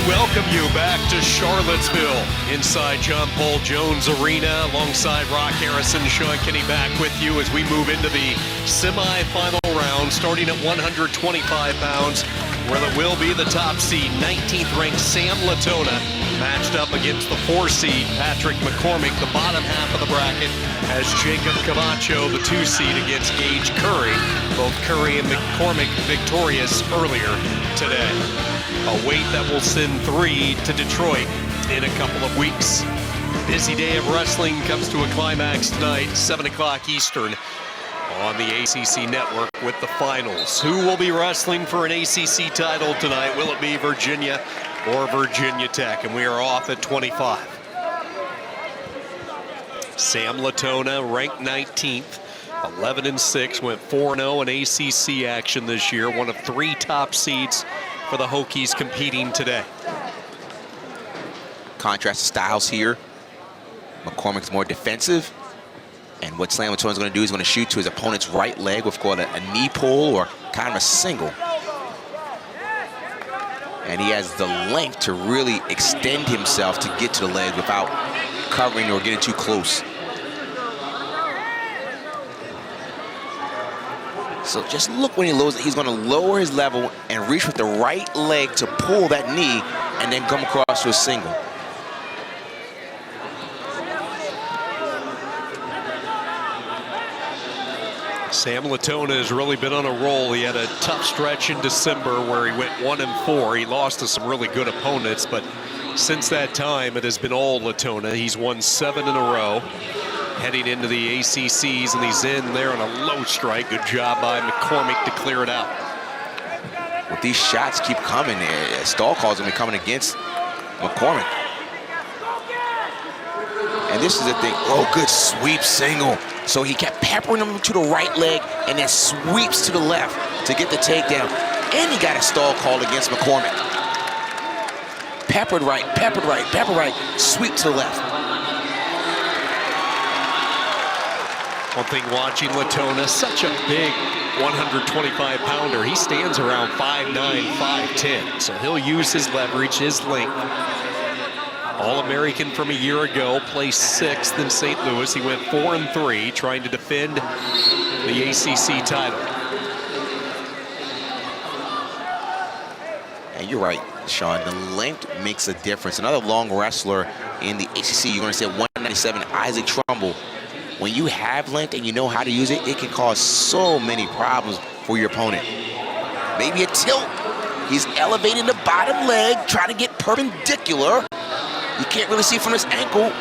welcome you back to Charlottesville inside John Paul Jones Arena alongside Rock Harrison. Sean Kinney back with you as we move into the semifinal round starting at 125 pounds where it will be the top seed 19th ranked Sam Latona matched up against the 4 seed Patrick McCormick. The bottom half of the bracket has Jacob Camacho, the 2 seed, against Gage Curry. Both Curry and McCormick victorious earlier today. A weight that will send 3 to Detroit in a couple of weeks. Busy day of wrestling comes to a climax tonight, 7 o'clock Eastern on the ACC network with the finals. Who will be wrestling for an ACC title tonight? Will it be Virginia or Virginia Tech? And we are off at 25. Sam Latona ranked 19th, 11-6, went 4-0 in ACC action this year, one of 3 top seeds for the Hokies competing today. Contrast styles here. McCormick's more defensive. And what Sam Latona's going to do is going to shoot to his opponent's right leg, what's called a knee pull or kind of a single. And he has the length to really extend himself to get to the leg without covering or getting too close. So just look when he lowers it. He's going to lower his level and reach with the right leg to pull that knee and then come across to a single. Sam Latona has really been on a roll. He had a tough stretch in December where he went 1-4. He lost to some really good opponents, but since that time, it has been all Latona. He's won 7 in a row. Heading into the ACCs, and he's in there on a low strike. Good job by McCormick to clear it out. With these shots keep coming, stall calls will be coming against McCormick. And this is the thing. Oh, good sweep single. So he kept peppering him to the right leg and then sweeps to the left to get the takedown. And he got a stall call against McCormick. Peppered right, peppered right, peppered right, sweep to the left. One thing watching Latona, such a big 125-pounder. He stands around 5'9", 5'10", so he'll use his leverage, his length. All-American from a year ago, placed 6th in St. Louis. He went 4-3, trying to defend the ACC title. And you're right, Sean, the length makes a difference. Another long wrestler in the ACC, you're going to say 197, Isaac Trumbull. When you have length and you know how to use it, it can cause so many problems for your opponent. Maybe a tilt. He's elevating the bottom leg, trying to get perpendicular. You can't really see from his angle.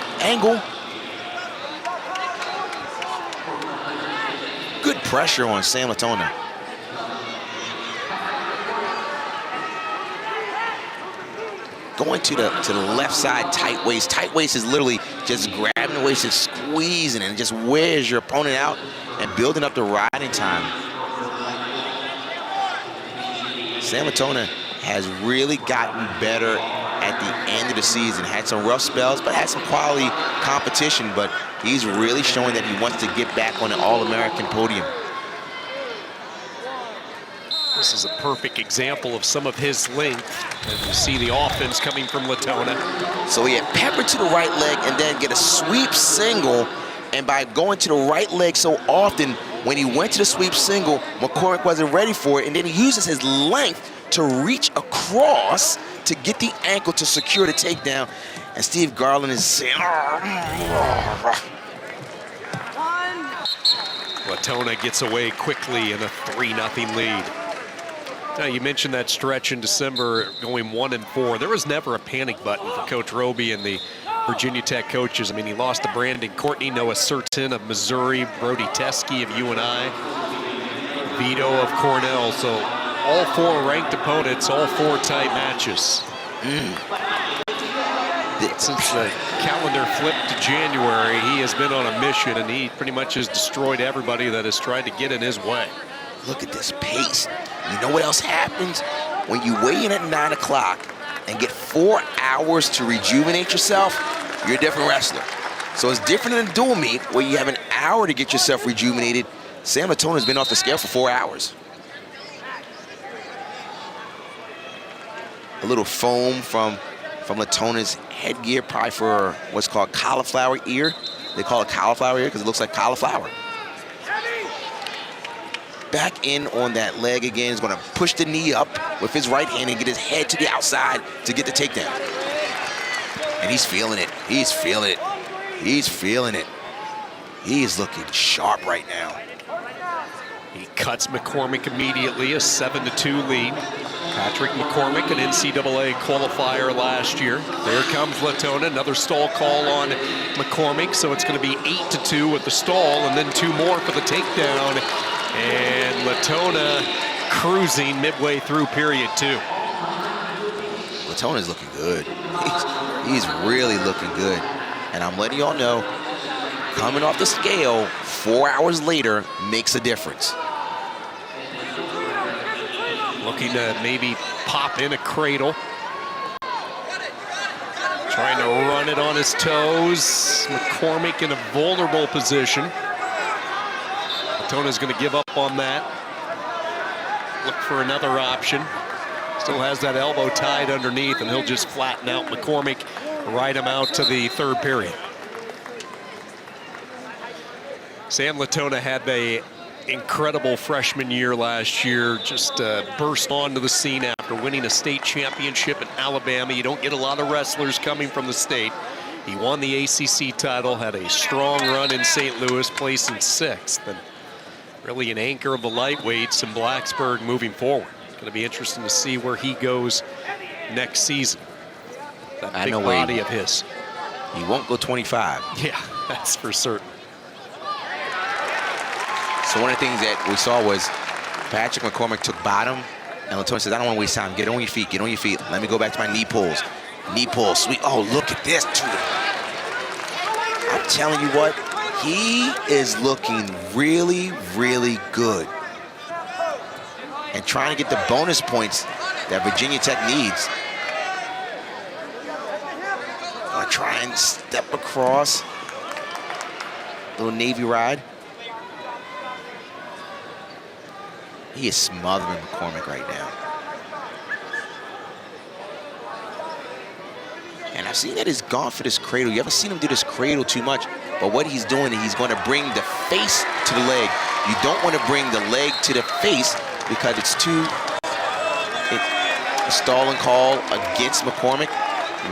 Good pressure on Sam Latona. Going to the left side, tight waist. Tight waist is literally just grabbing the waist and squeezing it and just wears your opponent out and building up the riding time. Sam Latona has really gotten better at the end of the season. Had some rough spells, but had some quality competition. But he's really showing that he wants to get back on the All-American podium. This is a perfect example of some of his length. And you see the offense coming from Latona. So he had pepper to the right leg and then get a sweep single. And by going to the right leg so often, when he went to the sweep single, McCormick wasn't ready for it. And then he uses his length to reach across to get the ankle to secure the takedown. And Steve Garland is saying, Latona gets away quickly in a 3-0 lead. Now, you mentioned that stretch in December going 1-4. There was never a panic button for Coach Roby and the Virginia Tech coaches. I mean, he lost to Brandon Courtney, Noah Surton of Missouri, Brody Teske of UNI, Vito of Cornell. So all 4 ranked opponents, all 4 tight matches. Since the calendar flipped to January, he has been on a mission, and he pretty much has destroyed everybody that has tried to get in his way. Look at this pace. You know what else happens? When you weigh in at 9 o'clock and get 4 hours to rejuvenate yourself, you're a different wrestler. So it's different than a dual meet where you have an hour to get yourself rejuvenated. Sam Latona's been off the scale for 4 hours. a little foam from Latona's headgear, probably for what's called cauliflower ear. They call it cauliflower ear because it looks like cauliflower. Back in on that leg again. He's going to push the knee up with his right hand and get his head to the outside to get the takedown. And he's feeling it. He's feeling it. He's feeling it. He is looking sharp right now. He cuts McCormick immediately, a 7-2 lead. Patrick McCormick, an NCAA qualifier last year. There comes Latona, another stall call on McCormick, so it's going to be 8-2 with the stall, and then 2 more for the takedown. And Latona cruising midway through period 2. Latona's looking good. He's really looking good. And I'm letting y'all know, coming off the scale 4 hours later makes a difference. Looking to maybe pop in a cradle. Trying to run it on his toes. McCormick in a vulnerable position. Latona's going to give up on that. Look for another option. Still has that elbow tied underneath, and he'll just flatten out McCormick, ride him out to the 3rd period. Sam Latona had the incredible freshman year last year, just burst onto the scene after winning a state championship in Alabama. You don't get a lot of wrestlers coming from the state. He won the ACC title, had a strong run in St. Louis, placing 6th, and really an anchor of the lightweights in Blacksburg moving forward. It's going to be interesting to see where he goes next season. That big body of his. He won't go 25. Yeah, that's for certain. So one of the things that we saw was Patrick McCormick took bottom, and Latona says, I don't want to waste time. Get on your feet, get on your feet. Let me go back to my knee pulls. Knee pulls, sweet. Oh, look at this. I'm telling you what, he is looking really, really good. And trying to get the bonus points that Virginia Tech needs. I'll try and step across. Little Navy ride. He is smothering McCormick right now. And I've seen that he's gone for this cradle. You haven't seen him do this cradle too much, but what he's doing, he's going to bring the face to the leg. You don't want to bring the leg to the face because it's a stalling call against McCormick.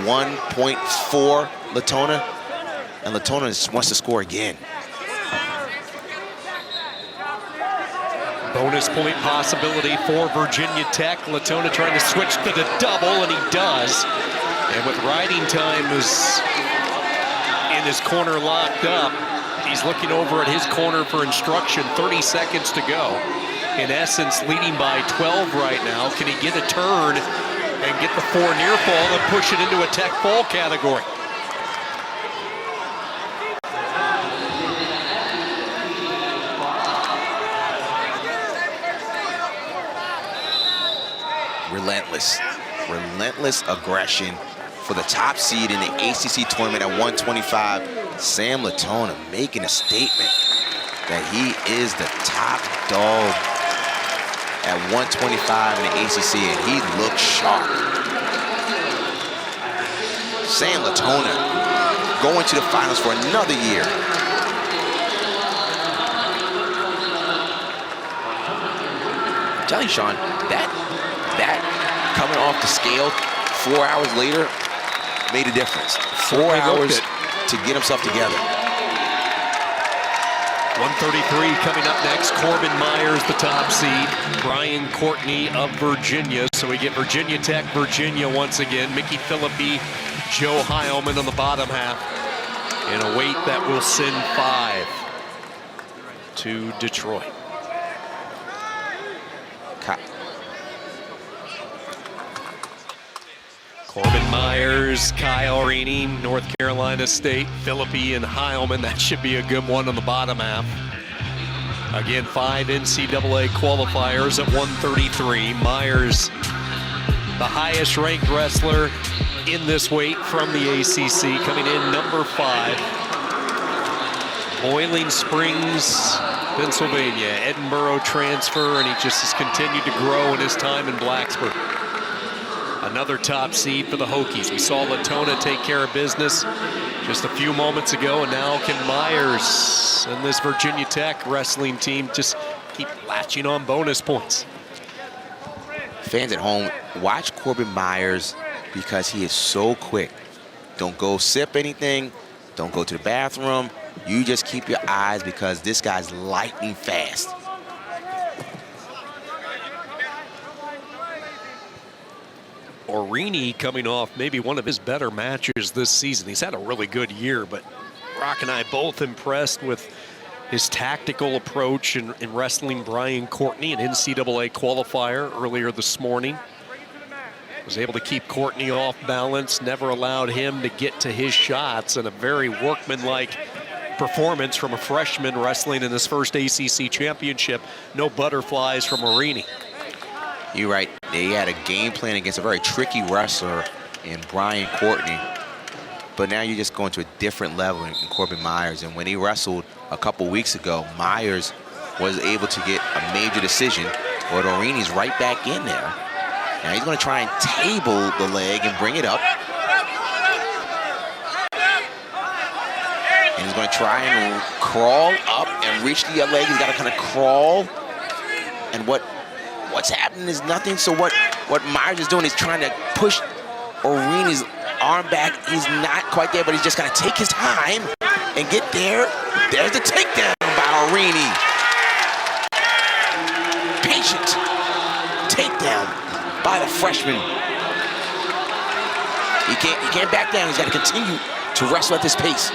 1.4 Latona, and Latona wants to score again. Bonus point possibility for Virginia Tech. Latona trying to switch to the double, and he does. And with riding time is in his corner locked up, he's looking over at his corner for instruction. 30 seconds to go. In essence, leading by 12 right now. Can he get a turn and get the 4 near fall and push it into a Tech fall category? Relentless aggression for the top seed in the ACC tournament at 125. Sam Latona making a statement that he is the top dog at 125 in the ACC, and he looks sharp. Sam Latona going to the finals for another year. I'm telling you, Sean, that coming off the scale 4 hours later made a difference. 4 hours to get himself together. 133 coming up next. Corbin Myers, the top seed. Brian Courtney of Virginia. So we get Virginia Tech, Virginia once again. Mickey Philippi, Joe Heilman on the bottom half. In a weight that will send 5 to Detroit. Corbin Myers, Kyle Rainey, North Carolina State, Philippi, and Heilman. That should be a good one on the bottom half. Again, 5 NCAA qualifiers at 133. Myers, the highest ranked wrestler in this weight from the ACC, coming in number 5. Boiling Springs, Pennsylvania, Edinburgh transfer, and he just has continued to grow in his time in Blacksburg. Another top seed for the Hokies. We saw Latona take care of business just a few moments ago, and now can Myers and this Virginia Tech wrestling team just keep latching on bonus points. Fans at home, watch Corbin Myers because he is so quick. Don't go sip anything. Don't go to the bathroom. You just keep your eyes because this guy's lightning fast. Orini coming off maybe one of his better matches this season. He's had a really good year, but Rock and I both impressed with his tactical approach in wrestling Brian Courtney, an NCAA qualifier earlier this morning. Was able to keep Courtney off balance, never allowed him to get to his shots, and a very workmanlike performance from a freshman wrestling in his first ACC championship. No butterflies from Orini. You're right. They had a game plan against a very tricky wrestler in Brian Courtney. But now you're just going to a different level in Corbin Myers. And when he wrestled a couple weeks ago, Myers was able to get a major decision, but Orini's right back in there. Now he's going to try and table the leg and bring it up. And he's going to try and crawl up and reach the leg. He's got to kind of crawl. And what's happening is nothing. So what Myers is doing is trying to push Orini's arm back. He's not quite there, but he's just going to take his time and get there. There's the takedown by Orini. Patient takedown by the freshman. He can't back down. He's got to continue to wrestle at this pace.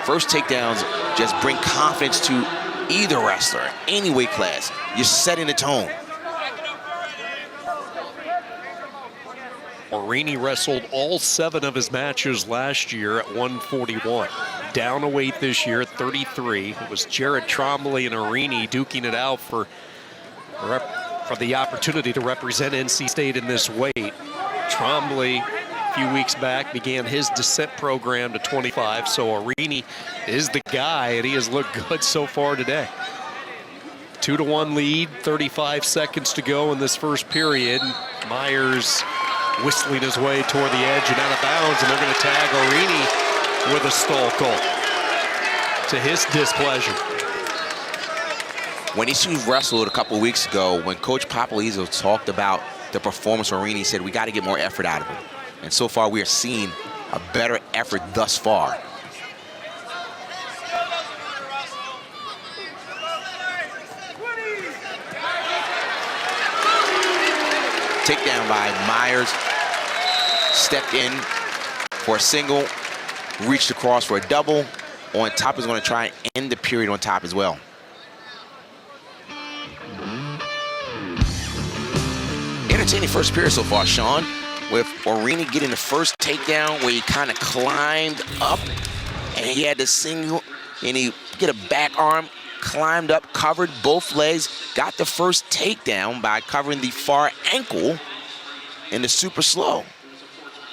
First takedowns just bring confidence to either wrestler, any weight class. You're setting the tone. Orini wrestled all 7 of his matches last year at 141. Down a weight this year at 33. It was Jared Trombley and Orini duking it out for the opportunity to represent NC State in this weight. Trombley, a few weeks back, began his descent program to 25, so Orini is the guy, and he has looked good so far today. 2-1 lead, 35 seconds to go in this first period. Myers whistling his way toward the edge and out of bounds, and they're going to tag Orini with a stall call to his displeasure. When he wrestled a couple weeks ago, when Coach Popolizzo talked about the performance of Orini, he said, we got to get more effort out of him. And so far, we are seeing a better effort thus far. Takedown by Myers. Stepped in for a single, reached across for a double. On top is going to try and end the period on top as well. Entertaining first period so far, Sean, with Orini getting the first takedown where he kind of climbed up and he had the single and he get a back arm, climbed up, covered both legs, got the first takedown by covering the far ankle in the super slow.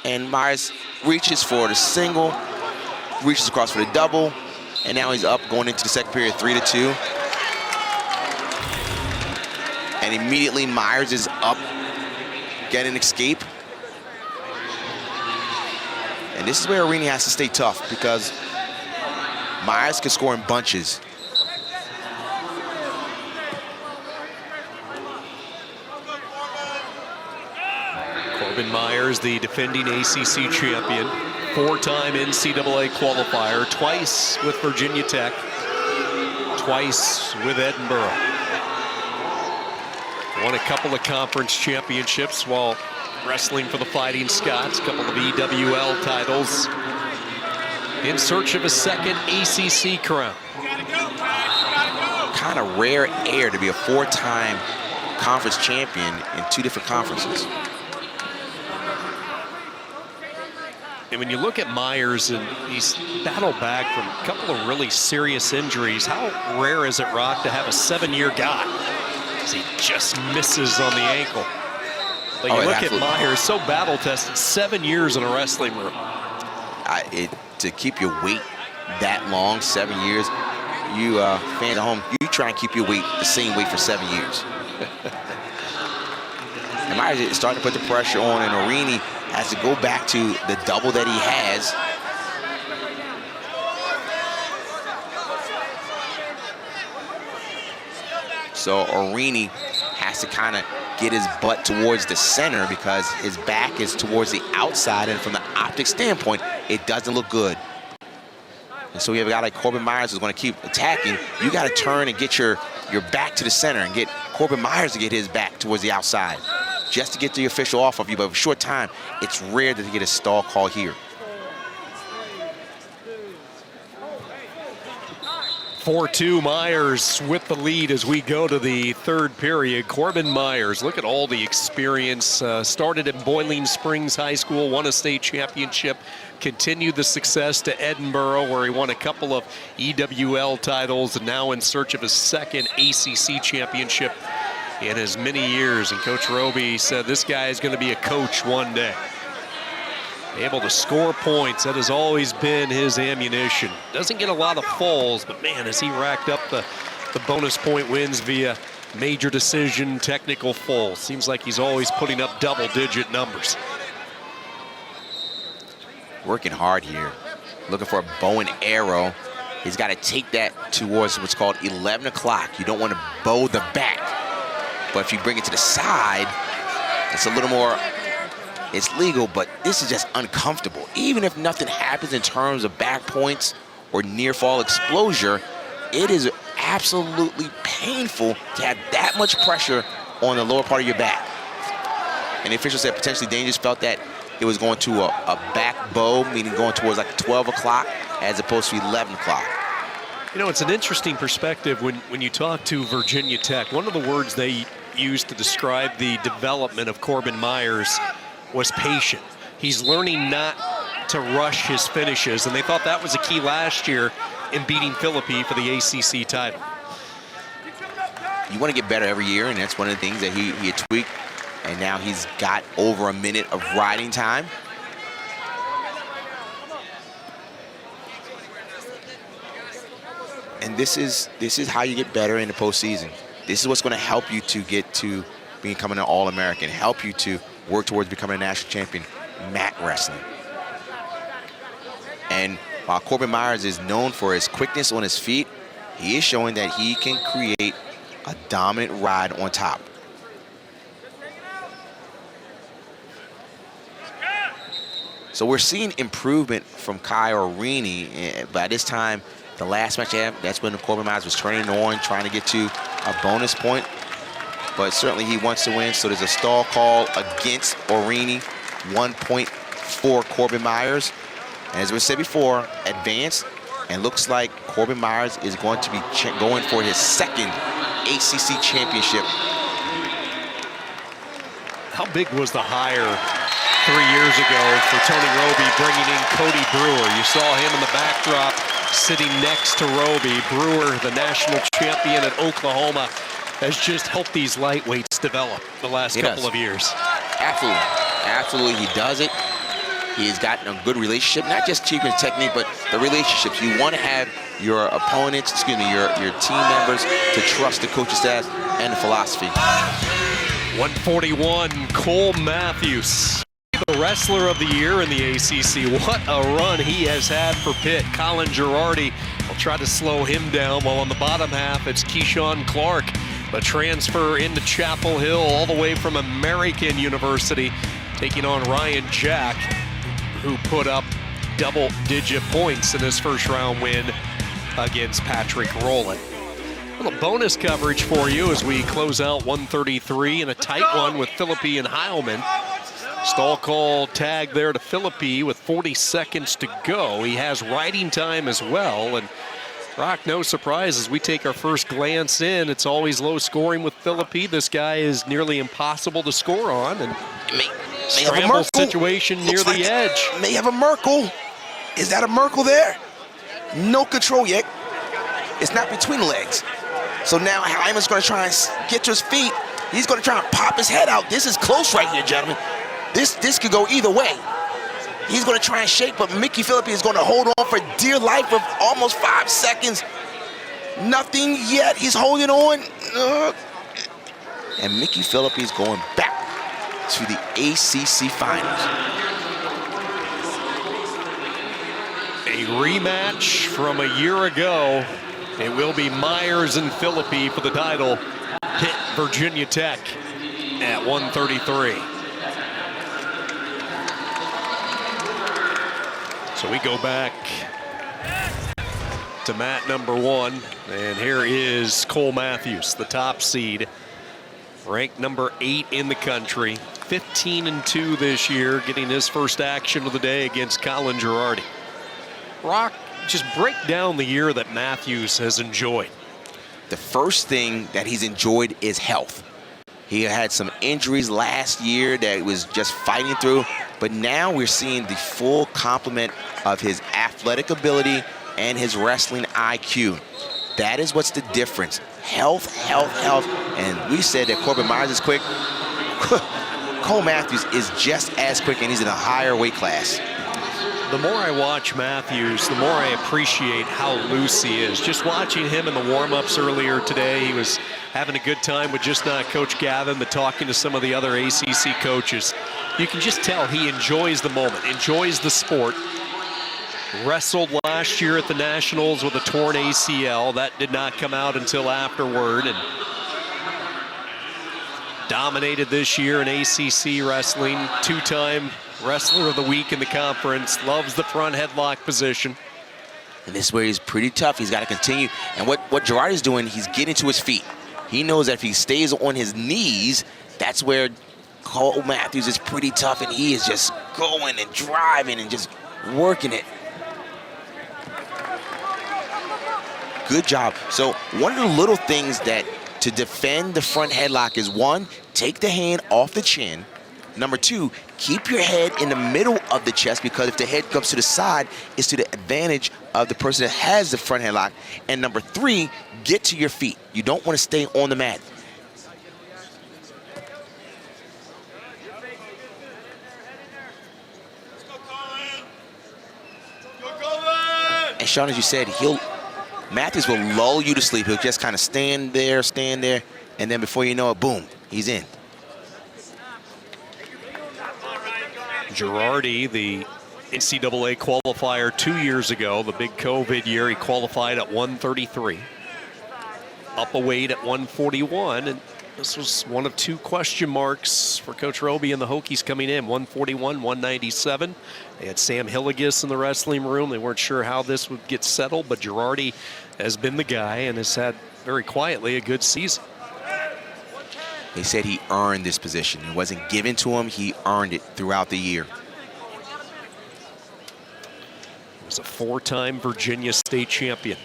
And Myers reaches for the single, reaches across for the double, and now he's up going into the second period, 3-2. And immediately Myers is up, getting an escape. And this is where Orini has to stay tough because Myers can score in bunches. Corbin Myers, the defending ACC champion, 4-time NCAA qualifier, twice with Virginia Tech, twice with Edinburgh. Won a couple of conference championships while wrestling for the Fighting Scots, a couple of EWL titles. In search of a second ACC crown. Kind of rare air to be a 4-time conference champion in 2 different conferences. And when you look at Myers, and he's battled back from a couple of really serious injuries, how rare is it, Rock, to have a 7-year guy? As he just misses on the ankle. But you look at Myers, so battle-tested, 7 years in a wrestling room. To keep your weight that long, 7 years, you fans at home, you try and keep your weight the same weight for 7 years. Myers is starting to put the pressure on, and Arini has to go back to the double that he has. So Arini has to kind of get his butt towards the center because his back is towards the outside, and from the optic standpoint, it doesn't look good. And so we have a guy like Corbin Myers who's going to keep attacking. You got to turn and get your back to the center and get Corbin Myers to get his back towards the outside just to get the official off of you. But for a short time, it's rare that you get a stall call here. 4-2 Myers with the lead as we go to the third period. Corbin Myers, look at all the experience. Started at Boiling Springs High School, won a state championship, continued the success to Edinburgh where he won a couple of EWL titles, and now in search of his second ACC championship in as many years. And Coach Roby said this guy is going to be a coach one day. Able to score points, that has always been his ammunition. Doesn't get a lot of falls, but man, has he racked up the bonus point wins via major decision, technical falls. Seems like he's always putting up double-digit numbers. Working hard here, looking for a bow and arrow. He's got to take that towards what's called 11 o'clock. You don't want to bow the back, but if you bring it to the side, it's a little more, it's legal, but this is just uncomfortable. Even if nothing happens in terms of back points or near fall exposure, it is absolutely painful to have that much pressure on the lower part of your back. And the official said potentially dangerous, felt that it was going to a back bow, meaning going towards like 12 o'clock as opposed to 11 o'clock. You know, it's an interesting perspective when you talk to Virginia Tech. One of the words they used to describe the development of Corbin Myers was patient. He's learning not to rush his finishes, and they thought that was a key last year in beating Philippi for the ACC title. You want to get better every year, and that's one of the things that he had tweaked, and now he's got over a minute of riding time. And this is how you get better in the postseason. This is what's going to help you to get to becoming an All-American, help you to work towards becoming a national champion, mat wrestling. And while Corbin Myers is known for his quickness on his feet, he is showing that he can create a dominant ride on top. So we're seeing improvement from Kai Arini. By this time, the last match, that's when Corbin Myers was turning on, trying to get to a bonus point. But certainly he wants to win, so there's a stall call against Arini, 1 point for Corbin Myers. And as we said before, advanced, and looks like Corbin Myers is going to be going for his second ACC championship. How big was the hire 3 years ago for Tony Roby, bringing in Cody Brewer? You saw him in the backdrop sitting next to Roby. Brewer, the national champion at Oklahoma, has just helped these lightweights develop the last couple of years. Absolutely. Absolutely, he does it. He's gotten a good relationship, not just keeping his technique, but the relationships. You want to have your opponents, your team members to trust the coaching staff and the philosophy. 141, Cole Matthews, the wrestler of the year in the ACC. What a run he has had for Pitt. Colin Girardi will try to slow him down, while on the bottom half, it's Keyshawn Clark, the transfer into Chapel Hill all the way from American University, taking on Ryan Jack, who put up double-digit points in his first-round win against Patrick Rowland. A little bonus coverage for you as we close out 133 in a tight one with Philippi and Heilman. Stall call tag there to Philippi with 40 seconds to go. He has riding time as well, and Rock, no surprise as we take our first glance in. It's always low scoring with Philippi. This guy is nearly impossible to score on, and may have a Merkel situation near the edge. May have a Merkel. Is that a Merkel there? No control yet. It's not between the legs. So now Hyman's going to try and get to his feet. He's going to try and pop his head out. This is close right here, gentlemen. This could go either way. He's going to try and shake, but Mickey Philippi is going to hold on for dear life of almost 5 seconds. Nothing yet. He's holding on. And Mickey Philippi is going back. to the ACC Finals. A rematch from a year ago. It will be Myers and Philippi for the title. Hit Virginia Tech at 133. So we go back to mat number 1, and here is Cole Matthews, the top seed, ranked number 8 in the country, 15-2 this year, getting his first action of the day against Colin Girardi. Rock, just break down the year that Matthews has enjoyed. The first thing that he's enjoyed is health. He had some injuries last year that he was just fighting through, but now we're seeing the full complement of his athletic ability and his wrestling IQ. That is what's the difference. Health, health, health. And we said that Corbin Myers is quick. Cole Matthews is just as quick, and he's in a higher weight class. The more I watch Matthews, the more I appreciate how loose he is. Just watching him in the warm-ups earlier today, he was having a good time with just not Coach Gavin, but talking to some of the other ACC coaches. You can just tell he enjoys the moment, enjoys the sport. Wrestled last year at the Nationals with a torn ACL. That did not come out until afterward. And dominated this year in ACC wrestling. 2-time Wrestler of the Week in the conference. Loves the front headlock position. And this is where he's pretty tough. He's got to continue. And what Girardi's doing, he's getting to his feet. He knows that if he stays on his knees, that's where Cole Matthews is pretty tough, and he is just going and driving and just working it. Good job. So one of the little things that to defend the front headlock is, 1, take the hand off the chin. Number 2, keep your head in the middle of the chest, because if the head comes to the side, it's to the advantage of the person that has the front headlock. And number 3, get to your feet. You don't want to stay on the mat. And Sean, as you said, Matthews will lull you to sleep. He'll just kind of stand there, and then before you know it, boom, he's in. Girardi, the NCAA qualifier 2 years ago, the big COVID year, he qualified at 133. Up a weight at 141, and this was one of 2 question marks for Coach Roby and the Hokies coming in, 141, 197. They had Sam Hilligus in the wrestling room. They weren't sure how this would get settled, but Girardi has been the guy and has had, very quietly, a good season. They said he earned this position. It wasn't given to him. He earned it throughout the year. He was a 4-time Virginia State champion.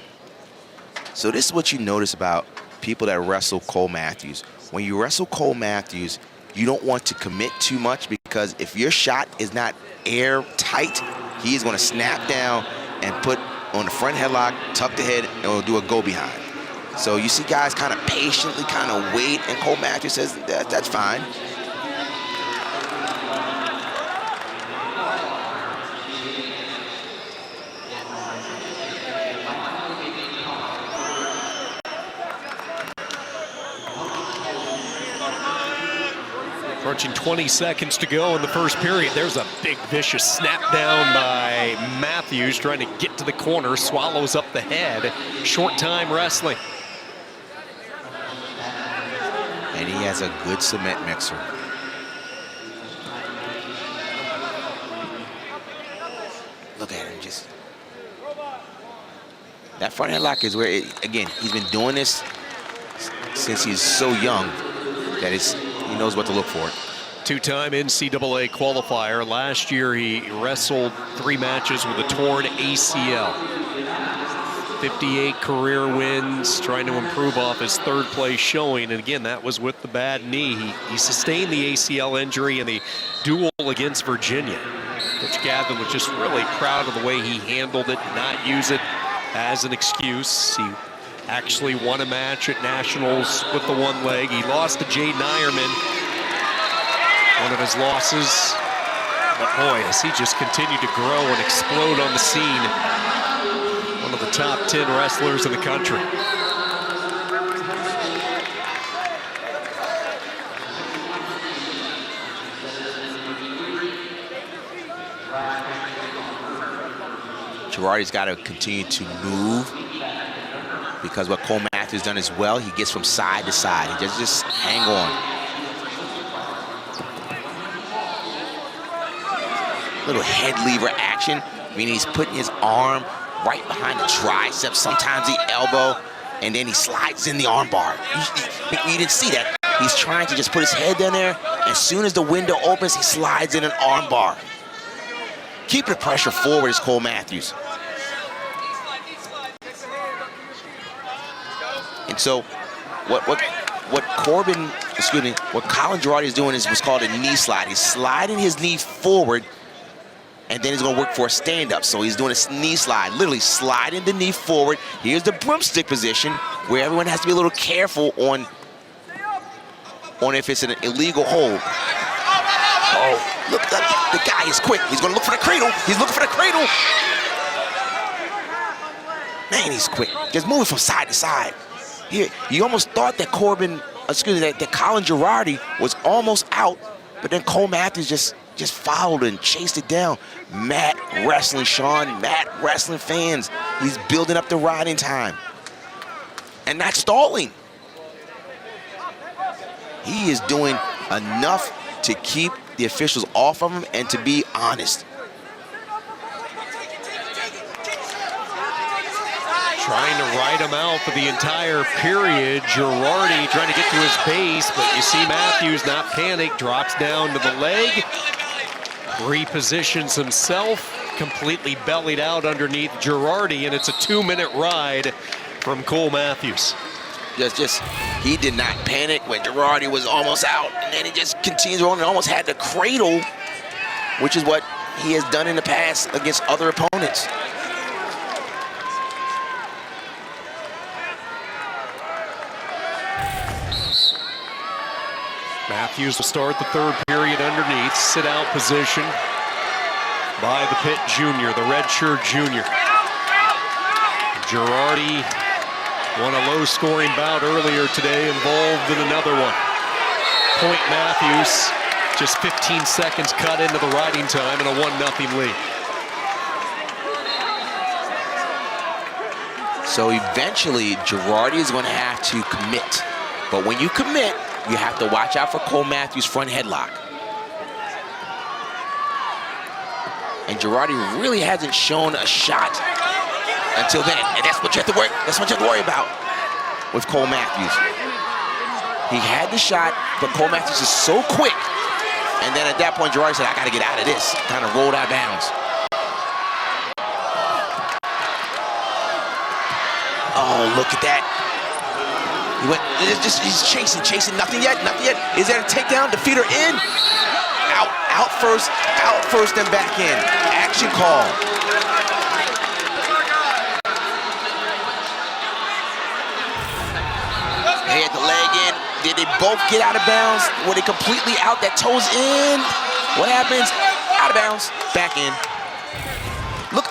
So this is what you notice about people that wrestle Cole Matthews. When you wrestle Cole Matthews, you don't want to commit too much, because if your shot is not airtight, he is going to snap down and put on the front headlock, tuck the head, and will do a go behind. So you see guys kind of patiently kind of wait, and Cole Matthews says, that's fine. Approaching 20 seconds to go in the first period. There's a big, vicious snap down by Matthews, trying to get to the corner, swallows up the head. Short time wrestling. And he has a good cement mixer. Look at him, just. That front headlock is where, again, he's been doing this since he's so young that he knows what to look for. 2-time NCAA qualifier. Last year he wrestled 3 matches with a torn ACL. 58 career wins, trying to improve off his 3rd place showing. And again, that was with the bad knee. He sustained the ACL injury in the duel against Virginia. Coach Gavin was just really proud of the way he handled it, not use it as an excuse. He actually won a match at Nationals with the one leg. He lost to Jay Nyerman, one of his losses. But boy, has he just continued to grow and explode on the scene. One of the top 10 wrestlers in the country. Girardi's got to continue to move, because what Cole Matthews done as well, he gets from side to side. He just hang on. Little head lever action, meaning he's putting his arm right behind the tricep, sometimes the elbow, and then he slides in the arm bar. You didn't see that. He's trying to just put his head down there. As soon as the window opens, he slides in an arm bar. Keep the pressure forward is Cole Matthews. And so what Colin Girardi is doing is what's called a knee slide. He's sliding his knee forward, and then he's going to work for a stand-up. So he's doing a knee slide, literally sliding the knee forward. Here's the broomstick position, where everyone has to be a little careful on if it's an illegal hold. Oh, look, the guy is quick. He's going to look for the cradle. He's looking for the cradle. Man, he's quick. Just moving from side to side. Here, you almost thought that Colin Girardi was almost out, but then Cole Matthews just followed and chased it down. Mat wrestling, Sean. Mat wrestling fans. He's building up the riding time and not stalling. He is doing enough to keep the officials off of him and to be honest. Trying to ride him out for the entire period. Girardi trying to get to his base, but you see Matthews not panic, drops down to the leg, repositions himself, completely bellied out underneath Girardi, and it's a 2-minute ride from Cole Matthews. He did not panic when Girardi was almost out, and then he just continues on and almost had the cradle, which is what he has done in the past against other opponents. Matthews will start the third period underneath, sit-out position by the Pitt junior, the redshirt junior. Girardi won a low-scoring bout earlier today, involved in another one. Point Matthews, just 15 seconds cut into the riding time and a 1-0 lead. So eventually, Girardi is going to have to commit. But when you commit, you have to watch out for Cole Matthews' front headlock. And Girardi really hasn't shown a shot until then, and that's what you have to worry. That's what you have to worry about with Cole Matthews. He had the shot, but Cole Matthews is so quick. And then at that point, Girardi said, "I got to get out of this." Kind of rolled out of bounds. Oh, look at that! He went. He's chasing. Nothing yet. Is there a takedown? Defeater in. Out first, then back in. Action call. He had the leg in. Did they both get out of bounds? Were they completely out? That toes in. What happens? Out of bounds. Back in. Look,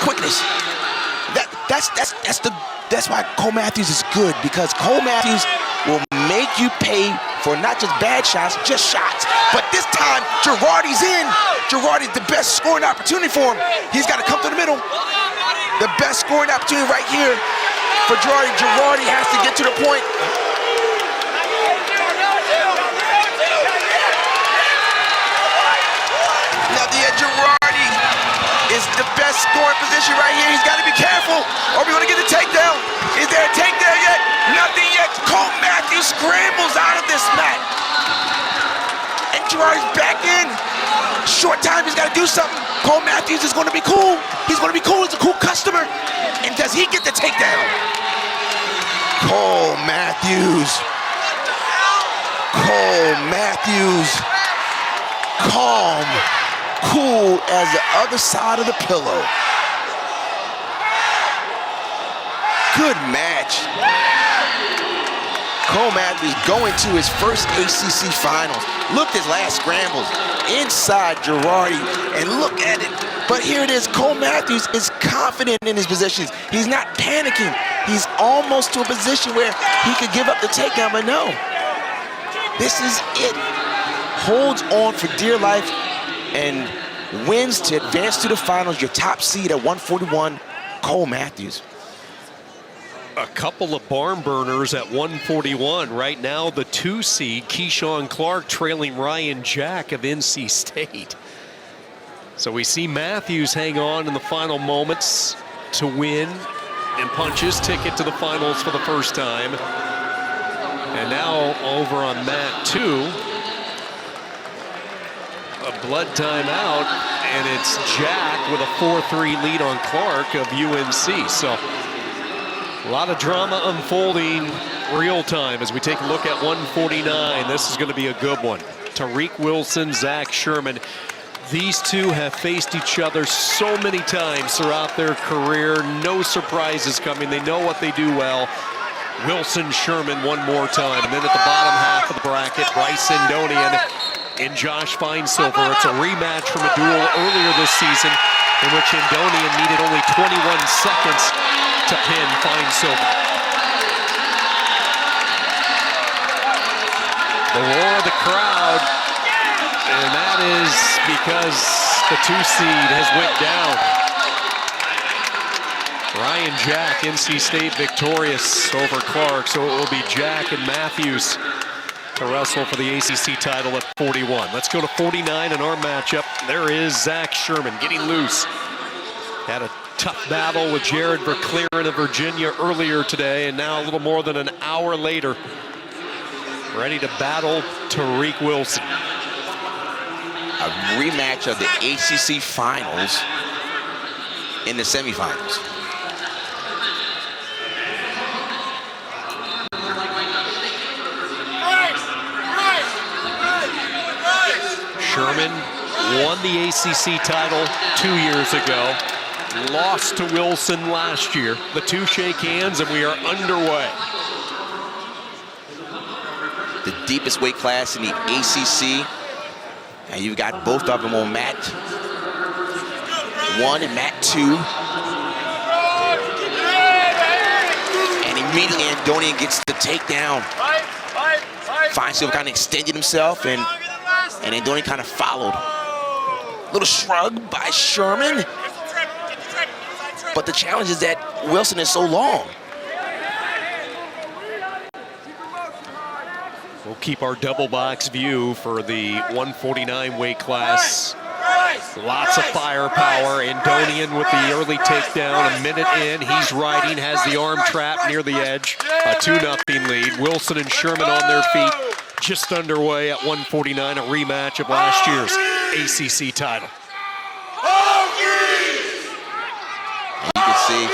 quickness. That's why Cole Matthews is good, because Cole Matthews will make you pay for not just bad shots, just shots. But this time, Girardi's in. Girardi's the best scoring opportunity for him. He's got to come to the middle. The best scoring opportunity right here for Girardi. Girardi has to get to the point. Now Girardi is the best scoring position right here. He's got to be careful, or we're going to get the takedown. Is there a takedown yet? Nothing yet. Cole Matthews scrambles out of this mat. And Girardi's back in. Short time, he's got to do something. Cole Matthews is going to be cool. He's going to be cool. He's a cool customer. And does he get the takedown? Cole Matthews. Calm. Cool as the other side of the pillow. Good match. Cole Matthews going to his first ACC finals. Look at his last scrambles inside Girardi, and look at it. But here it is, Cole Matthews is confident in his positions. He's not panicking. He's almost to a position where he could give up the takedown, but no. This is it. Holds on for dear life, and wins to advance to the finals. Your top seed at 141, Cole Matthews. A couple of barn burners at 141. Right now, the 2 seed, Keyshawn Clark, trailing Ryan Jack of NC State. So we see Matthews hang on in the final moments to win and punch his ticket to the finals for the first time. And now over on mat 2, a blood timeout, and it's Jack with a 4-3 lead on Clark of UNC. So a lot of drama unfolding real time as we take a look at 149. This is going to be a good one. Tariq Wilson, Zach Sherman. These two have faced each other so many times throughout their career. No surprises coming. They know what they do well. Wilson, Sherman one more time. And then at the bottom half of the bracket, Bryce Endonian and Josh Feinsilver. It's a rematch from a duel earlier this season in which Endonian needed only 21 seconds to pin Feinsilver. The roar of the crowd, and that is because the 2 seed has went down. Ryan Jack, NC State victorious over Clark, so it will be Jack and Matthews to wrestle for the ACC title at 41. Let's go to 49 in our matchup. There is Zach Sherman getting loose. Had a tough battle with Jared Verclaren of Virginia earlier today, and now a little more than an hour later, ready to battle Tariq Wilson. A rematch of the ACC finals in the semifinals. Sherman won the ACC title 2 years ago, lost to Wilson last year. The two shake hands and we are underway. The deepest weight class in the ACC. And you've got both of them on mat 1 and mat 2. And immediately Endonian gets the takedown. Feinsilver kind of extended himself, and Endonian kind of followed. Little shrug by Sherman. But the challenge is that Wilson is so long. We'll keep our double box view for the 149 weight class. Lots of firepower. Endonian with the early takedown. A minute in, he's riding, has the arm trap near the edge. A 2-0 lead. Wilson and Sherman on their feet. Just underway at 149, a rematch of last year's ACC title. You can see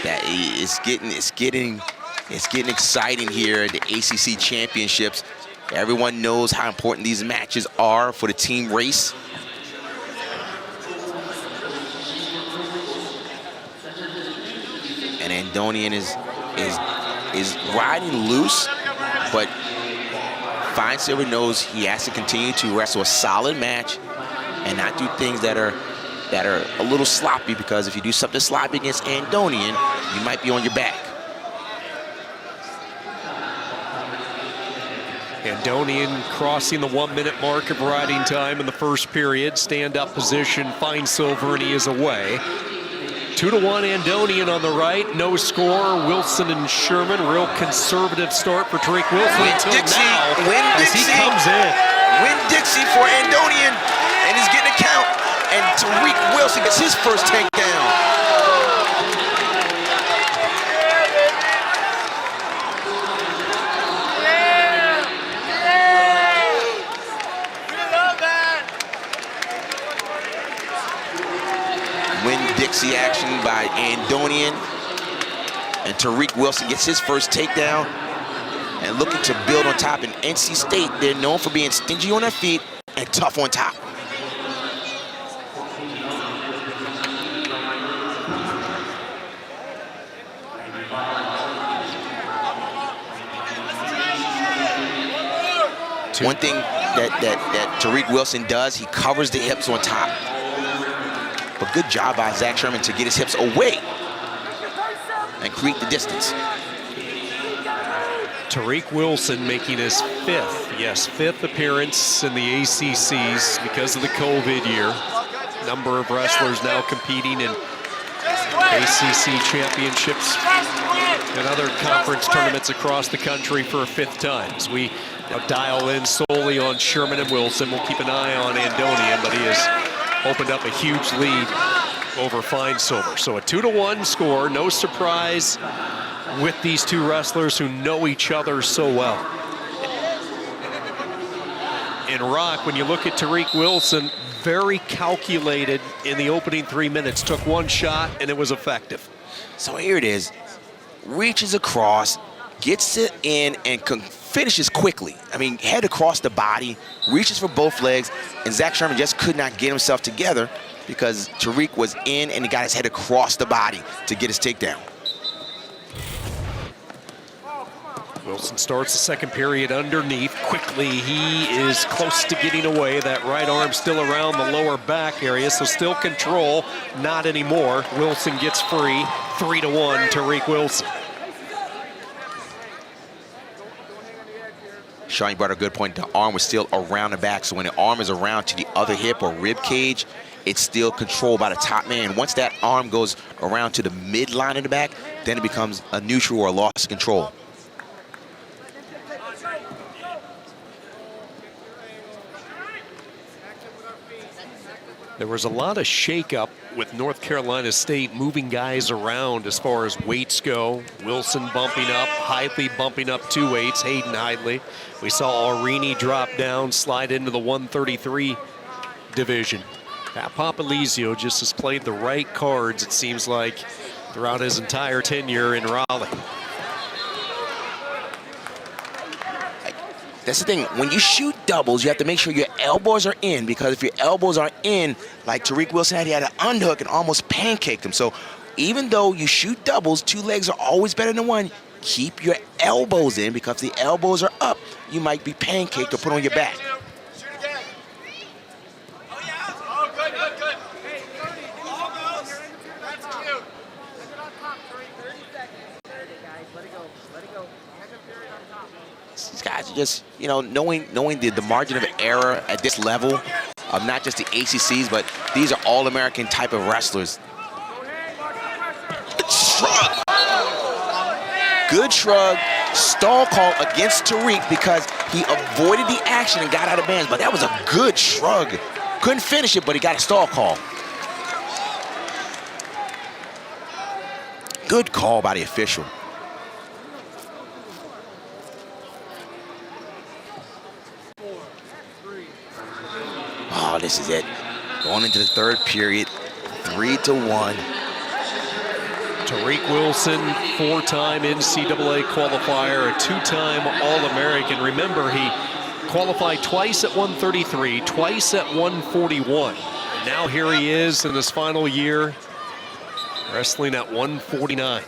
that it's getting exciting here at the ACC championships. Everyone knows how important these matches are for the team race. And Endonian is riding loose, but Feinsilver knows he has to continue to wrestle a solid match and not do things that are a little sloppy, because if you do something sloppy against Endonian, you might be on your back. Endonian crossing the 1-minute mark of riding time in the first period. Stand-up position, Feinsilver, and he is away. 2-1 Endonian on the right. No score. Wilson and Sherman. Real conservative start for Tariq Wilson until now as he comes in. Win-Dixie for Endonian, and he's getting a count. And Tariq Wilson gets his first takedown. Win-Dixie action by Endonian, and Tariq Wilson gets his first takedown and looking to build on top. In NC State, they're known for being stingy on their feet and tough on top. One thing that Tariq Wilson does, he covers the hips on top. But good job by Zach Sherman to get his hips away and create the distance. Tariq Wilson making his fifth appearance in the ACCs because of the COVID year. Number of wrestlers now competing in ACC championships and other conference tournaments across the country for a 5th time. As we dial in solely on Sherman and Wilson, we'll keep an eye on Andonian, but he has opened up a huge lead over Fine Silver. So a 2-1 score, no surprise with these two wrestlers who know each other so well. In Rock, when you look at Tariq Wilson, very calculated in the opening 3 minutes, took one shot and it was effective. So here it is, reaches across, gets it in and finishes quickly. I mean, head across the body, reaches for both legs, and Zach Sherman just could not get himself together because Tariq was in and he got his head across the body to get his takedown. Wilson starts the second period underneath. Quickly, he is close to getting away. That right arm still around the lower back area, so still control, not anymore. Wilson gets free, 3-1, Tariq Wilson. Sean, you brought a good point. The arm was still around the back, so when the arm is around to the other hip or rib cage, it's still controlled by the top man. Once that arm goes around to the midline of the back, then it becomes a neutral or a loss of control. There was a lot of shakeup with North Carolina State moving guys around as far as weights go. Wilson bumping up, Hidley bumping up 2 weights, Hayden Hidley. We saw Aurini drop down, slide into the 133 division. Pat Popolizio just has played the right cards, it seems like, throughout his entire tenure in Raleigh. That's the thing, when you shoot doubles, you have to make sure your elbows are in, because if your elbows aren't in, like Tariq Wilson had, he had an underhook and almost pancaked him. So even though you shoot doubles, 2 legs are always better than 1. Keep your elbows in, because if the elbows are up, you might be pancaked or put on your back. These guys are just, you know, knowing the margin of error at this level of not just the ACCs, but these are all-American type of wrestlers. Shrug. Good shrug. Stall call against Tariq because he avoided the action and got out of bounds, but that was a good shrug. Couldn't finish it, but he got a stall call. Good call by the official. Oh, this is it. Going into the 3rd period, 3-1. Tariq Wilson, 4-time NCAA qualifier, a 2-time All-American. Remember, he qualified twice at 133, twice at 141. And now here he is in his final year, wrestling at 149.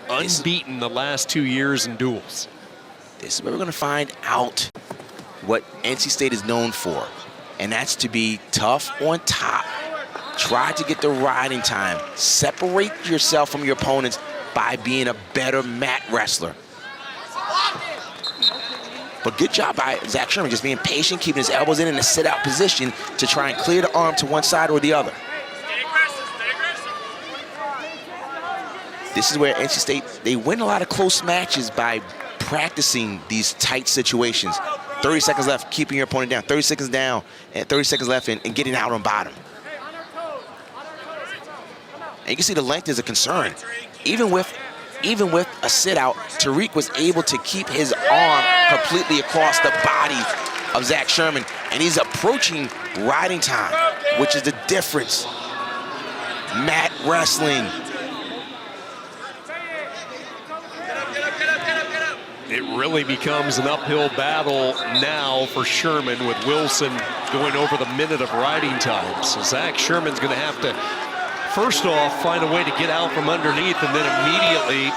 Unbeaten the last 2 years in duels. This is where we're going to find out what NC State is known for, and that's to be tough on top. Try to get the riding time. Separate yourself from your opponents by being a better mat wrestler. But good job by Zach Sherman, just being patient, keeping his elbows in a sit-out position to try and clear the arm to one side or the other. This is where NC State, they win a lot of close matches by practicing these tight situations. 30 seconds left, keeping your opponent down. 30 seconds down, and 30 seconds left, and getting out on bottom. And you can see the length is a concern. Even with a sit-out, Tariq was able to keep his arm completely across the body of Zach Sherman, and he's approaching riding time, which is the difference. Mat wrestling. It really becomes an uphill battle now for Sherman, with Wilson going over the minute of riding time. So Zach Sherman's going to have to, first off, find a way to get out from underneath and then immediately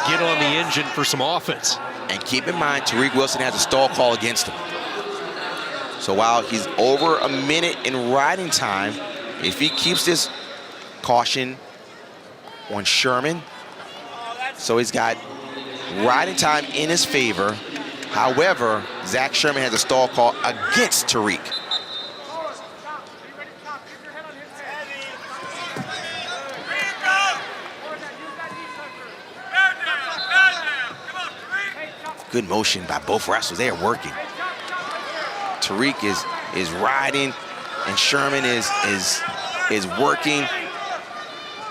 get on the engine for some offense. And keep in mind, Tariq Wilson has a stall call against him. So while he's over a minute in riding time, if he keeps this caution on Sherman, so he's got riding time in his favor. However, Zach Sherman has a stall call against Tariq. Good motion by both wrestlers. They are working. Tariq is riding, and Sherman is working,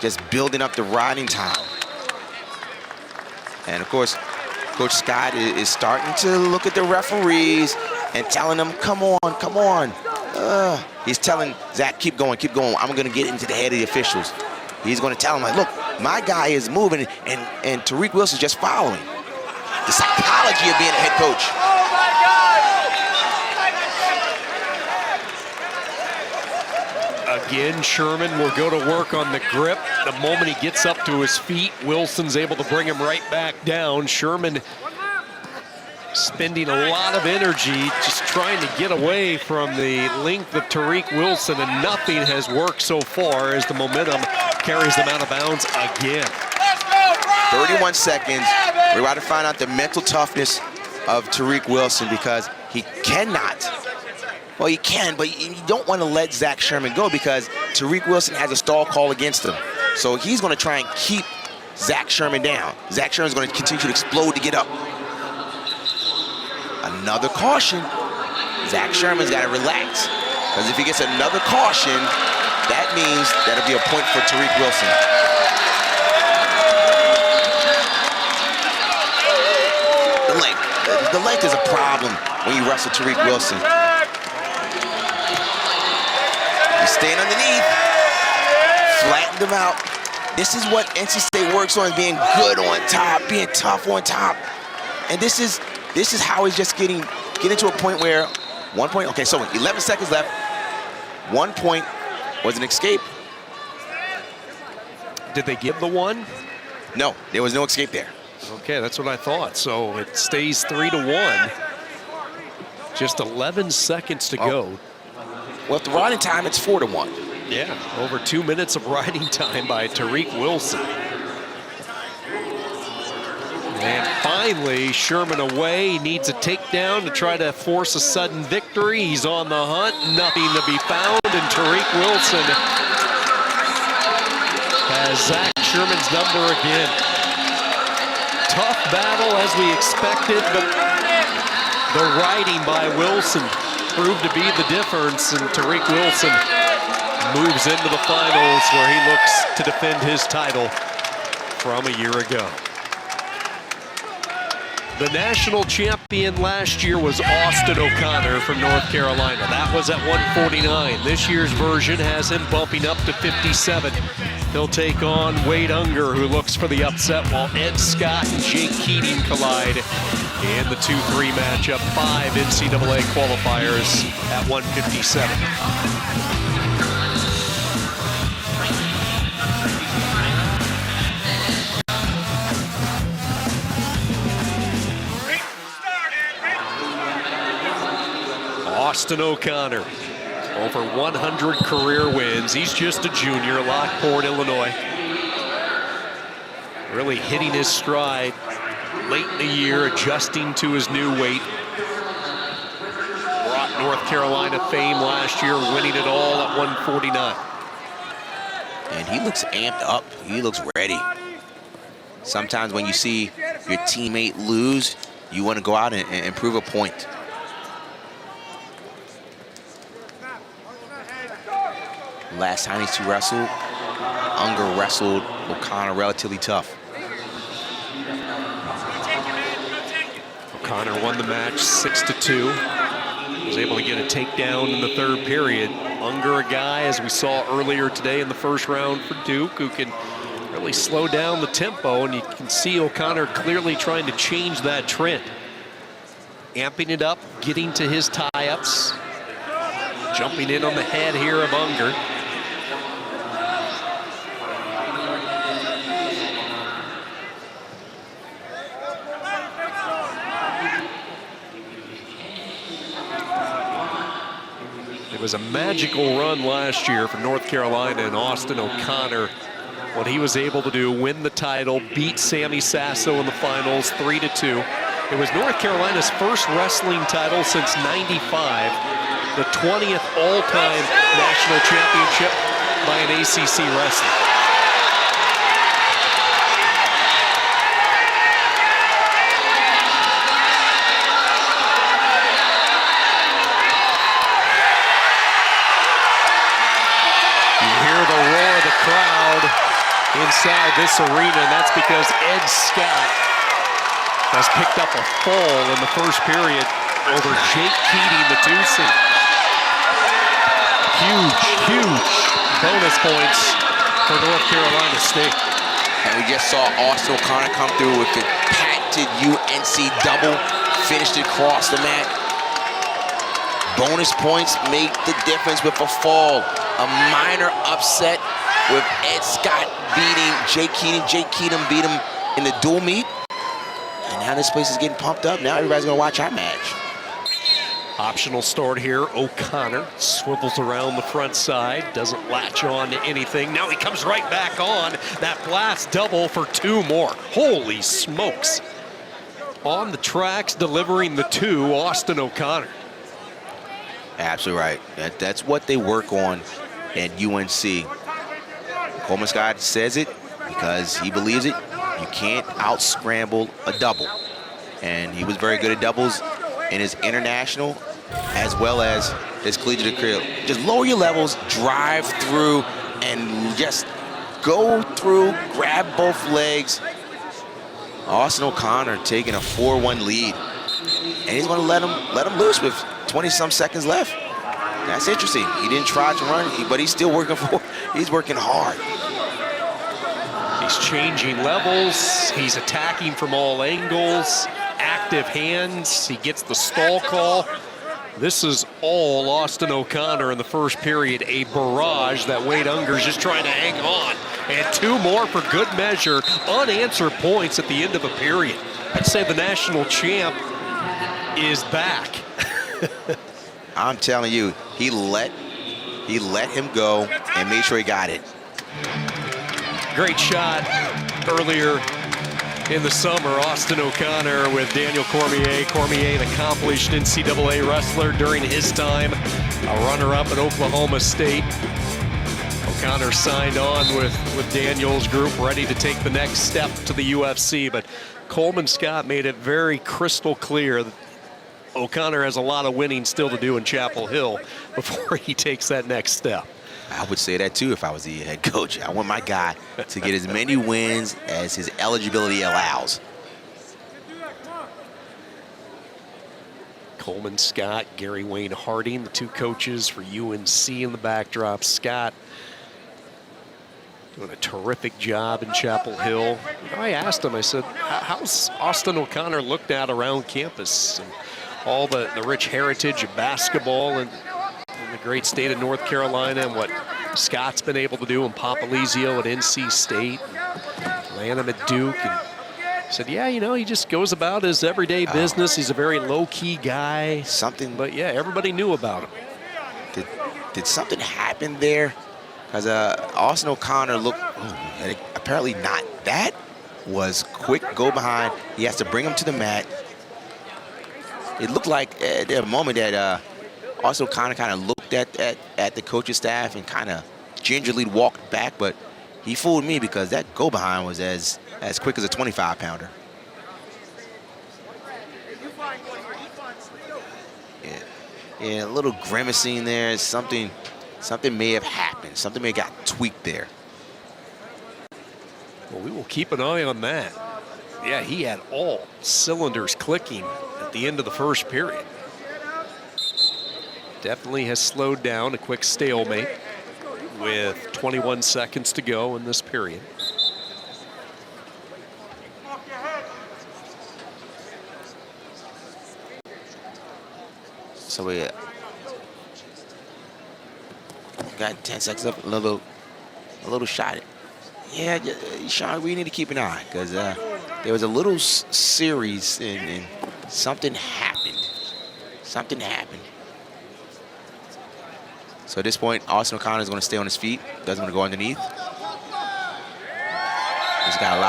just building up the riding time. And of course, Coach Scott is starting to look at the referees and telling them, come on, come on. He's telling Zach, keep going, keep going. I'm going to get into the head of the officials. He's going to tell him, like, look, my guy is moving, and Tariq Wilson's just following. The psychology of being a head coach. Again, Sherman will go to work on the grip. The moment he gets up to his feet, Wilson's able to bring him right back down. Sherman spending a lot of energy just trying to get away from the length of Tariq Wilson, and nothing has worked so far as the momentum carries them out of bounds again. 31 seconds. We're about to find out the mental toughness of Tariq Wilson, because he cannot. Well, he can, but you don't want to let Zach Sherman go, because Tariq Wilson has a stall call against him. So he's going to try and keep Zach Sherman down. Zach Sherman's going to continue to explode to get up. Another caution. Zach Sherman's got to relax, because if he gets another caution, that means that'll be a point for Tariq Wilson. The length is a problem when you wrestle Tariq Wilson. He's staying underneath, flattened him out. This is what NC State works on, being good on top, being tough on top. And this is how he's just getting to a point where 1 point, okay, so 11 seconds left. 1 point was an escape. Did they give the one? No, there was no escape there. Okay, that's what I thought. So it stays 3-1. Just 11 seconds to go. Well, at the riding time, it's 4-1. Yeah, over 2 minutes of riding time by Tariq Wilson. And finally, Sherman away. He needs a takedown to try to force a sudden victory. He's on the hunt, nothing to be found, and Tariq Wilson has Zach Sherman's number again. Tough battle as we expected, but the riding by Wilson proved to be the difference, and Tariq Wilson moves into the finals where he looks to defend his title from a year ago. The national champion last year was Austin O'Connor from North Carolina. That was at 149. This year's version has him bumping up to 57. He'll take on Wade Unger, who looks for the upset, while Ed Scott and Jake Keating collide in the 2-3 matchup. 5 NCAA qualifiers at 157. Austin O'Connor, over 100 career wins. He's just a junior, Lockport, Illinois. Really hitting his stride late in the year, adjusting to his new weight. Brought North Carolina fame last year, winning it all at 149. And he looks amped up. He looks ready. Sometimes when you see your teammate lose, you want to go out and prove a point. Last time these two wrestled, Unger wrestled O'Connor relatively tough. O'Connor won the match 6-2. Was able to get a takedown in the third period. Unger, a guy, as we saw earlier today in the first round for Duke, who can really slow down the tempo, and you can see O'Connor clearly trying to change that trend. Amping it up, getting to his tie-ups. Jumping in on the head here of Unger. It was a magical run last year for North Carolina and Austin O'Connor. What he was able to do, win the title, beat Sammy Sasso in the finals 3-2. It was North Carolina's first wrestling title since '95, the 20th all-time national championship by an ACC wrestler. inside this arena, and that's because Ed Scott has picked up a fall in the first period over Jake Keating, the 2 seed. Huge bonus points for North Carolina State. And we just saw Austin O'Connor come through with the patented UNC double, finished it across the mat. Bonus points make the difference with a fall. A minor upset with Ed Scott beating Jake Keating. Jake Keating beat him in the dual meet. And now this place is getting pumped up. Now everybody's gonna watch our match. Optional start here. O'Connor swivels around the front side, doesn't latch on to anything. Now he comes right back on. That blast double for 2 more. Holy smokes. On the tracks, delivering the 2, Austin O'Connor. Absolutely right. That's what they work on at UNC. Coleman Scott says it because he believes it. You can't out-scramble a double. And he was very good at doubles in his international as well as his collegiate career. Just lower your levels, drive through, and just go through, grab both legs. Austin O'Connor taking a 4-1 lead. And he's going to let him loose with 20-some seconds left. That's interesting. He didn't try to run, but he's still working he's working hard. He's changing levels. He's attacking from all angles. Active hands. He gets the stall call. This is all Austin O'Connor in the first period. A barrage that Wade Unger's just trying to hang on. And 2 more for good measure. Unanswered points at the end of a period. I'd say the national champ is back. I'm telling you, he let him go and made sure he got it. Great shot earlier in the summer. Austin O'Connor with Daniel Cormier. Cormier, an accomplished NCAA wrestler during his time, a runner-up at Oklahoma State. O'Connor signed on with Daniel's group, ready to take the next step to the UFC, but Coleman Scott made it very crystal clear that O'Connor has a lot of winning still to do in Chapel Hill before he takes that next step. I would say that too if I was the head coach. I want my guy to get as many wins as his eligibility allows. Coleman Scott, Gary Wayne Harding, the 2 coaches for UNC in the backdrop. Scott doing a terrific job in Chapel Hill. I asked him, I said, how's Austin O'Connor looked at around campus? And all the rich heritage of basketball and the great state of North Carolina and what Scott's been able to do in Popalizio at NC State, Lanham at Duke. And he said, yeah, you know, he just goes about his everyday business. He's a very low-key guy. But yeah, everybody knew about him. Did something happen there? Because Austin O'Connor looked, apparently not. That was quick go behind. He has to bring him to the mat. It looked like at a moment that Austin O'Connor kind of looked at the coaching staff and kind of gingerly walked back, but he fooled me because that go behind was as quick as a 25-pounder. Yeah, a little grimacing there. Something may have happened. Something may have got tweaked there. Well, we will keep an eye on that. Yeah, he had all cylinders clicking at the end of the first period. Definitely has slowed down, a quick stalemate with 21 seconds to go in this period. So we got 10 seconds up, a little shot. Yeah, Sean, we need to keep an eye because there was a little series and something happened. Something happened. So at this point, Austin O'Connor is going to stay on his feet. Doesn't want to go underneath. He's got a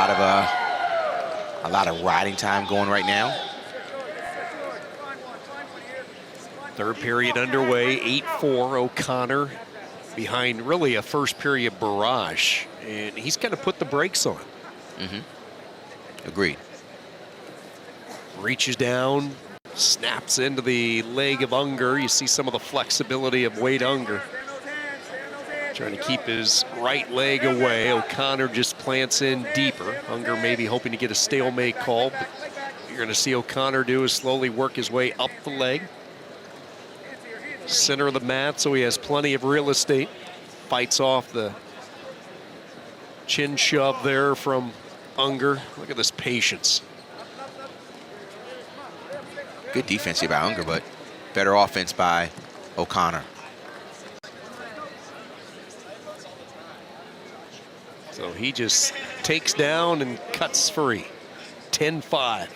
lot of riding time going right now. Third period underway, 8-4 O'Connor behind really a first period barrage. And he's kind of put the brakes on. Agreed. Reaches down, snaps into the leg of Unger. You see some of the flexibility of Wade Unger. Trying to keep his right leg away. O'Connor just plants in deeper. Unger maybe hoping to get a stalemate call, but you're going to see O'Connor do is slowly work his way up the leg. Center of the mat, so he has plenty of real estate. Fights off the chin shove there from Unger. Look at this patience. Good defense here by Unger, but better offense by O'Connor. So he just takes down and cuts free. 10-5.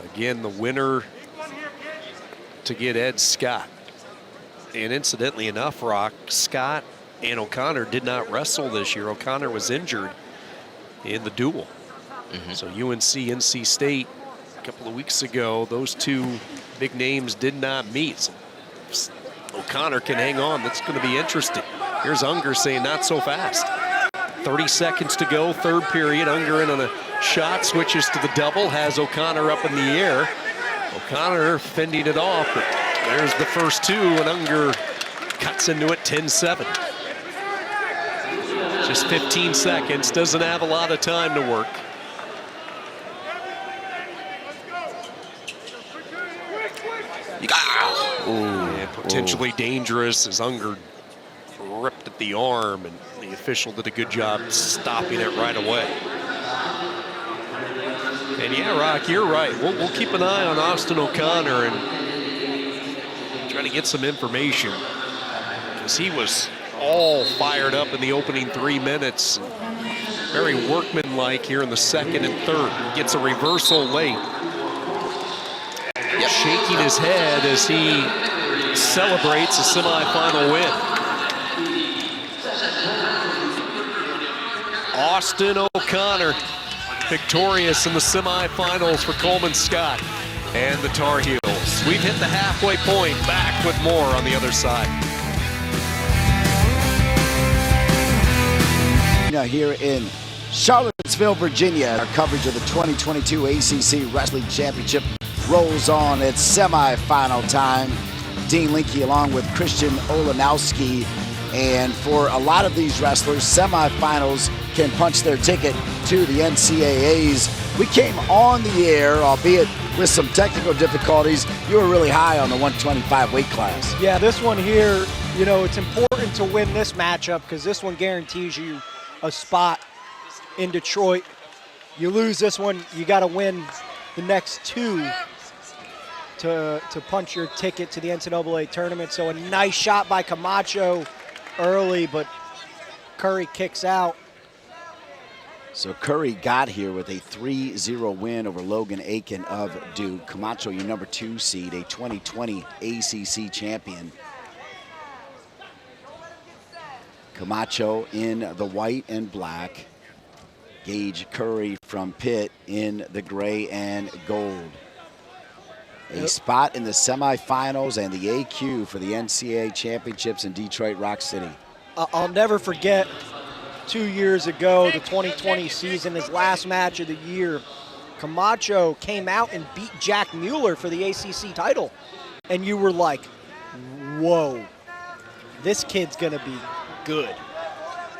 Again, the winner to get Ed Scott. And incidentally enough, Rock, Scott and O'Connor did not wrestle this year. O'Connor was injured in the duel. So UNC, NC State, a couple of weeks ago, those two big names did not meet. So O'Connor can hang on. That's going to be interesting. Here's Unger saying not so fast. 30 seconds to go, third period. Unger in on a shot, switches to the double, has O'Connor up in the air. O'Connor fending it off, but there's the first two, and Unger cuts into it 10-7. Just 15 seconds, doesn't have a lot of time to work. And potentially dangerous as Unger ripped at the arm, and the official did a good job stopping it right away. And yeah, Rock, you're right. We'll keep an eye on Austin O'Connor and try to get some information, because he was all fired up in the opening 3 minutes. Very workmanlike here in the second and third. Gets a reversal late. Shaking his head as he celebrates a semifinal win. Austin O'Connor victorious in the semifinals for Coleman Scott and the Tar Heels. We've hit the halfway point. Back with more on the other side. Now here in Charlottesville, Virginia, our coverage of the 2022 ACC Wrestling Championship rolls on. It's semifinal time. Dean Linke along with Christian Olenowski. And for a lot of these wrestlers, semifinals can punch their ticket to the NCAAs. We came on the air, albeit with some technical difficulties. You were really high on the 125 weight class. Yeah, this one here, you know, it's important to win this matchup because this one guarantees you a spot in Detroit. You lose this one, you got to win the next two to punch your ticket to the NCAA tournament. So a nice shot by Camacho early, but Curry kicks out. So Curry got here with a 3-0 win over Logan Aiken of Duke. Camacho, your number 2 seed, a 2020 ACC champion. Camacho in the white and black. Gage Curry from Pitt in the gray and gold. A spot in the semifinals and the AQ for the NCAA championships in Detroit Rock City. I'll never forget 2 years ago, the 2020 season, his last match of the year. Camacho came out and beat Jack Mueller for the ACC title. And you were like, whoa, this kid's going to be good.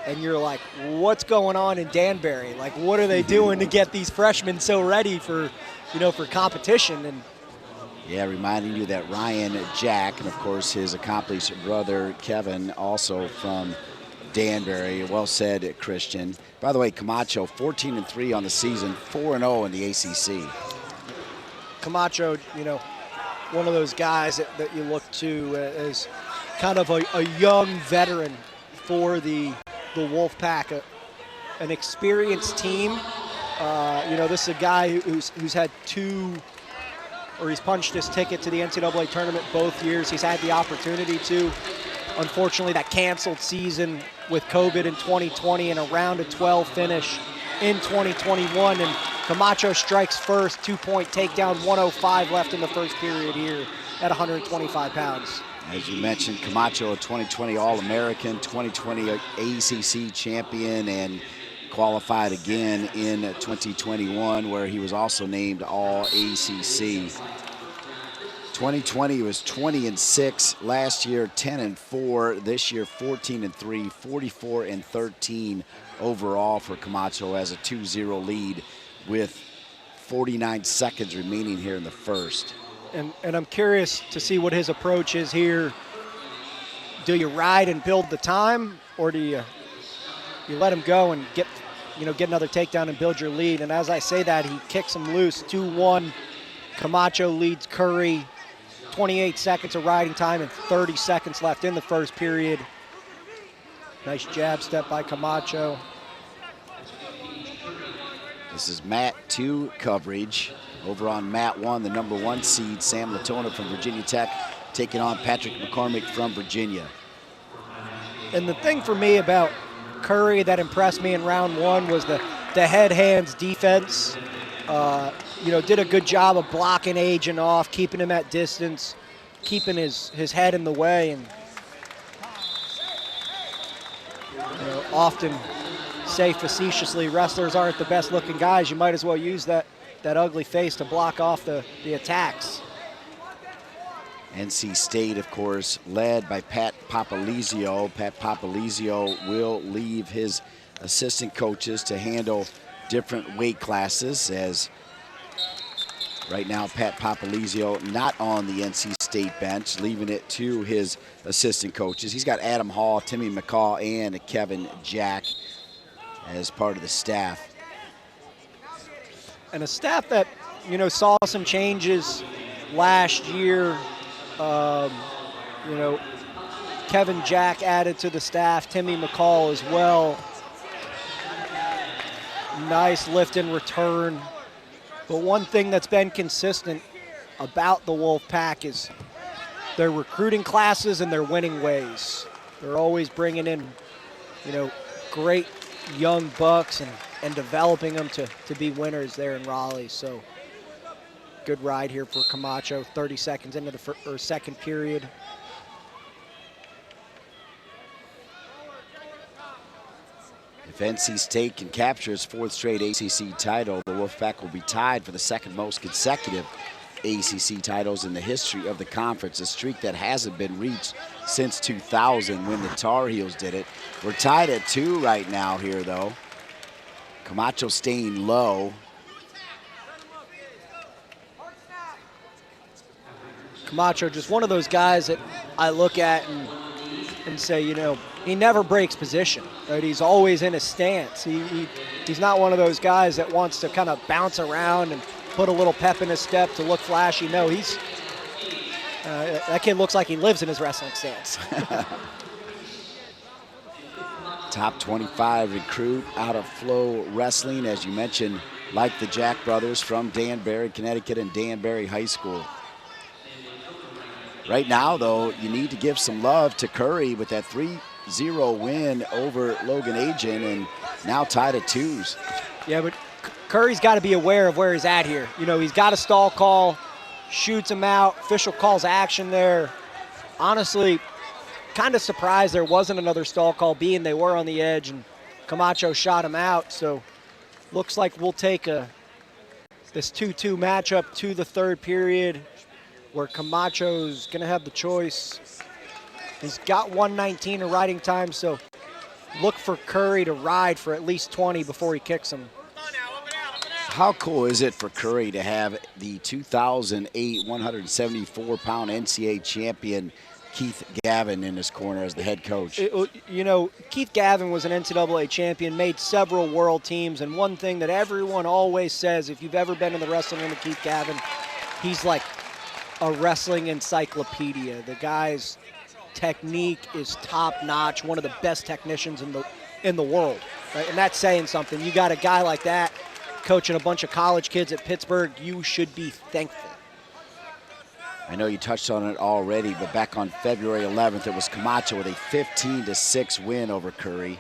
And you're like, what's going on in Danbury? Like, what are they doing to get these freshmen so ready for, you know, for competition? And yeah, reminding you that Ryan Jack, and of course his accomplished brother Kevin, also from Danbury. Well said, Christian. By the way, Camacho 14-3 on the season, 4-0 in the ACC. Camacho, you know, one of those guys that you look to as kind of a young veteran for the Wolfpack, an experienced team. You know, this is a guy who's had he's punched his ticket to the NCAA tournament both years. He's had the opportunity to. Unfortunately, that canceled season with COVID in 2020 and a round of 12 finish in 2021. And Camacho strikes first, 2-point takedown, 105 left in the first period here at 125 pounds. As you mentioned, Camacho, a 2020 All-American, 2020 ACC champion, and qualified again in 2021, where he was also named All-ACC. 2020 was 20-6. Last year 10-4. This year 14-3, 44-13 overall for Camacho as a 2-0 lead with 49 seconds remaining here in the first. And I'm curious to see what his approach is here. Do you ride and build the time, or do you let him go and get another takedown and build your lead? And as I say that, he kicks him loose, 2-1. Camacho leads Curry. 28 seconds of riding time and 30 seconds left in the first period. Nice jab step by Camacho. This is mat 2 coverage. Over on mat 1, the number 1 seed, Sam Latona from Virginia Tech, taking on Patrick McCormick from Virginia. And the thing for me about Curry that impressed me in round 1 was the head-hands defense. Did a good job of blocking Agent off, keeping him at distance, keeping his head in the way, and often say facetiously, wrestlers aren't the best looking guys. You might as well use that ugly face to block off the attacks. NC State, of course, led by Pat Papalizio. Pat Papalizio will leave his assistant coaches to handle different weight classes, as right now Pat Papalizio not on the NC State bench, leaving it to his assistant coaches. He's got Adam Hall, Timmy McCaw, and Kevin Jack as part of the staff. And a staff that, saw some changes last year. Kevin Jack added to the staff, Timmy McCall as well. Nice lift and return. But one thing that's been consistent about the Wolfpack is their recruiting classes and their winning ways. They're always bringing in, great young bucks and developing them to be winners there in Raleigh. So good ride here for Camacho, 30 seconds into the second period. If NC State can capture its 4th straight ACC title, the Wolfpack will be tied for the second most consecutive ACC titles in the history of the conference, a streak that hasn't been reached since 2000 when the Tar Heels did it. We're tied at 2 right now here, though. Camacho staying low. Camacho, just one of those guys that I look at and say, he never breaks position, right? He's always in a stance. He's not one of those guys that wants to kind of bounce around and put a little pep in his step to look flashy. No, that kid looks like he lives in his wrestling stance. Top 25 recruit out of Flow Wrestling, as you mentioned, like the Jack brothers from Danbury, Connecticut, and Danbury High School. Right now, though, you need to give some love to Curry with that 3-0 win over Logan Agent, and now tied at 2s. Yeah, but Curry's got to be aware of where he's at here. He's got a stall call, shoots him out, official calls action there. Honestly, kind of surprised there wasn't another stall call, being they were on the edge and Camacho shot him out. So looks like we'll take this 2-2 matchup to the third period, where Camacho's going to have the choice. He's got 1:19 of riding time, so look for Curry to ride for at least 20 before he kicks him. How cool is it for Curry to have the 2008 174-pound NCAA champion Keith Gavin in his corner as the head coach? Keith Gavin was an NCAA champion, made several world teams, and one thing that everyone always says, if you've ever been in the wrestling room with Keith Gavin, he's like a wrestling encyclopedia. The guy's technique is top-notch, one of the best technicians in the world, right? And that's saying something. You got a guy like that coaching a bunch of college kids at Pittsburgh, you should be thankful. I know you touched on it already, but back on February 11th, it was Camacho with a 15-6 win over Curry.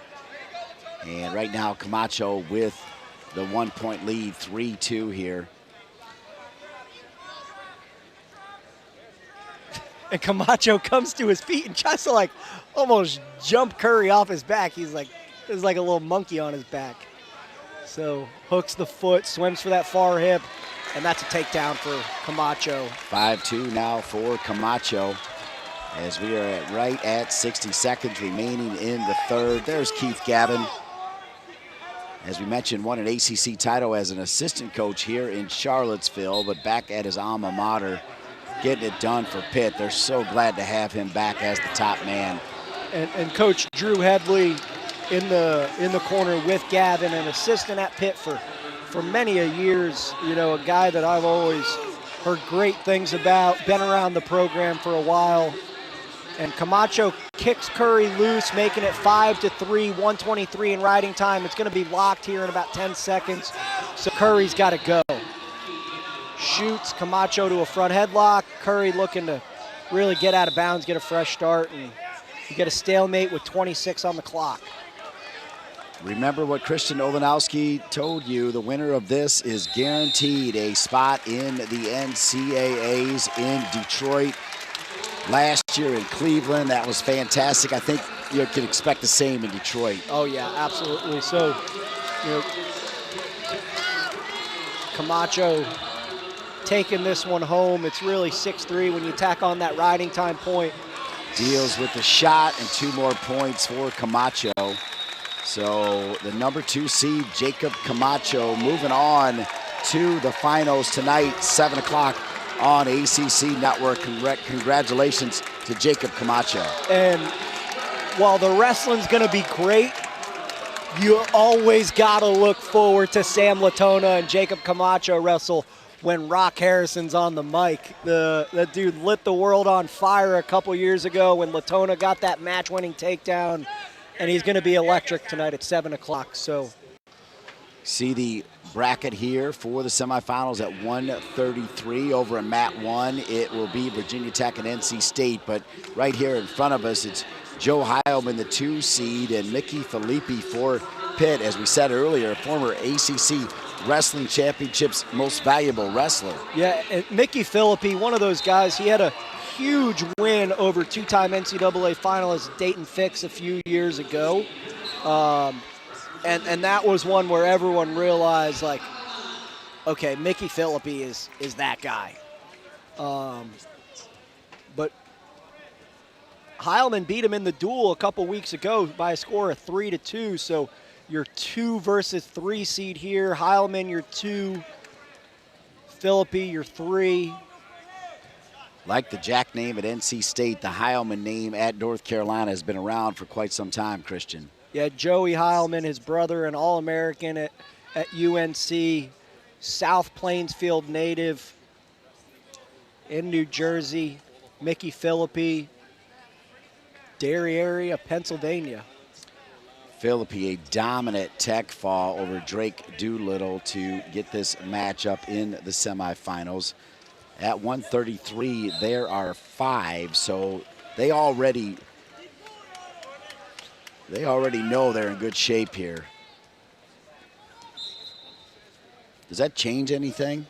And right now, Camacho with the 1-point lead, 3-2 here. And Camacho comes to his feet and tries to almost jump Curry off his back. There's like a little monkey on his back. So hooks the foot, swims for that far hip, and that's a takedown for Camacho. 5-2 now for Camacho, as we are right at 60 seconds remaining in the third. There's Keith Gavin. As we mentioned, won an ACC title as an assistant coach here in Charlottesville, but back at his alma mater, getting it done for Pitt. They're so glad to have him back as the top man. And Coach Drew Headley in the corner with Gavin, an assistant at Pitt for many a years. You know, a guy that I've always heard great things about, been around the program for a while. And Camacho kicks Curry loose, making it 5-3, 1:23 in riding time. It's going to be locked here in about 10 seconds, so Curry's got to go. Shoots Camacho to a front headlock. Curry looking to really get out of bounds, get a fresh start, and you get a stalemate with 26 on the clock. Remember what Christian Olenowski told you. The winner of this is guaranteed a spot in the NCAAs in Detroit. Last year in Cleveland, that was fantastic. I think you can expect the same in Detroit. Oh yeah, absolutely. So, you know, Camacho taking this one home. It's really 6-3 when you tack on that riding time point. Deals with the shot and 2 more points for Camacho. So the number 2 seed, Jacob Camacho, moving on to the finals tonight, 7 o'clock on ACC Network. Congratulations to Jacob Camacho. And while the wrestling's going to be great, you always got to look forward to Sam Latona and Jacob Camacho wrestle when Rock Harrison's on the mic. That dude lit the world on fire a couple years ago when Latona got that match-winning takedown, and he's going to be electric tonight at 7 o'clock. So, see the bracket here for the semifinals at 133 over in mat 1. It will be Virginia Tech and NC State, but right here in front of us, it's Joe Heilman, the 2 seed, and Mickey Filippi for Pitt, as we said earlier, former ACC Wrestling Championships most valuable wrestler. Yeah, and Mickey Filippi, one of those guys, he had a huge win over 2-time NCAA finalist Dayton Fix a few years ago. And that was one where everyone realized, like, okay, Mickey Filippi is that guy. But Heilman beat him in the duel a couple weeks ago by a score of 3-2. So your 2 versus 3 seed here. Heilman, your 2. Filippi, your 3. Like the Jack name at NC State, the Heilman name at North Carolina has been around for quite some time, Christian. Yeah, Joey Heilman, his brother, an All-American at UNC, South Plainsfield native in New Jersey. Mickey Filippi, Derry area, Pennsylvania. Filippi, a dominant tech fall over Drake Doolittle to get this matchup in the semifinals. At 133, there are 5, so they already know they're in good shape here. Does that change anything?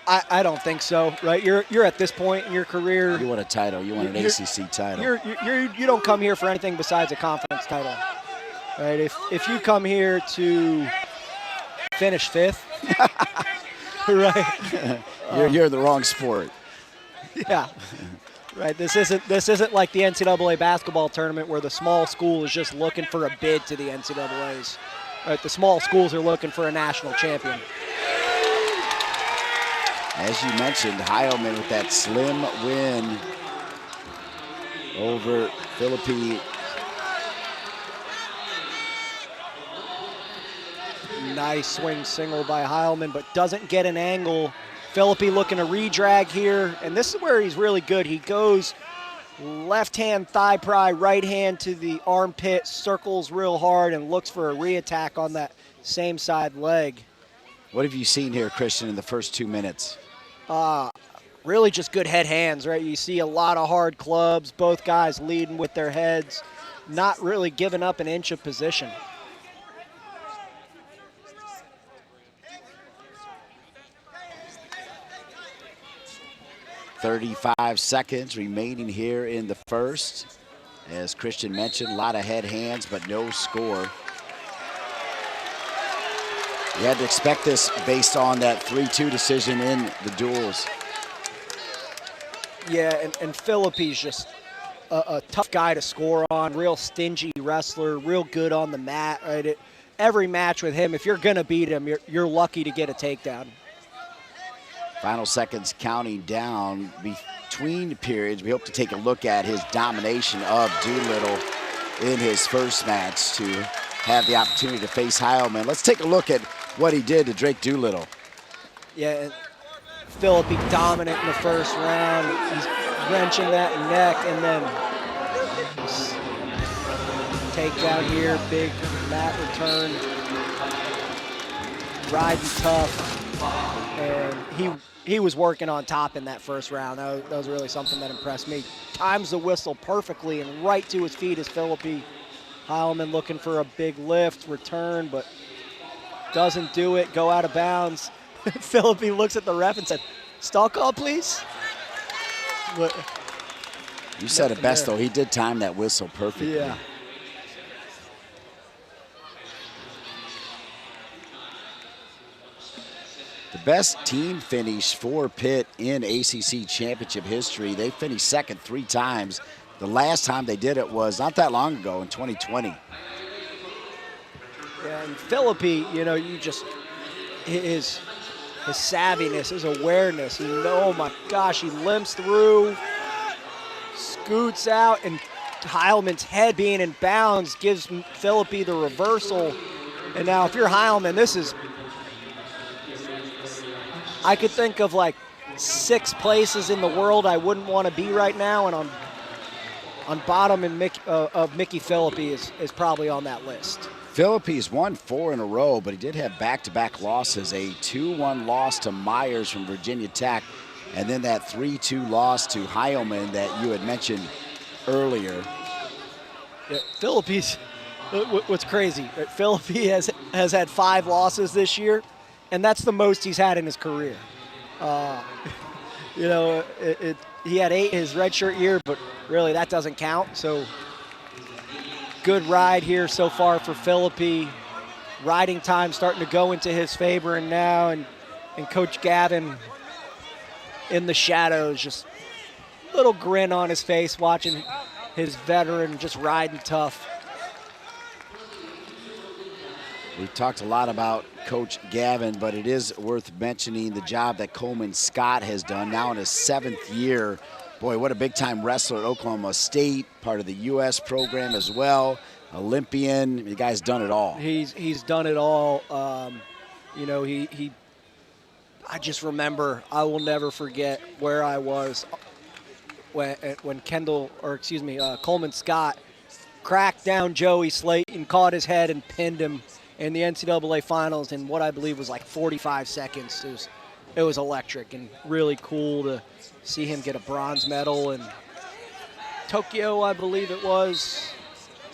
I don't think so, right? You're at this point in your career. You want a title. You want an ACC title. You don't come here for anything besides a conference title, right? If you come here to finish 5th, right? You're in the wrong sport. Yeah. Right. This isn't like the NCAA basketball tournament where the small school is just looking for a bid to the NCAAs. Right. The small schools are looking for a national champion. As you mentioned, Heilman with that slim win over Filippi. Nice swing single by Heilman, but doesn't get an angle. Filippi looking to redrag here, and this is where he's really good. He goes left hand thigh pry, right hand to the armpit, circles real hard, and looks for a re-attack on that same side leg. What have you seen here, Christian, in the first 2 minutes? Really just good head hands, right? You see a lot of hard clubs, both guys leading with their heads, not really giving up an inch of position. .35 seconds remaining here in the first. As Christian mentioned, a lot of head hands, but no score. You had to expect this based on that 3-2 decision in the duels. Yeah, and Philippe's just a tough guy to score on, real stingy wrestler, real good on the mat. Right? Every match with him, if you're going to beat him, you're lucky to get a takedown. Final seconds counting down between periods. We hope to take a look at his domination of Doolittle in his first match to have the opportunity to face Heilman. Let's take a look at what he did to Drake Doolittle. Yeah, and Philippe dominant in the first round. He's wrenching that neck, and then takedown here, big mat return, riding tough, and he was working on top in that first round. That was really something that impressed me. Times the whistle perfectly and right to his feet is Philippe. Heilman looking for a big lift, return, but doesn't do it, go out of bounds. Philippe looks at the ref and said, "Stall call, please." But you said it best, though. He did time that whistle perfectly. Yeah. The best team finish for Pitt in ACC championship history. They finished second 3 times. The last time they did it was not that long ago in 2020. Yeah, and Philippe, his savviness, his awareness. Oh my gosh, he limps through, scoots out, and Heilman's head being in bounds gives Philippe the reversal. And now if you're Heilman, I could think of like 6 places in the world I wouldn't want to be right now, and on bottom of Mickey Philippe is probably on that list. Philippe's won 4 in a row, but he did have back-to-back losses, a 2-1 loss to Myers from Virginia Tech, and then that 3-2 loss to Heilman that you had mentioned earlier. Yeah, Philippe's, what's crazy, right? Philippe has had 5 losses this year, and that's the most he's had in his career. He had 8 his redshirt year, but really that doesn't count. So good ride here so far for Philippe. Riding time starting to go into his favor, and now and Coach Gavin in the shadows, just a little grin on his face watching his veteran just riding tough. We've talked a lot about Coach Gavin, but it is worth mentioning the job that Coleman Scott has done now in his 7th year. Boy, what a big-time wrestler at Oklahoma State, part of the U.S. program as well, Olympian. The guy's done it all. He's done it all. I just remember, I will never forget where I was when Coleman Scott cracked down Joey Slayton, caught his head, and pinned him in the NCAA finals in what I believe was like 45 seconds. It was electric and really cool to see him get a bronze medal in Tokyo, I believe it was.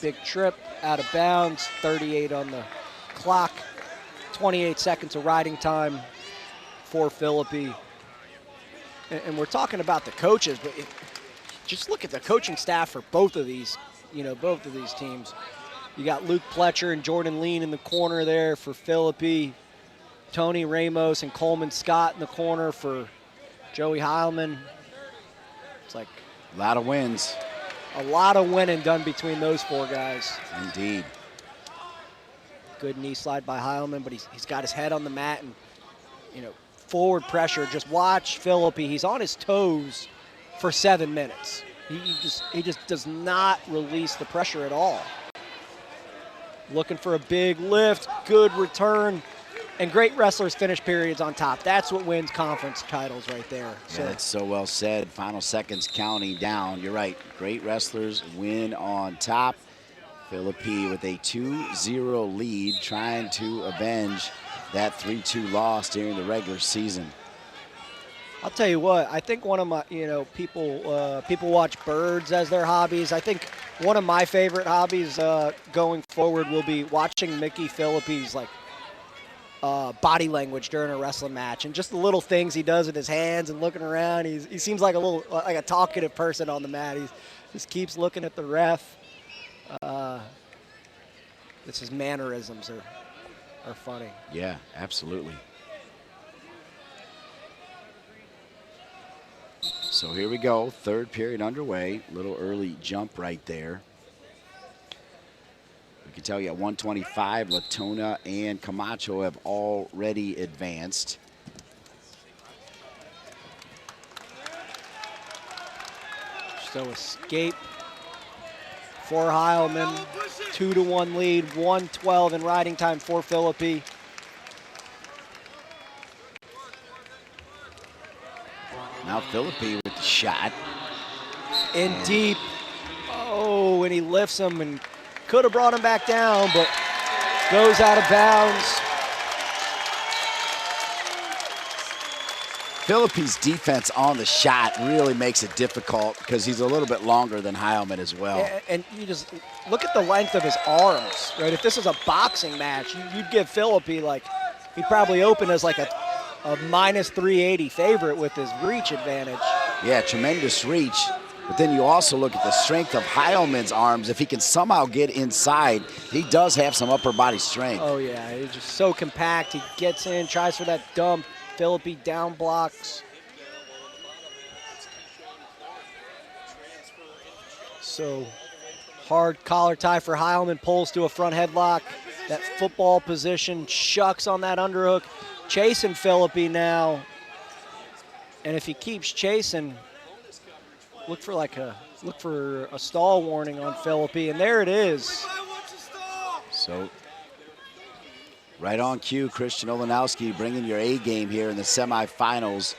Big trip, out of bounds, 38 on the clock, 28 seconds of riding time for Philippe. And we're talking about the coaches, but just look at the coaching staff for both of these teams. You got Luke Pletcher and Jordan Lean in the corner there for Philippe. Tony Ramos and Coleman Scott in the corner for Joey Heilman. It's like a lot of wins. A lot of winning done between those 4 guys. Indeed. Good knee slide by Heilman, but he's got his head on the mat and, forward pressure. Just watch Philippe. He's on his toes for 7 minutes. He just does not release the pressure at all. Looking for a big lift, good return, and great wrestlers finish periods on top. That's what wins conference titles right there. Yeah, that's so well said. Final seconds counting down. You're right. Great wrestlers win on top. Philippe with a 2-0 lead, trying to avenge that 3-2 loss during the regular season. I'll tell you what, I think one of my, people watch birds as their hobbies. I think one of my favorite hobbies going forward will be watching Mickey Phillippe's body language during a wrestling match, and just the little things he does with his hands and looking around. He seems like a talkative person on the mat. He just keeps looking at the ref. It's his mannerisms are are funny. Yeah, absolutely. So here we go, third period underway. Little early jump right there. We can tell you at 125, Latona and Camacho have already advanced. So escape for Heilman, 2-1 lead, 1:12 in riding time for Philippi. Now Philippi with the shot. In deep. Oh, and he lifts him and could have brought him back down, but goes out of bounds. Philippi's defense on the shot really makes it difficult because he's a little bit longer than Heilman as well. And you just look at the length of his arms, right? If this is a boxing match, you'd give Philippi like, he'd probably open as like a minus 380 favorite with his reach advantage. Yeah, tremendous reach. But then you also look at the strength of Heilman's arms. If he can somehow get inside, he does have some upper body strength. Oh, yeah, he's just so compact. He gets in, tries for that dump. Philippi down blocks. So hard collar tie for Heilman, pulls to a front headlock. That football position, shucks on that underhook. Chasing Philippi now. And if he keeps chasing, look for a stall warning on Philippi, and there it is. So right on cue, Christian Olenowski bringing your A game here in the semifinals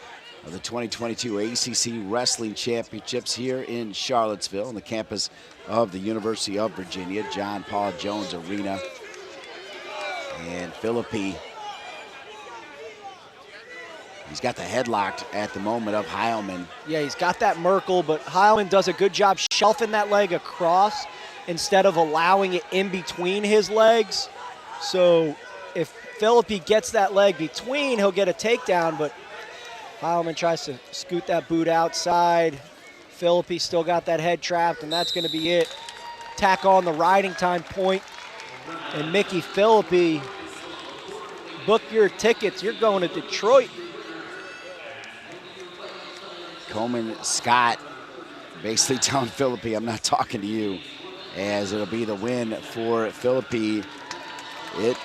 of the 2022 ACC Wrestling Championships here in Charlottesville on the campus of the University of Virginia, John Paul Jones Arena. And Philippi, he's got the headlock at the moment of Heilman. Yeah, he's got that Merkel, but Heilman does a good job shelving that leg across instead of allowing it in between his legs. So if Philippi gets that leg between, he'll get a takedown, but Heilman tries to scoot that boot outside. Philippi still got that head trapped, and that's going to be it. Tack on the riding time point, and Mickey Philippi, book your tickets. You're going to Detroit. Coleman Scott basically telling Philippi, I'm not talking to you, as it'll be the win for Philippi. It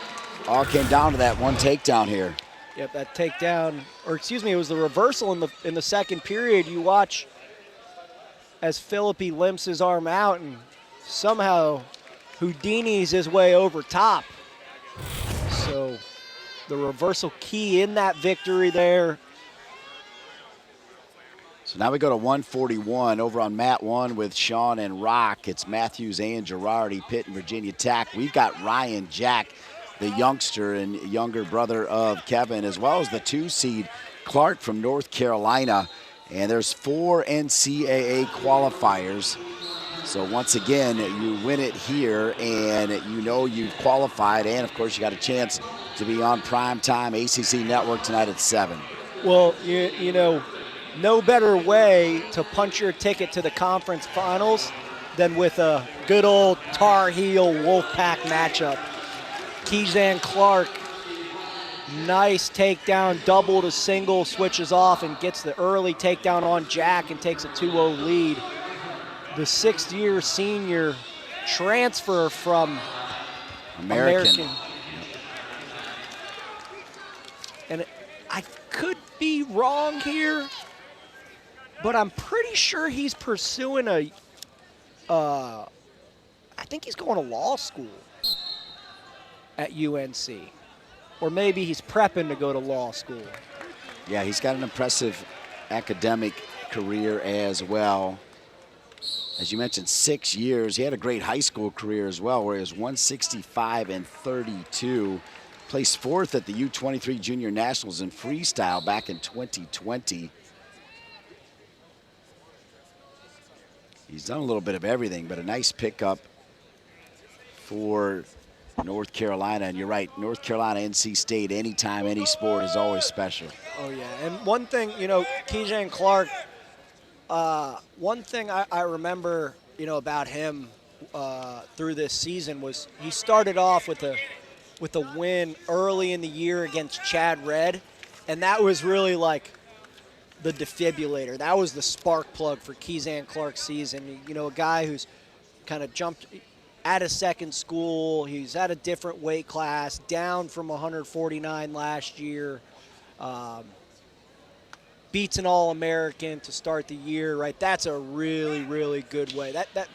all came down to that one takedown here. Yep, that takedown, or excuse me, it was the reversal in the second period. You watch as Philippi limps his arm out and somehow Houdini's his way over top. So the reversal key in that victory there. So now we go to 141 over on Mat 1 with Sean and Rock. It's Matthews and Girardi, Pitt and Virginia Tech. We've got Ryan Jack, the youngster and younger brother of Kevin, as well as the 2-seed Clark from North Carolina. And there's 4 NCAA qualifiers. So once again, you win it here and you know you've qualified, and of course you got a chance to be on primetime ACC Network tonight at 7. Well, you know, no better way to punch your ticket to the conference finals than with a good old Tar Heel Wolfpack matchup. Keyzan Clark, nice takedown, double to single, switches off and gets the early takedown on Jack and takes a 2-0 lead. The 6th-year senior transfer from American. And I could be wrong here, but I'm pretty sure he's pursuing I think he's going to law school at UNC. Or maybe he's prepping to go to law school. Yeah, he's got an impressive academic career as well. As you mentioned, 6 years. He had a great high school career as well, where he was 165 and 32. Placed 4th at the U23 Junior Nationals in freestyle back in 2020. He's done a little bit of everything, but a nice pickup for North Carolina. And you're right, North Carolina, NC State, anytime, any sport is always special. Oh, yeah. And one thing, you know, Keyzan Clark, one thing I remember, you know, about him through this season was he started off with a with a win early in the year against Chad Red, and that was really like the defibrillator. That was the spark plug for Keyzan Clark's season. You know, a guy who's kind of jumped at a second school. He's at a different weight class, down from 149 last year. Beats an All-American to start the year, right? That's a really, really good way. That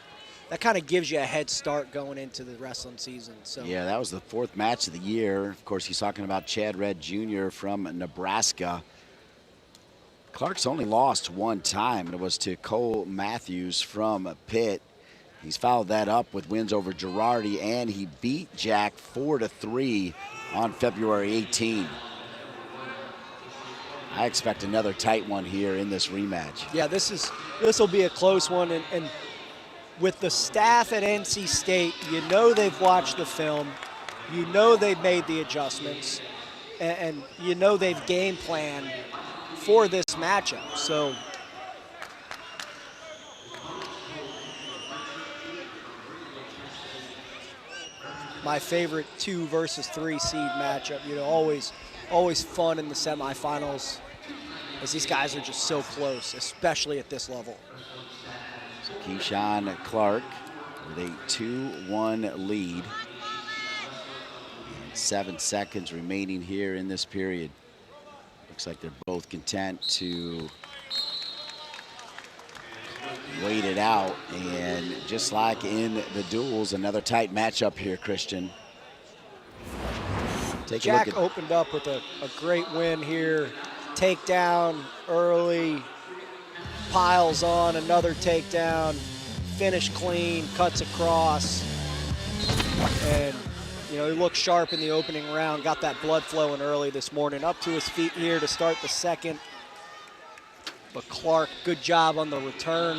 kind of gives you a head start going into the wrestling season. So yeah, that was the 4th match of the year. Of course, he's talking about Chad Red Jr. from Nebraska. Clark's only lost 1 time, and it was to Cole Matthews from Pitt. He's followed that up with wins over Girardi, and he beat Jack 4-3 on February 18. I expect another tight one here in this rematch. yeah, this will be a close one, and with the staff at NC State, you know they've watched the film, you know they've made the adjustments, and you know they've game planned for this matchup. So my favorite 2 versus 3 seed matchup, you know, always fun in the semifinals, as these guys are just so close, especially at this level. So Keyshawn Clark with a 2-1 lead. And 7 seconds remaining here in this period. Looks like they're both content to wait it out. And just like in the duels, another tight matchup here, Christian. Jack opened up with a great win here. Takedown early, piles on, another takedown, finish clean, cuts across. And, you know, he looked sharp in the opening round, got that blood flowing early this morning. Up to his feet here to start the second. But Clark, good job on the return.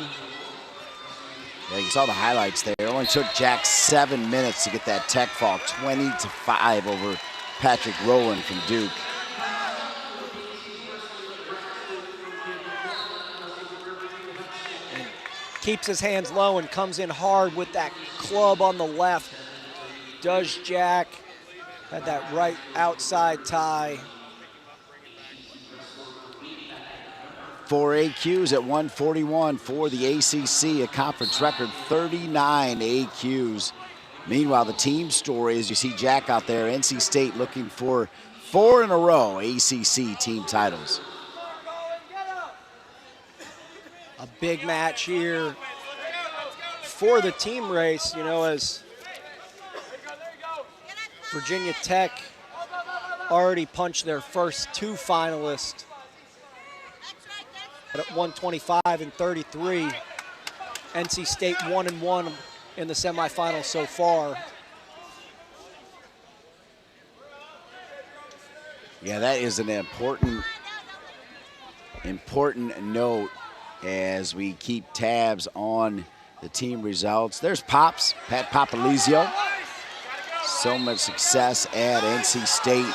Yeah, you saw the highlights there. It only took Jack 7 minutes to get that tech fall, 20-5 over Patrick Rowland from Duke. And keeps his hands low and comes in hard with that club on the left. Does Jack. Had that right outside tie. 4 AQs at 141 for the ACC, a conference record 39 AQs. Meanwhile, the team story is you see Jack out there, NC State looking for 4 in a row ACC team titles. A big match here for the team race, you know, as Virginia Tech already punched their first 2 finalists at 125 and 33. NC State 1-1 in the semifinals so far. Yeah, that is an important note as we keep tabs on the team results. There's Pops, Pat Papalizio. So much success at NC State.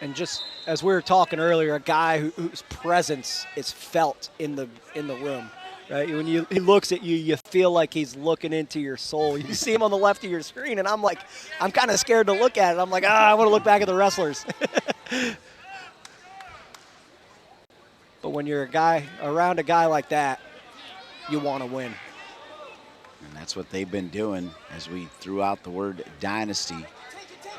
And just as we were talking earlier, a guy whose presence is felt in the room, right? When he looks at you, you feel like he's looking into your soul. You see him on the left of your screen, and I'm kind of scared to look at it. I'm like, I want to look back at the wrestlers. But when you're around a guy like that, you want to win. And that's what they've been doing as we threw out the word dynasty.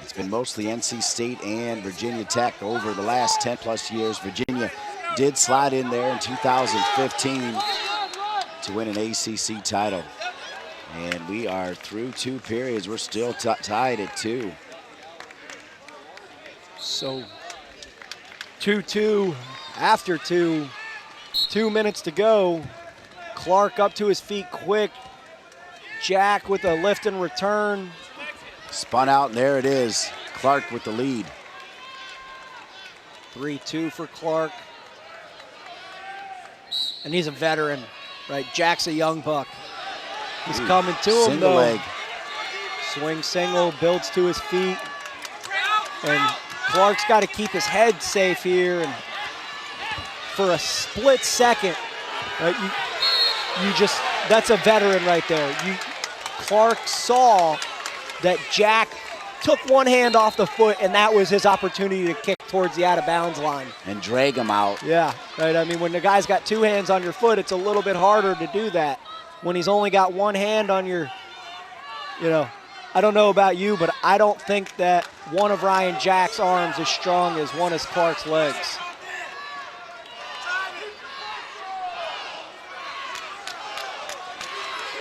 It's been mostly NC State and Virginia Tech over the last 10+ years. Virginia did slide in there in 2015 to win an ACC title. And we are through 2 periods. We're still tied at 2. So 2-2 after 2. 2 minutes to go. Clark up to his feet quick. Jack with a lift and return. Spun out, and there it is. Clark with the lead. 3-2 for Clark. And he's a veteran, right? Jack's a young buck. He's coming to him, single though. leg. Swing single, builds to his feet. And Clark's got to keep his head safe here. And for a split second, right, you just, that's a veteran right there. Clark saw that Jack took one hand off the foot, and that was his opportunity to kick towards the out-of-bounds line. And drag him out. Yeah, right. I mean, when the guy's got two hands on your foot, it's a little bit harder to do that. When he's only got one hand on your, I don't know about you, but I don't think that one of Ryan Jack's arms is strong as one of Clark's legs.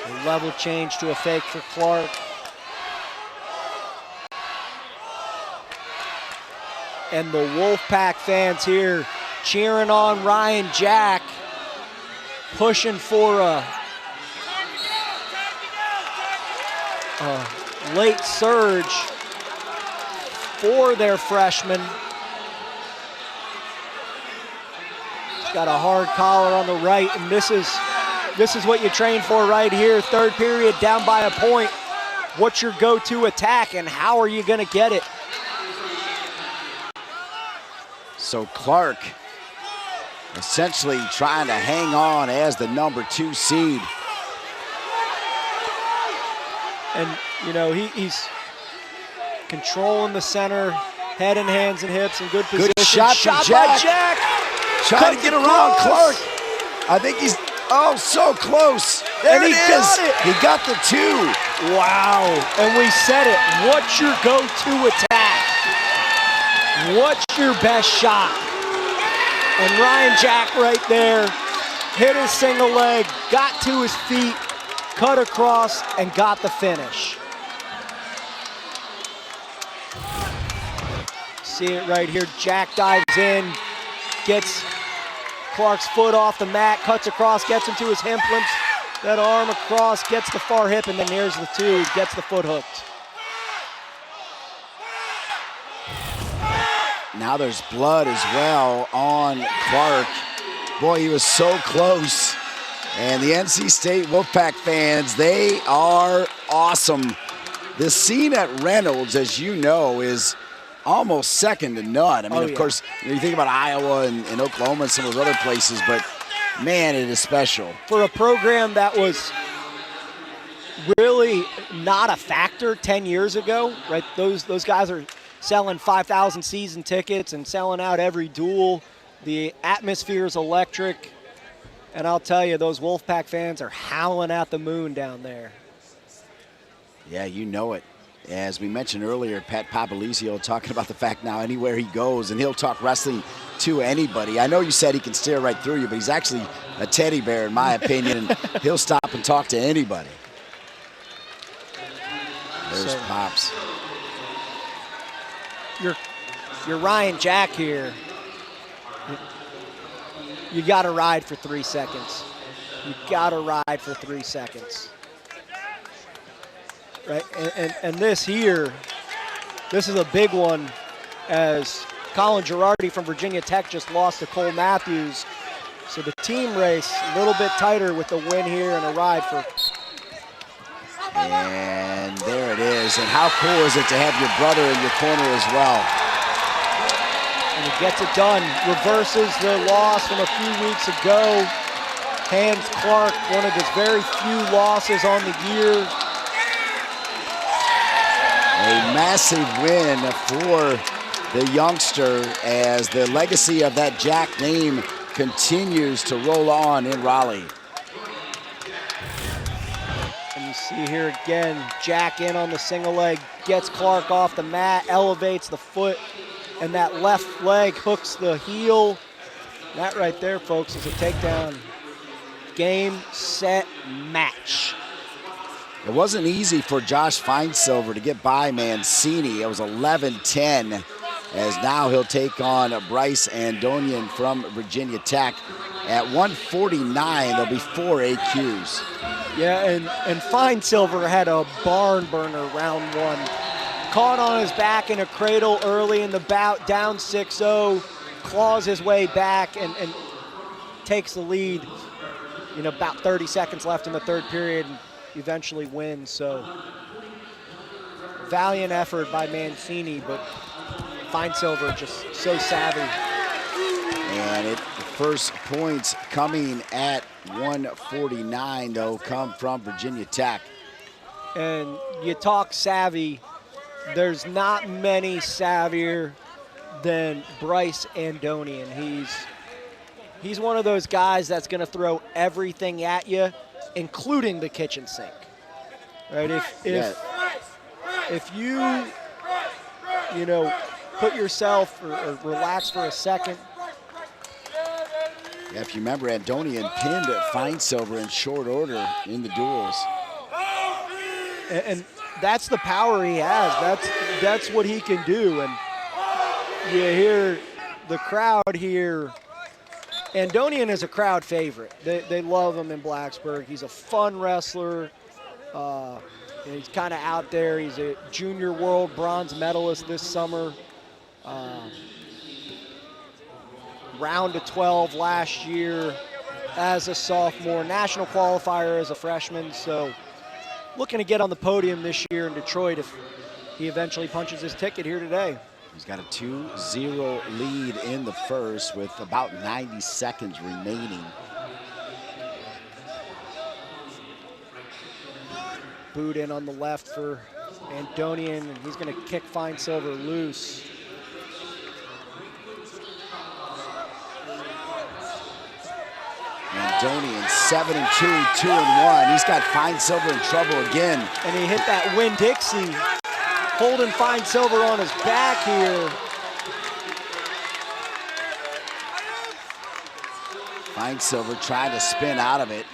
A level change to a fake for Clark. And the Wolfpack fans here cheering on Ryan Jack, pushing for a late surge for their freshman. He's got a hard collar on the right, and this is what you train for right here. Third period, down by a point. What's your go-to attack, and how are you going to get it? So Clark essentially trying to hang on as the number 2 seed. And, he's controlling the center, head and hands and hips in good position. Good shot by Jack. Jack. Trying to get around Clark. I think he's, so close. There And it he is. got it. He got the 2. Wow. And we said it. What's your go-to attack? What's your best shot? And Ryan Jack right there hit his single leg, got to his feet, cut across, and got the finish. See it right here. Jack dives in, gets Clark's foot off the mat, cuts across, gets him to his hip limps, that arm across, gets the far hip, and then here's the 2, gets the foot hooked. Now there's blood as well on Clark. Boy, he was so close. And the NC State Wolfpack fans, they are awesome. The scene at Reynolds, as you know, is almost second to none. I mean, of course, you think about Iowa and Oklahoma and some of those other places, but man, it is special. For a program that was really not a factor 10 years ago, right? Those guys are selling 5,000 season tickets and selling out every duel. The atmosphere is electric. And I'll tell you, those Wolfpack fans are howling at the moon down there. Yeah, you know it. As we mentioned earlier, Pat Papalizio talking about the fact now anywhere he goes, and he'll talk wrestling to anybody. I know you said he can stare right through you, but he's actually a teddy bear, in my opinion, and he'll stop and talk to anybody. There's Pops. You're Ryan Jack here. You got to ride for 3 seconds. You got to ride for 3 seconds. Right, and this here, this is a big one, as Colin Girardi from Virginia Tech just lost to Cole Matthews. So the team race a little bit tighter with the win here and a ride for. And there it is. And how cool is it to have your brother in your corner as well? And he gets it done. Reverses the loss from a few weeks ago. Hands Clark one of his very few losses on the year. A massive win for the youngster as the legacy of that Jack name continues to roll on in Raleigh. And you see here again, Jack in on the single leg, gets Clark off the mat, elevates the foot, and that left leg hooks the heel. That right there, folks, is a takedown. Game, set, match. It wasn't easy for Josh Feinsilver to get by Mancini. It was 11-10, as now he'll take on Bryce Andonian from Virginia Tech. At 149, there'll be 4 AQs. Yeah, and Feinsilver had a barn burner round 1. Caught on his back in a cradle early in the bout, down 6-0, claws his way back and takes the lead. You know, about 30 seconds left in the third period. Eventually wins, so valiant effort by Mancini, but Feinsilver just so savvy. And the first points coming at 149, though, come from Virginia Tech. And you talk savvy, there's not many savvier than Bryce Andonian. He's one of those guys that's going to throw everything at you, including the kitchen sink. Right? If you know, put yourself or relax for a second. Yeah, if you remember, Andonian pinned Feinsilver in short order in the duels. And that's the power he has. That's what he can do. And you hear the crowd here. Andonian is a crowd favorite. They love him in Blacksburg. He's a fun wrestler. He's kind of out there. He's a junior world bronze medalist this summer. Round of 12 last year as a sophomore. National qualifier as a freshman. So looking to get on the podium this year in Detroit if he eventually punches his ticket here today. He's got a 2-0 lead in the first with about 90 seconds remaining. Boot in on the left for Andonian, and he's going to kick Feinsilver loose. Andonian 7-2, 2-1. He's got Feinsilver in trouble again. And he hit that Winn-Dixie, holding Feinsilver on his back here. Feinsilver trying to spin out of it.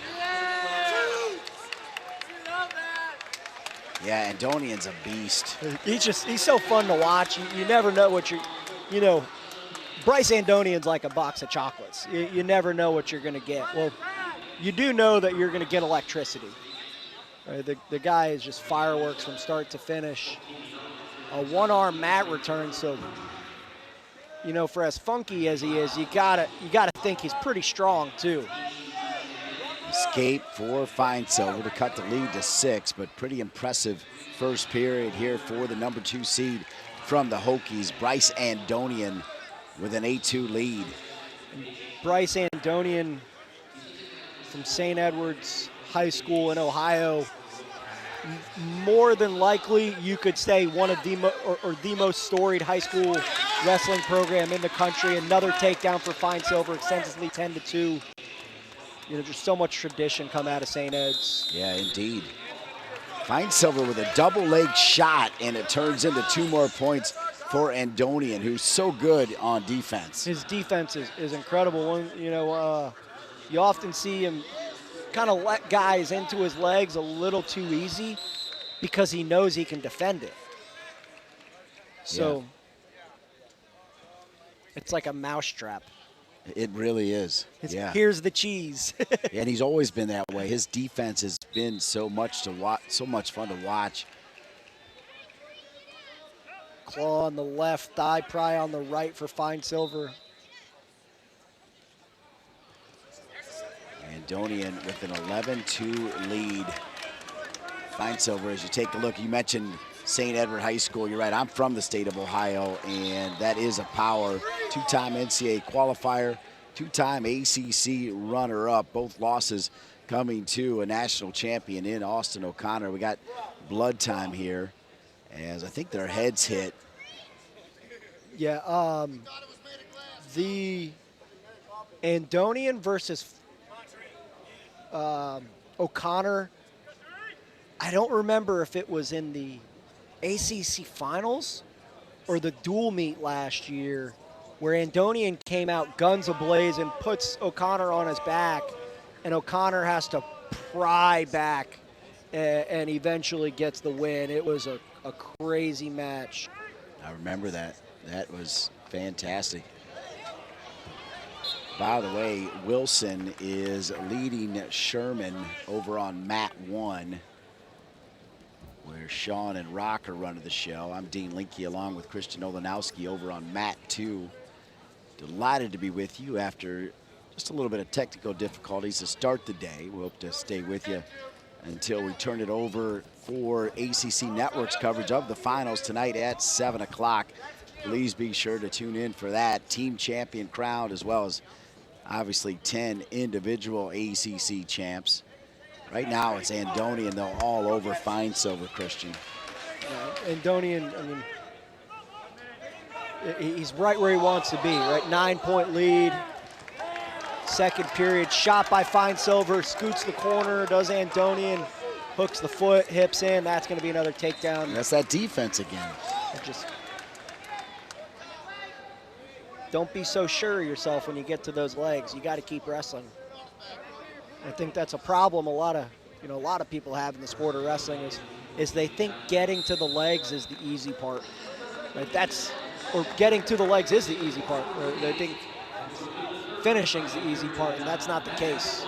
Yeah, Andonian's a beast. He's so fun to watch. You never know what you know, Bryce Andonian's like a box of chocolates. You never know what you're going to get. Well, you do know that you're going to get electricity. The guy is just fireworks from start to finish. A one-arm mat return, so you know, for as funky as he is, you gotta think he's pretty strong too. Escape for Feinsilver to cut the lead to 6, but pretty impressive first period here for the number 2 seed from the Hokies, Bryce Andonian, with an 8-2 lead. Bryce Andonian from St. Edward's High School in Ohio. More than likely, you could say one of the the most storied high school wrestling program in the country. Another takedown for Feinsilver, extends his lead 10-2. You know, just so much tradition come out of St. Ed's. Yeah, indeed. Feinsilver with a double leg shot, and it turns into 2 more points for Andonian, who's so good on defense. His defense is incredible. You know, you often see him kind of let guys into his legs a little too easy because he knows he can defend it. So it's like a mousetrap. It really is. Here's the cheese. And he's always been that way. His defense has been so much fun to watch. Claw on the left, thigh pry on the right for Feinsilver. Andonian with an 11-2 lead. Feinsilver, as you take a look, you mentioned St. Edward High School. You're right, I'm from the state of Ohio, and that is a power. 2-time NCAA qualifier, 2-time ACC runner-up. Both losses coming to a national champion in Austin O'Connor. We got blood time here, as I think their heads hit. Yeah, the Andonian versus O'Connor, I don't remember if it was in the ACC finals or the dual meet last year where Andonian came out guns ablaze and puts O'Connor on his back, and O'Connor has to pry back and eventually gets the win. It was a crazy match. I remember that. That was fantastic. By the way, Wilson is leading Sherman over on mat 1, where Sean and Rock are running the show. I'm Dean Linke along with Christian Olenowski over on mat 2. Delighted to be with you after just a little bit of technical difficulties to start the day. We hope to stay with you until we turn it over for ACC Networks coverage of the finals tonight at 7 o'clock. Please be sure to tune in for that. Team champion crowned, as well as obviously 10 individual ACC champs. Right now it's Andonian, though, all over Fine Silver, Christian. Yeah, Andonian, I mean, he's right where he wants to be, right? 9-point lead. Second period, shot by Fine Silver, scoots the corner, does Andonian, hooks the foot, hips in. That's going to be another takedown. That's that defense again. Just don't be so sure of yourself when you get to those legs. You got to keep wrestling. I think that's a problem a lot of people have in the sport of wrestling is they think getting to the legs is the easy part. Right? Or getting to the legs is the easy part. Or they think finishing's the easy part, and that's not the case.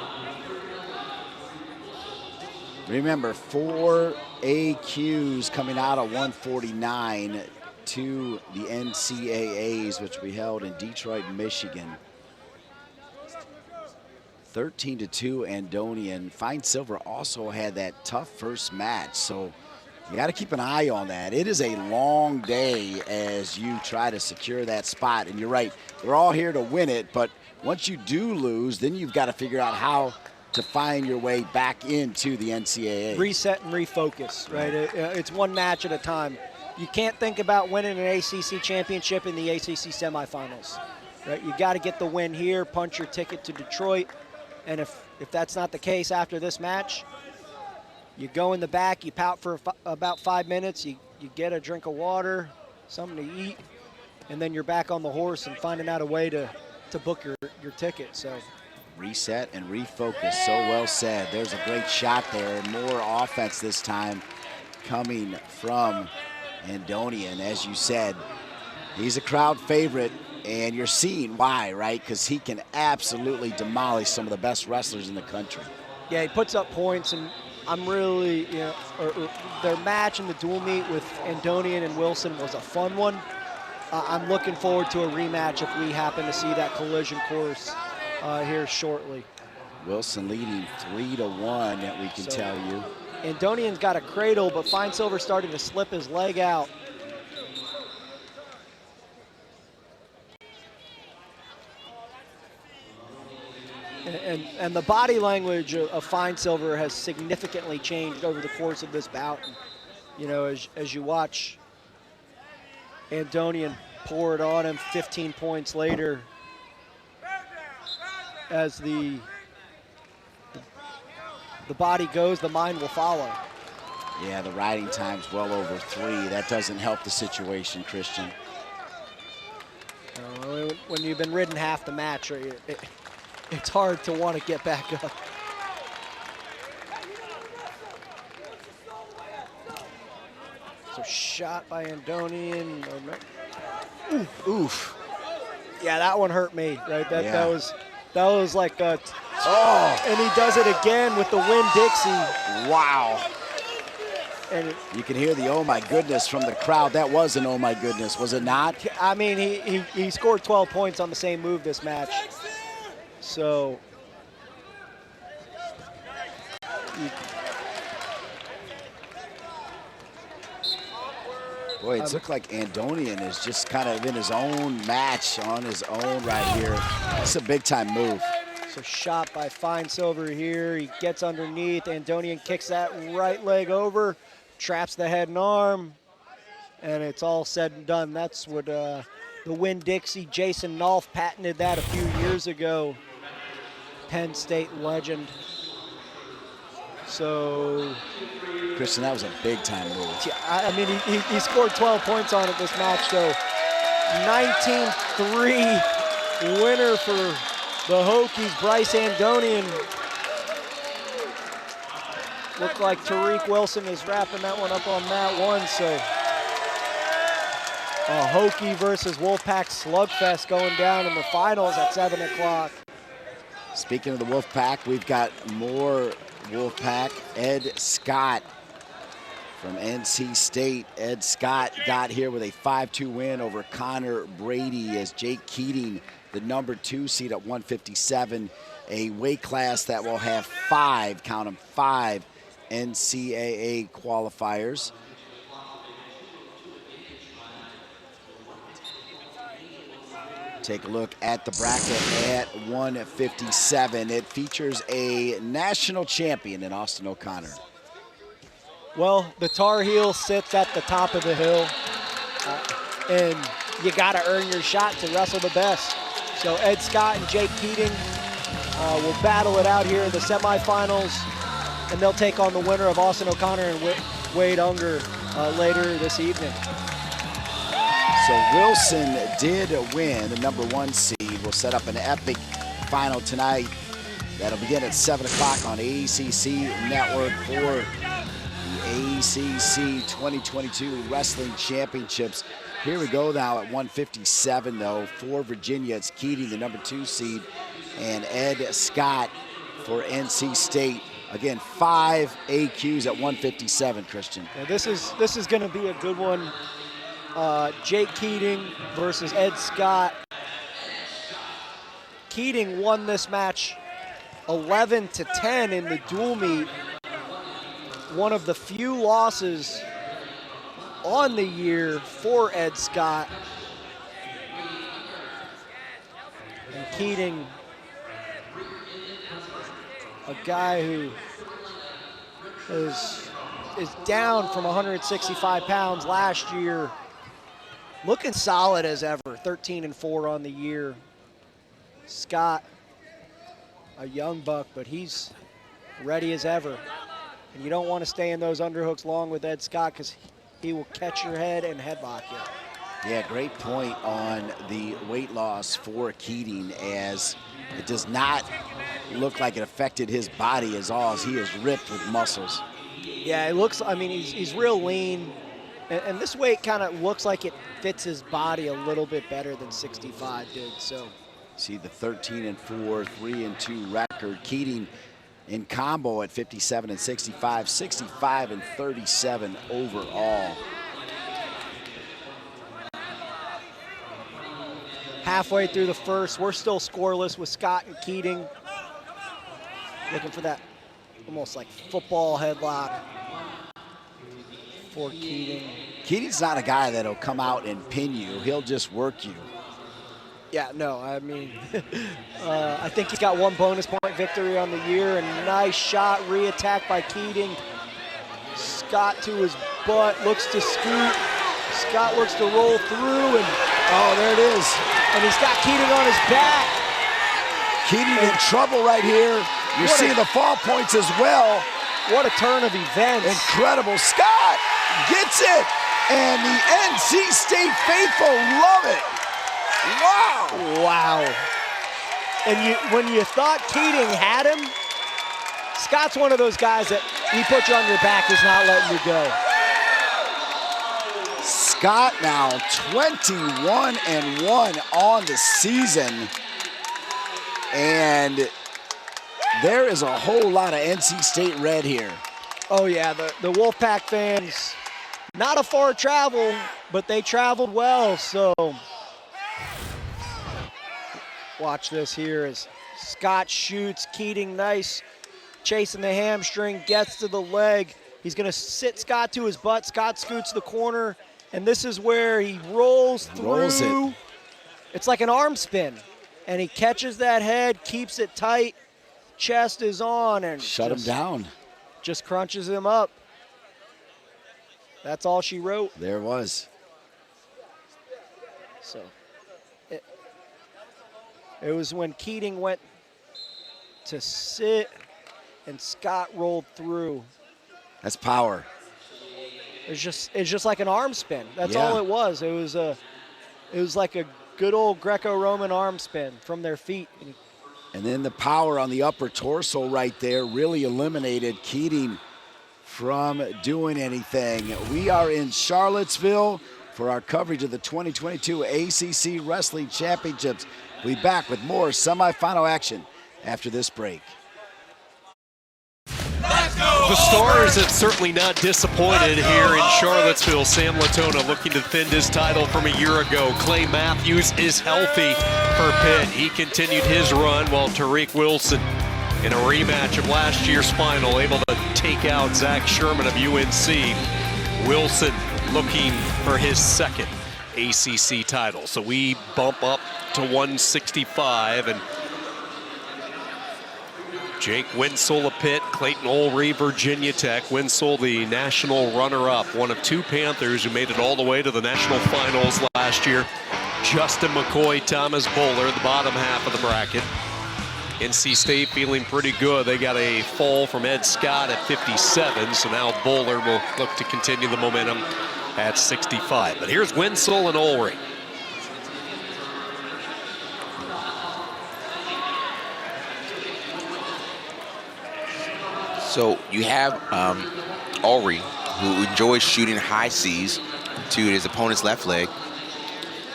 Remember, 4 AQs coming out of 149 to the NCAAs, which we held in Detroit, Michigan. 13-2 Andonian. Fine Silver also had that tough first match, so you got to keep an eye on that. It is a long day as you try to secure that spot, and you're right, they're all here to win it, but once you do lose, then you've got to figure out how to find your way back into the NCAA. Reset and refocus, right? It's one match at a time. You can't think about winning an ACC championship in the ACC semifinals, right? You got to get the win here, punch your ticket to Detroit, and if that's not the case after this match, you go in the back, you pout for about 5 minutes, you get a drink of water, something to eat, and then you're back on the horse and finding out a way to book your ticket. So reset and refocus, so well said. There's a great shot there, and more offense this time coming from Andonian. As you said, he's a crowd favorite, and you're seeing why, right? Because he can absolutely demolish some of the best wrestlers in the country. Yeah, he puts up points, and I'm really, their match in the dual meet with Andonian and Wilson was a fun one. I'm looking forward to a rematch if we happen to see that collision course here shortly. Wilson leading 3-1, that we can tell you. Andonian's got a cradle, but Fine Silver starting to slip his leg out. And the body language of Fine Silver has significantly changed over the course of this bout. As you watch Andonian pour it on him 15 points later, as the body goes, the mind will follow. Yeah, the riding time's well over 3. That doesn't help the situation, Christian. When you've been ridden half the match, it's hard to want to get back up. So shot by Andonian. Oof. Yeah, that one hurt me, right? That was like a, oh, and he does it again with the Winn-Dixie. Wow. And you can hear the oh my goodness from the crowd. That was an oh my goodness, was it not? I mean, he scored 12 points on the same move this match. So boy, it looked like Andonian is just kind of in his own match on his own right here. That's a big time move. So shot by Fine Silver here. He gets underneath. Andonian kicks that right leg over, traps the head and arm, and it's all said and done. That's what the Winn-Dixie, Jason Nolf patented that a few years ago. Penn State legend. So, Christian, that was a big time move. Yeah, I mean, he scored 12 points on it this match, so 19-3 winner for the Hokies, Bryce Andonian. Looked like Tariq Wilson is wrapping that one up on that one, so a Hokie versus Wolfpack slugfest going down in the finals at 7 o'clock. Speaking of the Wolfpack, we've got more Wolfpack. Ed Scott from NC State. Ed Scott got here with a 5-2 win over Connor Brady as Jake Keating, the #2 seed at 157, a weight class that will have 5, count them, 5 NCAA qualifiers. Take a look at the bracket at 157. It features a national champion in Austin O'Connor. Well, the Tar Heel sits at the top of the hill, and you got to earn your shot to wrestle the best. So Ed Scott and Jake Keating will battle it out here in the semifinals, and they'll take on the winner of Austin O'Connor and Wade Unger later this evening. So Wilson did win the #1 seed. We'll set up an epic final tonight. That'll begin at 7 o'clock on ACC Network for the ACC 2022 Wrestling Championships. Here we go now at 157, though. For Virginia, it's Keating, the #2 seed, and Ed Scott for NC State. Again, 5 AQs at 157, Christian. Yeah, this is going to be a good one. Jake Keating versus Ed Scott. Keating won this match 11-10 in the dual meet. One of the few losses on the year for Ed Scott. And Keating, a guy who is down from 165 pounds last year, looking solid as ever, 13-4 on the year. Scott, a young buck, but he's ready as ever. And you don't want to stay in those underhooks long with Ed Scott because he will catch your head and headlock you. Yeah, great point on the weight loss for Keating, as it does not look like it affected his body as all, as he is ripped with muscles. Yeah, it looks, I mean, he's real lean. And this weight kind of looks like it fits his body a little bit better than 65 did. So, see the 13-4, 3-2 record. Keating in combo at 57 and 65, 65 and 37 overall. Halfway through the first, we're still scoreless with Scott and Keating. Looking for that almost like football headlock for Keating. Keating's not a guy that'll come out and pin you. He'll just work you. Yeah, no, I mean, I think he's got one bonus point victory on the year. A nice shot, re-attack by Keating. Scott to his butt, looks to scoot. Scott looks to roll through, and oh, there it is. And he's got Keating on his back. Keating in trouble right here. You're seeing the fall points as well. What a turn of events. Incredible. Scott gets it, and the NC State faithful love it. Wow. Wow. And when you thought Keating had him, Scott's one of those guys that he puts you on your back, he's not letting you go. Scott now 21-1 on the season. And there is a whole lot of NC State red here. Oh yeah, the Wolfpack fans, not a far travel, but they traveled well, so. Watch this here as Scott shoots, Keating nice, chasing the hamstring, gets to the leg. He's gonna sit Scott to his butt. Scott scoots the corner, and this is where he rolls through. Rolls it. It's like an arm spin, and he catches that head, keeps it tight, chest is on, and shut him down. Just crunches him up. That's all she wrote. There it was. So. It was when Keating went to sit and Scott rolled through. That's power. It's just like an arm spin. That's all it was. It was like a good old Greco-Roman arm spin from their feet. And then the power on the upper torso right there really eliminated Keating from doing anything. We are in Charlottesville for our coverage of the 2022 ACC Wrestling Championships. We'll be back with more semifinal action after this break. The Stars have certainly not disappointed here in Charlottesville. Sam Latona looking to defend his title from a year ago. Clay Matthews is healthy for Pitt. He continued his run, while Tariq Wilson, in a rematch of last year's final, able to take out Zach Sherman of UNC. Wilson looking for his second ACC title. So we bump up to 165. And Jake Winsell of Pitt, Clayton Ulrey, Virginia Tech. Winsell, the national runner-up, one of two Panthers who made it all the way to the national finals last year. Justin McCoy, Thomas Bowler, the bottom half of the bracket. NC State feeling pretty good. They got a fall from Ed Scott at 57, so now Bowler will look to continue the momentum at 65. But here's Winsell and Ulrey. So you have Ulrey, who enjoys shooting high C's to his opponent's left leg.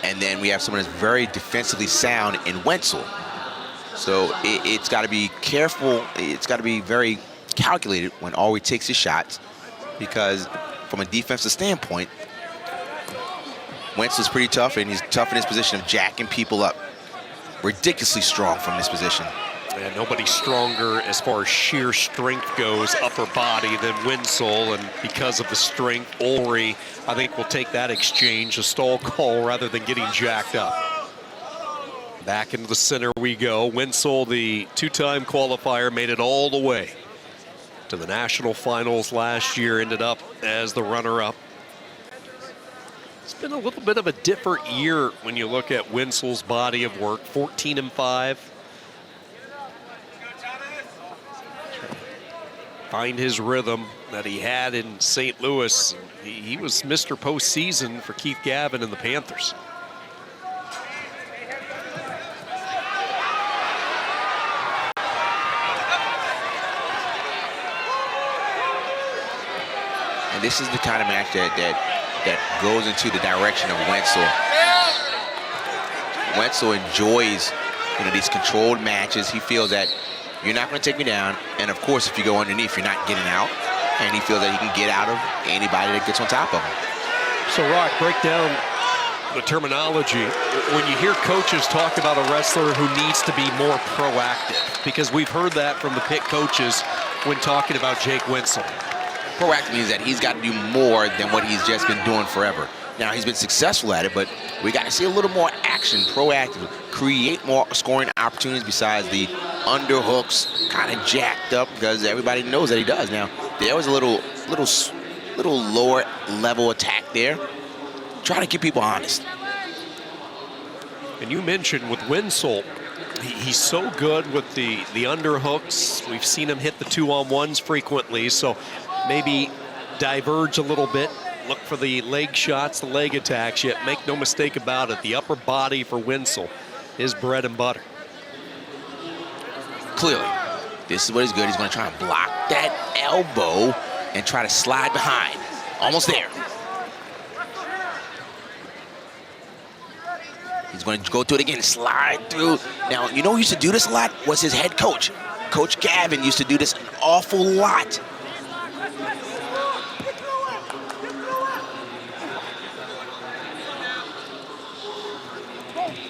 And then we have someone that's very defensively sound in Winsell. So it's got to be careful. It's got to be very calculated when Ulrey takes his shots, because from a defensive standpoint, Winsell's pretty tough, and he's tough in his position of jacking people up. Ridiculously strong from this position. And nobody's stronger as far as sheer strength goes, upper body, than Winsell. And because of the strength, Ulrey, I think, will take that exchange, a stall call, rather than getting jacked up. Back into the center we go. Winsell, the two-time qualifier, made it all the way to the national finals last year, ended up as the runner-up. It's been a little bit of a different year when you look at Winsell's body of work. 14-5. Find his rhythm that he had in St. Louis. He was Mr. Postseason for Keith Gavin and the Panthers. And this is the kind of match that goes into the direction of Winsell. Winsell enjoys, these controlled matches. He feels that you're not going to take me down, and of course, if you go underneath, you're not getting out. And he feels that he can get out of anybody that gets on top of him. So, Rock, break down the terminology. When you hear coaches talk about a wrestler who needs to be more proactive, because we've heard that from the Pitt coaches when talking about Jake Winsell. Proactive means that he's got to do more than what he's just been doing forever. Now, he's been successful at it, but we got to see a little more action, proactive, create more scoring opportunities besides the underhooks, kind of jacked up, because everybody knows that he does. Now, there was a little lower level attack there. Try to keep people honest. And you mentioned with Winsell, he's so good with the underhooks. We've seen him hit the 2-on-1s frequently, so maybe diverge a little bit. Look for the leg shots, the leg attacks, yet make no mistake about it, the upper body for Winsell is bread and butter. Clearly, this is what he's good. He's going to try and block that elbow and try to slide behind. Almost there. He's going to go through it again, slide through. Now, you know who used to do this a lot? Was his head coach. Coach Gavin used to do this an awful lot.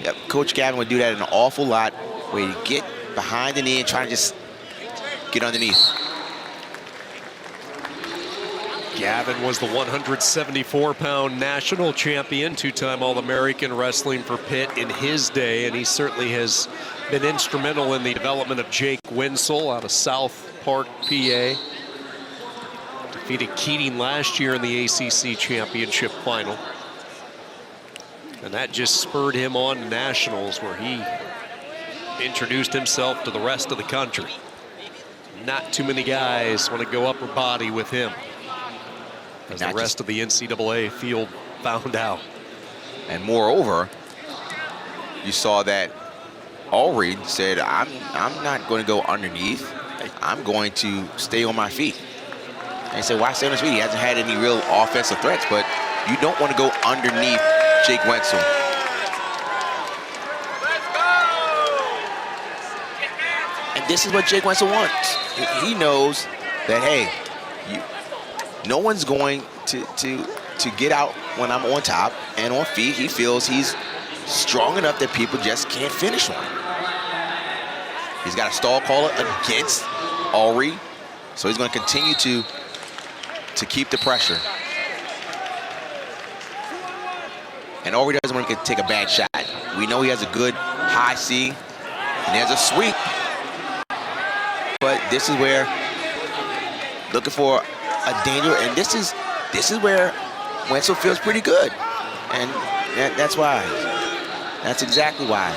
Yep, Coach Gavin would do that an awful lot, where you get behind the knee and try to just get underneath. Gavin was the 174-pound national champion, two-time All-American wrestling for Pitt in his day, and he certainly has been instrumental in the development of Jake Winsell out of South Park, PA. Defeated Keating last year in the ACC championship final. And that just spurred him on to nationals, where he introduced himself to the rest of the country. Not too many guys want to go upper body with him, as the rest of the NCAA field found out. And moreover, you saw that Ulrey said, I'm not going to go underneath. I'm going to stay on my feet. And he said, why stay on his feet? He hasn't had any real offensive threats, but you don't want to go underneath Jake Winsell. And this is what Jake Winsell wants. He knows that, hey, no one's going to get out when I'm on top and on feet. He feels he's strong enough that people just can't finish him. He's got a stall caller against Ulrey, so he's going to continue to keep the pressure. And Ulrey doesn't want to take a bad shot. We know he has a good high C, and he has a sweep. But this is where looking for a danger, and this is where Wenzel feels pretty good, and that's why. That's exactly why.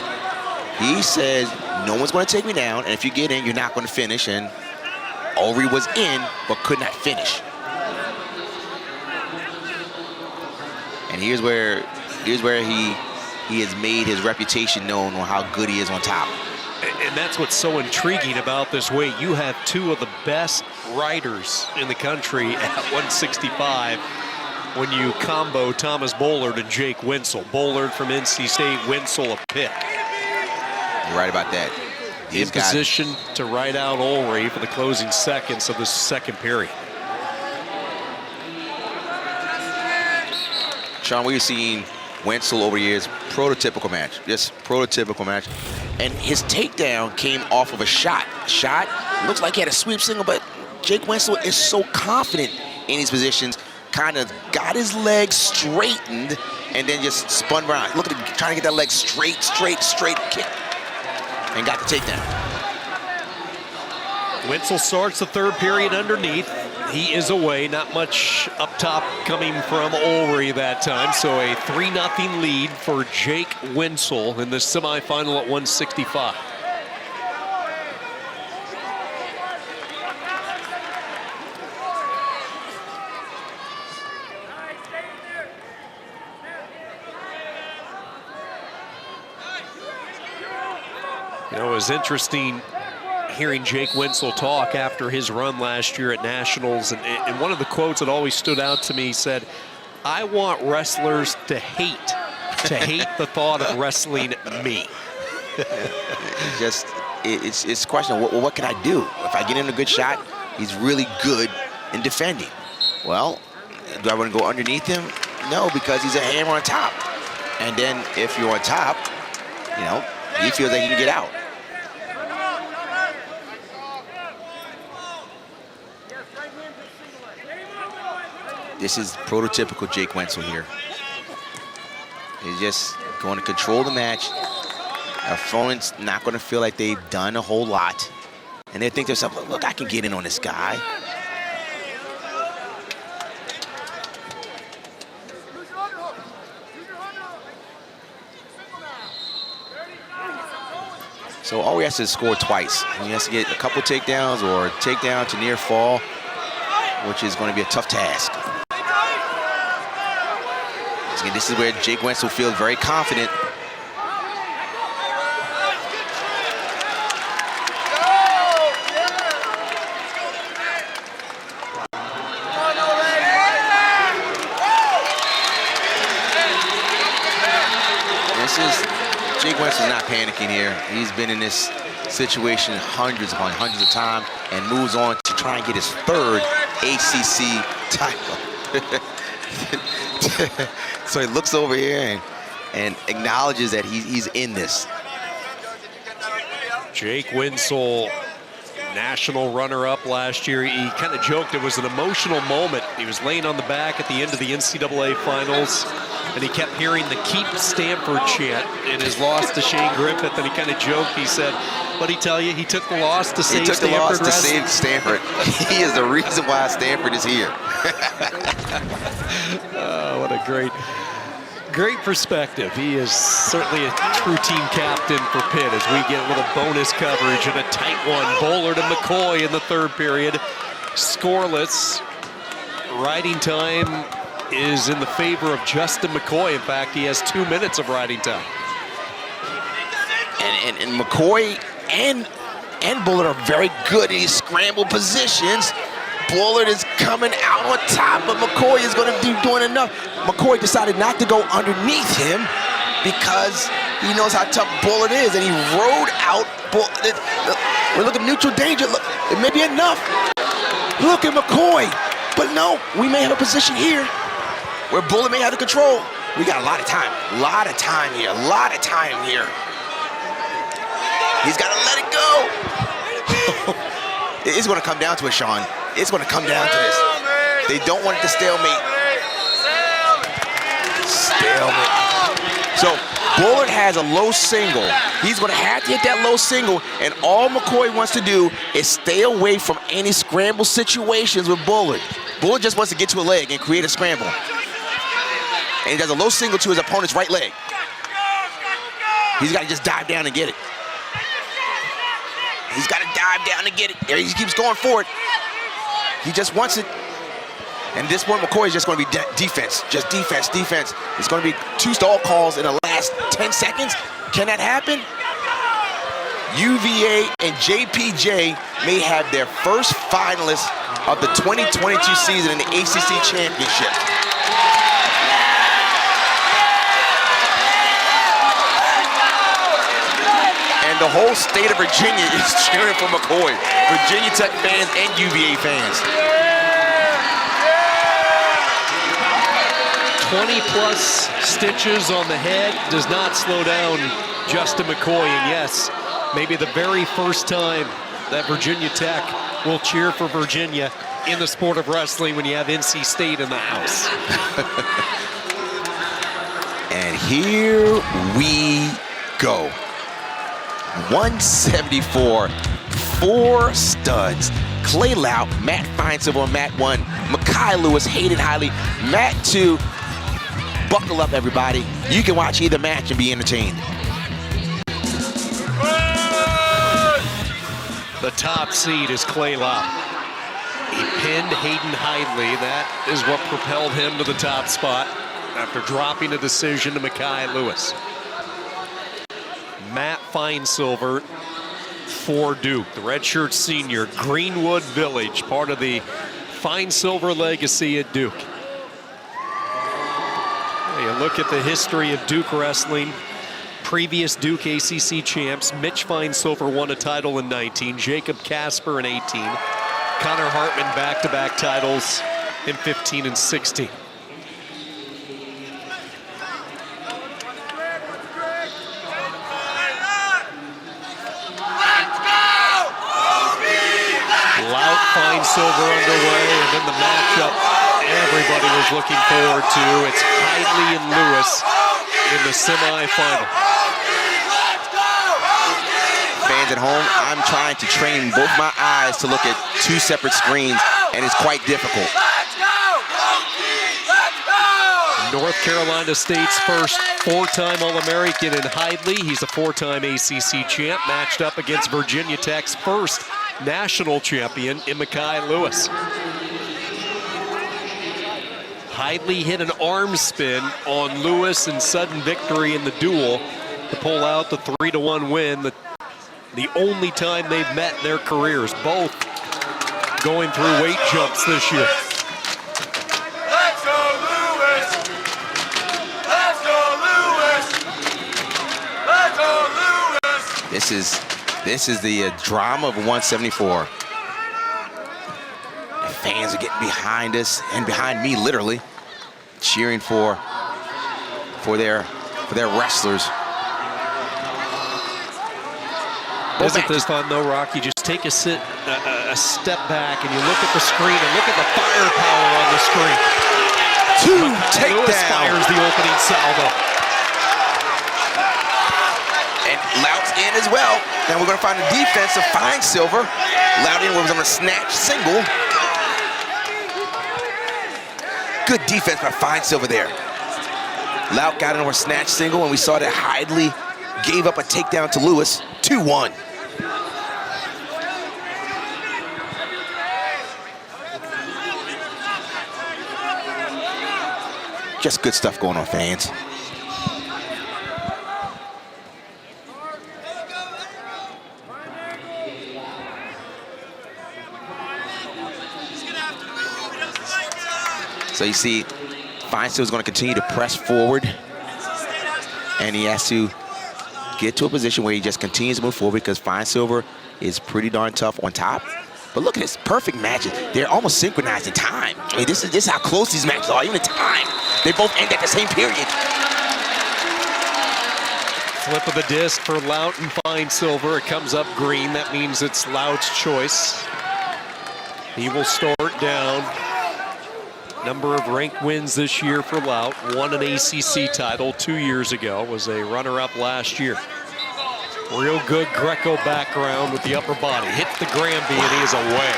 He says, no one's going to take me down, and if you get in, you're not going to finish. And Ulrey was in, but could not finish. And here's where he has made his reputation known on how good he is on top. And that's what's so intriguing about this weight. You have two of the best riders in the country at 165 when you combo Thomas Bullard and Jake Wenzel. Bullard from NC State, Wenzel of Pitt. You're right about that. In position to ride out Ulrey for the closing seconds of the second period. Sean, we've seen Wenzel over the years, prototypical match, just prototypical match. And his takedown came off of a shot. Looks like he had a sweep single, but Jake Wenzel is so confident in his positions, kind of got his legs straightened and then just spun around. Look at him trying to get that leg straight kick, and got the takedown. Wenzel starts the third period underneath. He is away, not much up top coming from Ulrey that time. So a 3-0 lead for Jake Wenzel in the semifinal at 165. You know, it was interesting hearing Jake Wenzel talk after his run last year at Nationals, and one of the quotes that always stood out to me said, "I want wrestlers to hate the thought of wrestling me." It's a question of what can I do? If I get him a good shot, he's really good in defending. Well, do I want to go underneath him? No, because he's a hammer on top. And then if you're on top, you know, he feels like he can get out. This is prototypical Jake Wenzel here. He's just going to control the match. Our opponent's not going to feel like they've done a whole lot. And they think to themselves, look, I can get in on this guy. So all he has to score twice. He has to get a couple takedowns or a takedown to near fall, which is going to be a tough task. Again, this is where Jake Wenzel feels very confident. Jake Wenzel's not panicking here. He's been in this situation hundreds upon hundreds of times and moves on to try and get his third ACC title. So he looks over here and acknowledges that he's in this. Jake Wenzel, national runner-up last year. He kind of joked it was an emotional moment. He was laying on the back at the end of the NCAA finals, and he kept hearing the "Keep Stanford" chant in his loss to Shane Griffith, and he kind of joked. He said, what'd he tell you? He took the loss to save Stanford. He took the loss to save Stanford. He is the reason why Stanford is here. Oh, what a great perspective. He is certainly a true team captain for Pitt as we get a little bonus coverage and a tight one. Bullard and McCoy in the third period. Scoreless. Riding time is in the favor of Justin McCoy. In fact, he has 2 minutes of riding time. And McCoy and Bullard are very good in these scramble positions. Bullard is coming out on top, but McCoy is going to be doing enough. McCoy decided not to go underneath him because he knows how tough Bullard is, and he rode out Bullard. We're looking neutral danger. Look, it may be enough. Look at McCoy. But no, we may have a position here where Bullard may have the control. We got a lot of time. A lot of time here. A lot of time here. He's got to let it go. It's going to come down to it, Sean. It's going to come down to this. They don't want it to stalemate. Stalemate. So Bullard has a low single. He's going to have to hit that low single, and all McCoy wants to do is stay away from any scramble situations with Bullard. Bullard just wants to get to a leg and create a scramble. And he does a low single to his opponent's right leg. He's got to just dive down and get it. He's got to dive down and get it. There he keeps going for it. He just wants it. And this one, McCoy is just going to be defense. Just defense, defense. It's going to be 2 stall calls in the last 10 seconds. Can that happen? UVA and JPJ may have their first finalists of the 2022 season in the ACC Championship. And the whole state of Virginia is cheering for McCoy. Virginia Tech fans and UVA fans. 20-plus stitches on the head does not slow down Justin McCoy. And yes, maybe the very first time that Virginia Tech will cheer for Virginia in the sport of wrestling when you have NC State in the house. And here we go. 174, 4 studs. Clay Lout, Matt Feinsilver, Matt 1, Mekhi Lewis, Hayden Hiley, Matt 2. Buckle up, everybody. You can watch either match and be entertained. The top seed is Clay Lout. He pinned Hayden Hiley. That is what propelled him to the top spot after dropping a decision to Mekhi Lewis. Matt Feinsilver for Duke, the redshirt senior, Greenwood Village, part of the Feinsilver legacy at Duke. You look at the history of Duke wrestling. Previous Duke ACC champs, Mitch Feinsilver won a title in 19, Jacob Casper in 18, Connor Hartman back-to-back titles in 15 and 16. Lout Feinsilver underway, and then the matchup everybody was looking forward to. It's Hiley and Lewis in the semifinal. Fans at home, I'm trying to train both my eyes to look at 2 separate screens, and it's quite difficult. North Carolina State's first 4-time All-American in Hiley. He's a 4-time ACC champ, matched up against Virginia Tech's first national champion in Mekhi Lewis. Hiley hit an arm spin on Lewis in sudden victory in the duel to pull out the 3-1 win, the only time they've met in their careers, both going through weight jumps this year. Let's go, Lewis! Let's go, Lewis! Let's go, Lewis! This is the drama of 174. And fans are getting behind us and behind me, literally, cheering for their wrestlers. Isn't this fun though, Rocky? Just take a step back and you look at the screen and look at the firepower on the screen. 2 Lewis takedowns. fires the opening salvo. And Lout's in as well. Now we're going to find a defense of Feinsilver. Lout in was on a snatch single. Good defense by Feinsilver there. Lout got into a snatch single, and we saw that Hiley gave up a takedown to Lewis. 2-1. Just good stuff going on, fans. So you see, Feinsilver is going to continue to press forward, and he has to get to a position where he just continues to move forward because Feinsilver is pretty darn tough on top. But look at this perfect matches. They're almost synchronized in time. I mean, this is how close these matches are, even in time. They both end at the same period. Flip of the disc for Lout and Feinsilver. It comes up green. That means it's Lout's choice. He will start down. Number of ranked wins this year for Lout. Won an ACC title 2 years ago. Was a runner-up last year. Real good Greco background with the upper body. Hit the Granby and he is away.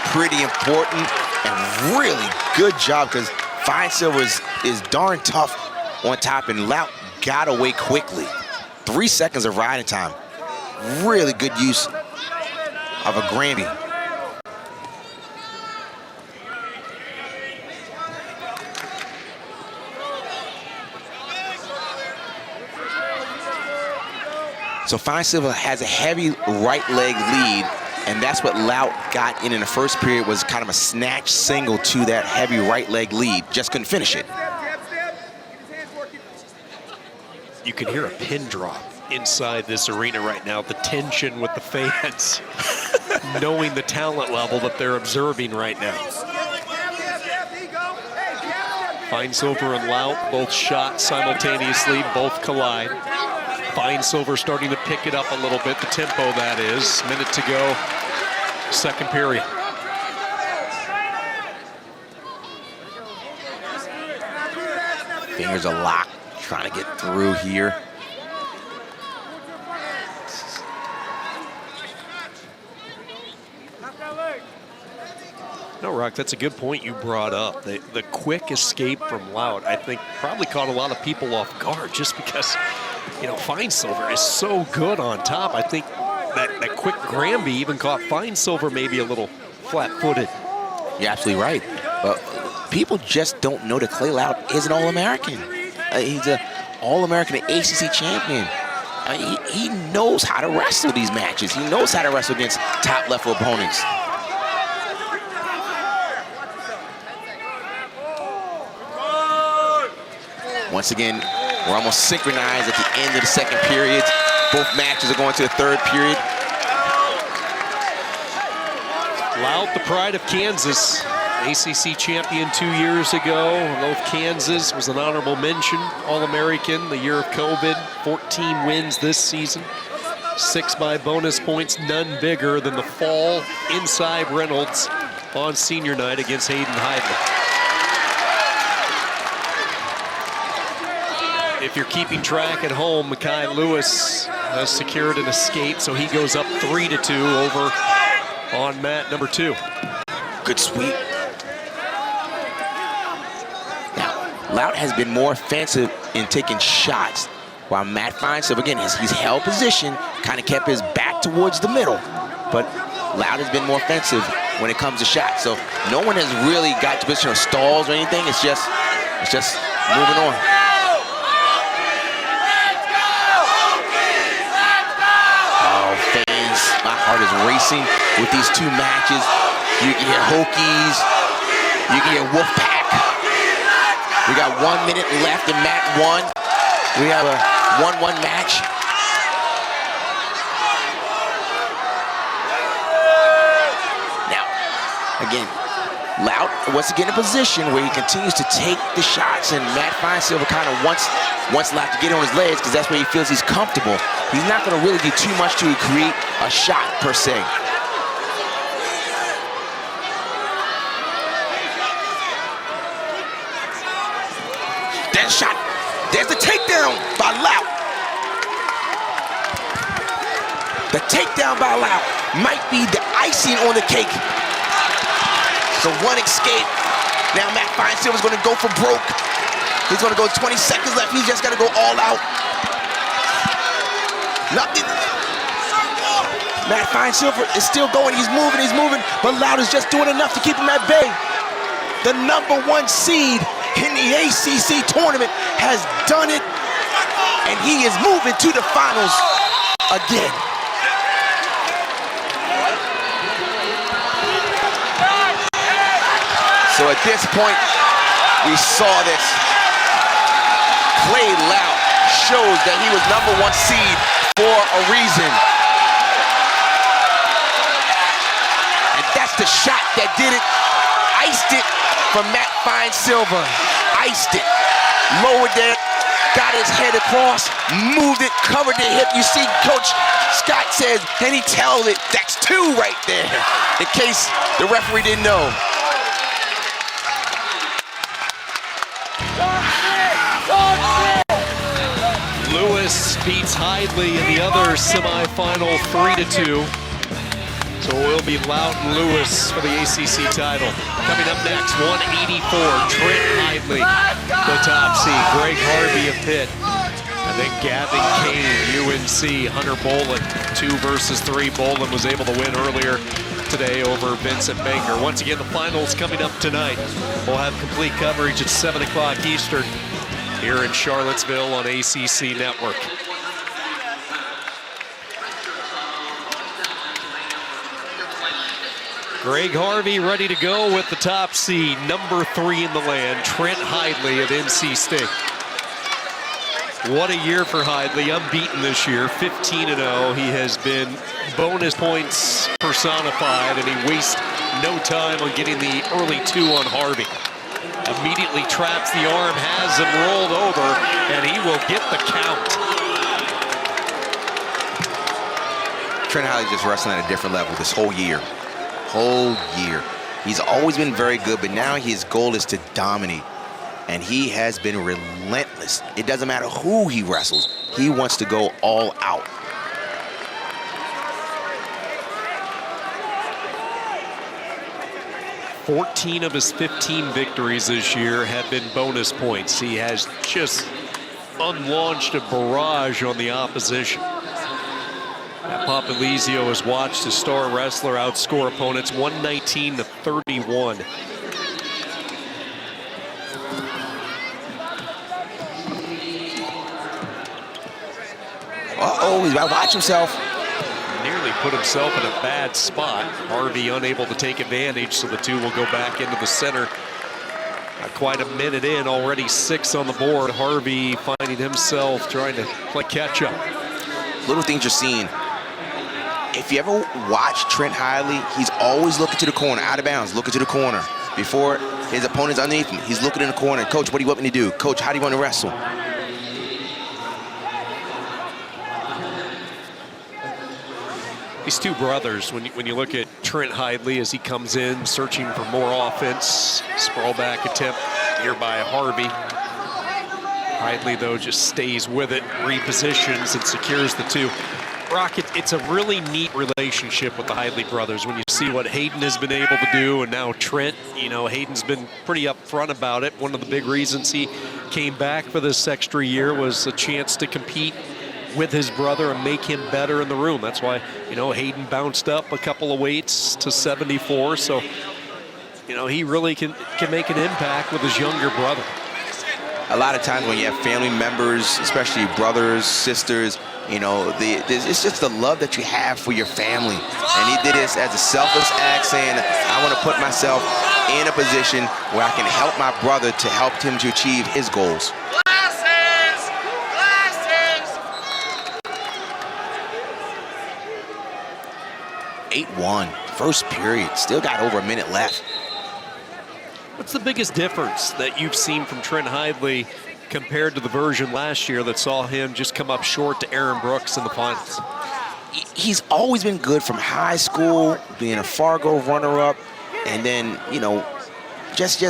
Pretty important and really good job because Fine Silver is darn tough on top, and Lout got away quickly. 3 seconds of riding time. Really good use of a Granby. So Fine Silver has a heavy right leg lead, and that's what Lout got in the first period, was kind of a snatch single to that heavy right leg lead. Just couldn't finish it. You can hear a pin drop inside this arena right now. The tension with the fans, knowing the talent level that they're observing right now. Fine Silver and Lout both shot simultaneously, both collide. Fine Silver starting to pick it up a little bit, the tempo that is. Minute to go, second period. Fingers are locked, trying to get through here. No, Rock, that's a good point you brought up. The quick escape from Lout, I think, probably caught a lot of people off guard just because, you know, Fine Silver is so good on top. I think that quick Granby even caught Fine Silver maybe a little flat-footed. You're absolutely right. People just don't know that Clay Lout is an All-American. He's an All-American, an ACC champion. He knows how to wrestle these matches. He knows how to wrestle against top-level opponents. Once again, we're almost synchronized at the end of the second period. Both matches are going to the third period. Lout, the pride of Kansas, ACC champion 2 years ago. Both Kansas was an honorable mention, All-American the year of COVID. 14 wins this season, 6 by bonus points, none bigger than the fall inside Reynolds on senior night against Hayden Heidler. If you're keeping track at home, Mekhi Lewis has secured an escape, so he goes up 3-2 over on mat number 2. Good sweep. Now, Lout has been more offensive in taking shots, while Matt Fine Silver, again, he's held position, kind of kept his back towards the middle, but Lout has been more offensive when it comes to shots. So no one has really got to position of stalls or anything. It's just moving on. My heart is racing with these two matches. You can hear Hokies, you can hear Wolfpack. We got 1 minute left in mat 1. We have a 1-1 match. Now, again, Lout once again in a position where he continues to take the shots, and Matt Fine Silver kind of wants Lout to get on his legs because that's where he feels he's comfortable. He's not going to really do too much to create a shot per se. There's a shot. There's the takedown by Lout. The takedown by Lout might be the icing on the cake. So one escape. Now Matt Fine Silver's going to go for broke. He's going to go 20 seconds left. He's just got to go all out. Nothing. Matt Fine Silver is still going. He's moving. But Lout is just doing enough to keep him at bay. The #1 seed in the ACC tournament has done it. And he is moving to the finals again. So at this point, we saw this. Clay Lout shows that he was #1 seed for a reason. And that's the shot that did it. Iced it from Matt Fine Silver. Iced it. Lowered it. Got his head across. Moved it. Covered the hip. You see Coach Scott says, and he tells it, that's 2 right there. In case the referee didn't know. Lewis beats Hidley in the other semifinal 3-2. So it will be Loudon Lewis for the ACC title. Coming up next, 184, Trent Hidley, the top seed. Greg Harvey of Pitt. And then Gavin Kane, UNC. Hunter Bolin, 2 versus 3. Bolin was able to win earlier today over Vincent Baker. Once again, the finals coming up tonight. We'll have complete coverage at 7 o'clock Eastern here in Charlottesville on ACC Network. Greg Harvey ready to go with the top seed, number 3 in the land, Trent Hidley of NC State. What a year for Hidley, unbeaten this year, 15-0. He has been bonus points personified, and he wastes no time on getting the early 2 on Harvey. Immediately traps the arm, has him rolled over, and he will get the count. Trent Hidley just wrestling at a different level this whole year. He's always been very good, but now his goal is to dominate. And he has been relentless. It doesn't matter who he wrestles. He wants to go all out. "14 of his 15 victories this year have been bonus points. He has just unlaunched a barrage on the opposition. Papalizio has watched his star wrestler outscore opponents 119-31. Uh-oh, he's about to watch himself. Nearly put himself in a bad spot. Harvey unable to take advantage, so the 2 will go back into the center. Quite a minute in, already 6 on the board. Harvey finding himself trying to play catch up. Little things you're seeing. If you ever watch Trent Hidley, he's always looking to the corner, out of bounds, looking to the corner. Before his opponent's underneath him, he's looking in the corner. Coach, what do you want me to do? Coach, how do you want to wrestle? These 2 brothers, when you look at Trent Hidley as he comes in, searching for more offense, sprawl back attempt here by Harvey. Hidley, though, just stays with it, repositions, and secures the 2. Rock, it's a really neat relationship with the Hidley brothers when you see what Hayden has been able to do, and now Trent. You know, Hayden's been pretty upfront about it. One of the big reasons he came back for this extra year was a chance to compete with his brother and make him better in the room. That's why, you know, Hayden bounced up a couple of weights to 74. So, you know, he really can make an impact with his younger brother. A lot of times when you have family members, especially brothers, sisters, you know, it's just the love that you have for your family. And he did this as a selfless act, saying, I want to put myself in a position where I can help my brother to help him to achieve his goals. 8-1, first period, still got over a minute left. What's the biggest difference that you've seen from Trent Hidley compared to the version last year that saw him just come up short to Aaron Brooks in the finals? He's always been good from high school, being a Fargo runner-up, and then, you know, just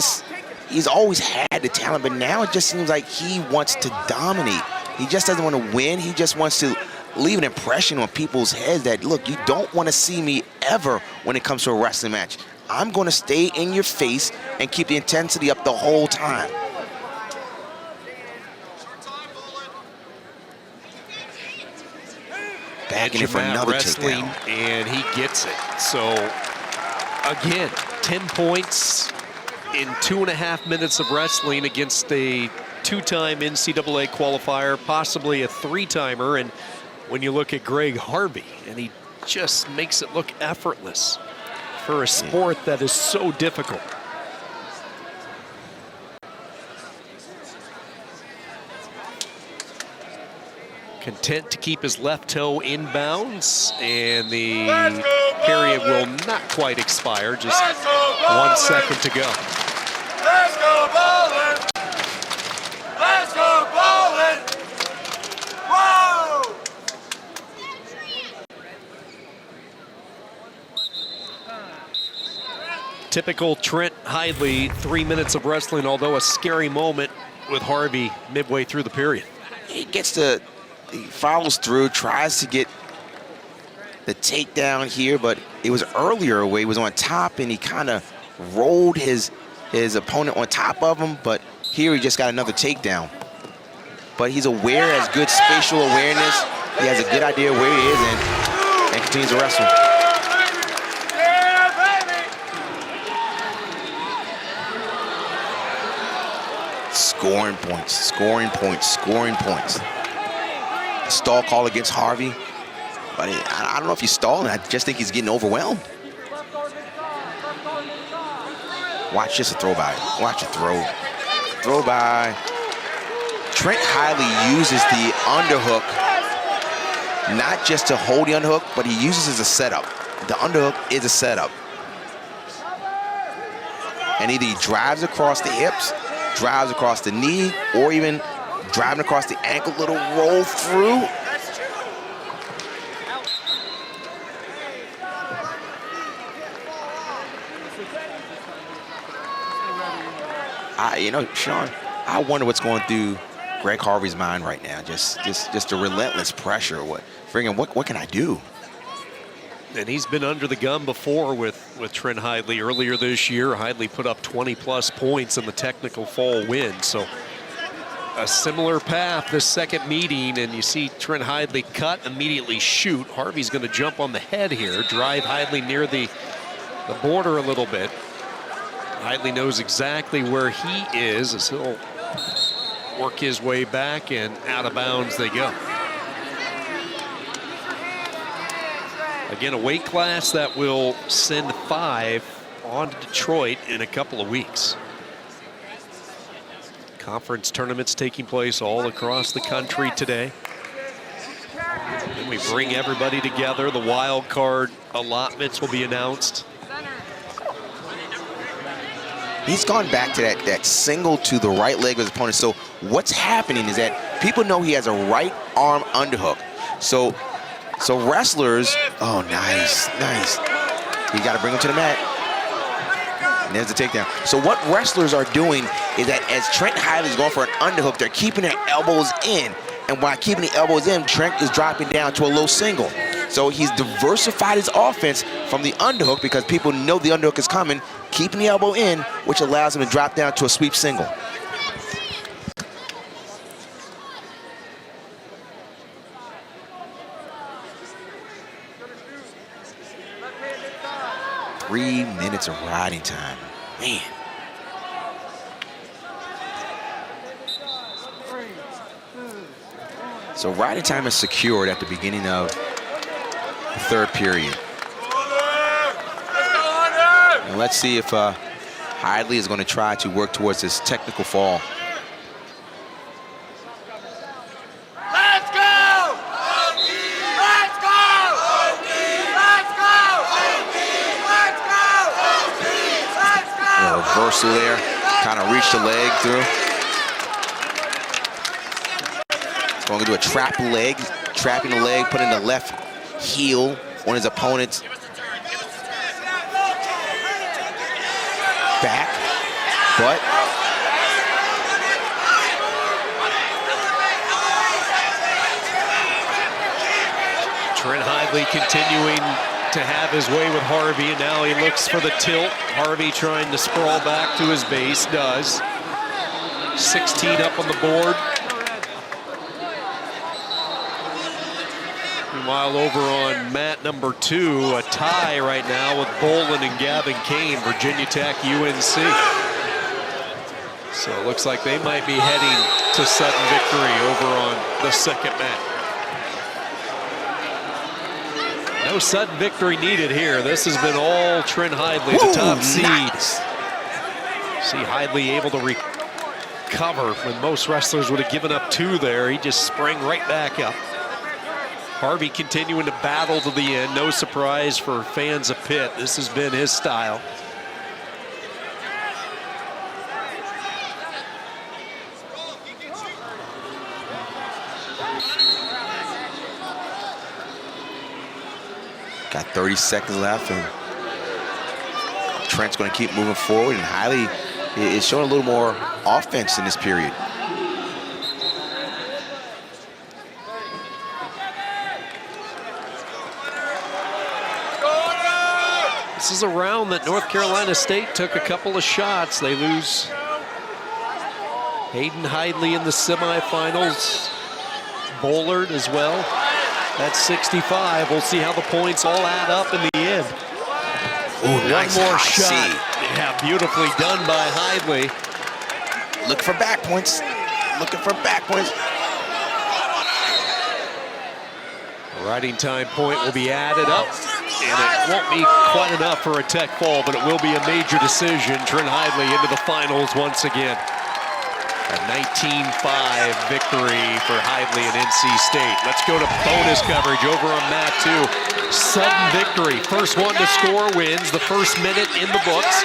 he's always had the talent, but now it just seems like he wants to dominate. He just doesn't want to win. He just wants to leave an impression on people's heads that, look, you don't want to see me ever when it comes to a wrestling match. I'm going to stay in your face and keep the intensity up the whole time. Bagging it for another wrestling, takedown. and he gets it. So, again, 10 points in 2.5 minutes of wrestling against a 2-time NCAA qualifier, possibly a 3-timer. And when you look at Greg Harvey, and he just makes it look effortless for a sport that is so difficult. Content to keep his left toe in bounds, and the period will not quite expire, just 1 second to go. Let's go bowling! Let's go bowling! Whoa! Typical Trent Hidley, 3 minutes of wrestling, although a scary moment with Harvey midway through the period. He follows through, tries to get the takedown here, but it was earlier where he was on top and he kind of rolled his opponent on top of him, but here he just got another takedown. But he's aware, has good spatial awareness. He has a good idea where he is and continues to wrestle. Scoring points, scoring points, scoring points. Stall call against Harvey. But I don't know if he's stalling. I just think he's getting overwhelmed. Watch this, a throw by. Watch a throw. Throw by. Trent Hiley uses the underhook, not just to hold the underhook, but he uses it as a setup. The underhook is a setup. And either he drives across the hips, drives across the knee, or even driving across the ankle, little roll through. Sean, I wonder what's going through Greg Harvey's mind right now. Just the relentless pressure. What can I do? And he's been under the gun before with Trent Hidley earlier this year. Hidley put up 20+ points in the technical fall win. So a similar path this second meeting, and you see Trent Hidley cut, immediately shoot. Harvey's going to jump on the head here, drive Hidley near the border a little bit. Hidley knows exactly where he is as he'll work his way back, and out of bounds they go. Again, a weight class that will send 5 on to Detroit in a couple of weeks. Conference tournaments taking place all across the country today. And we bring everybody together. The wild card allotments will be announced. He's gone back to that single to the right leg of his opponent. So what's happening is that people know he has a right arm underhook. So wrestlers, oh, nice. You got to bring him to the mat. And there's the takedown. So what wrestlers are doing is that as Trent Hidley's going for an underhook, they're keeping their elbows in. And by keeping the elbows in, Trent is dropping down to a low single. So he's diversified his offense from the underhook because people know the underhook is coming, keeping the elbow in, which allows him to drop down to a sweep single. Three minutes of riding time. Man. So riding time is secured at the beginning of the third period. And let's see if Hidley is going to try to work towards this technical fall. Let's go! Let's go! Let's go! Let's go! A reversal there, kind of reached the leg through. Going to do a trap leg, trapping the leg, putting the left heel on his opponent's back, but Trent Hidley continuing to have his way with Harvey, and now he looks for the tilt. Harvey trying to sprawl back to his base, does. 16 up on the board. Meanwhile, over on mat number 2, a tie right now with Bolin and Gavin Kane, Virginia Tech, UNC. So it looks like they might be heading to sudden victory over on the second mat. No sudden victory needed here. This has been all Trent Hidley, the top seed. Nice. See Hidley able to recover when most wrestlers would have given up 2 there. He just sprang right back up. Harvey continuing to battle to the end. No surprise for fans of Pitt. This has been his style. Got 30 seconds left, and Trent's going to keep moving forward, and Hidley is showing a little more offense in this period. This is a round that North Carolina State took a couple of shots. They lose Hayden Hidley in the semifinals. Bullard as well. That's 65. We'll see how the points all add up in the end. Ooh, nice One more high shot. C. Yeah, beautifully done by Hidley. Looking for back points. Looking for back points. Riding time point will be added up, and it won't be quite enough for a tech fall, but it will be a major decision. Trent Hidley into the finals once again. A 19-5 victory for Hidley and NC State. Let's go to bonus coverage over on mat 2. Sudden victory. First one to score wins. The first minute in the books.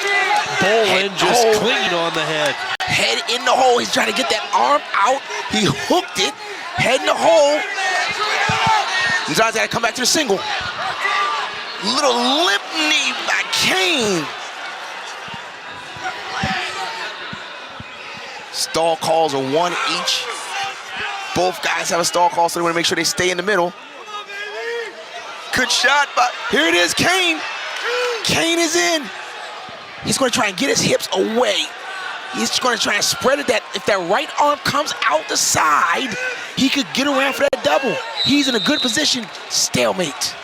Bolin just clean on the head. Head in the hole. He's trying to get that arm out. He hooked it. Head in the hole. He's got to come back to the single. Little lip knee by Kane. Stall calls are one each. Both guys have a stall call, so they want to make sure they stay in the middle. Good shot, but here it is, Kane. Kane is in. He's going to try and get his hips away. He's going to try and spread it that if that right arm comes out the side, he could get around for that double. He's in a good position. Stalemate.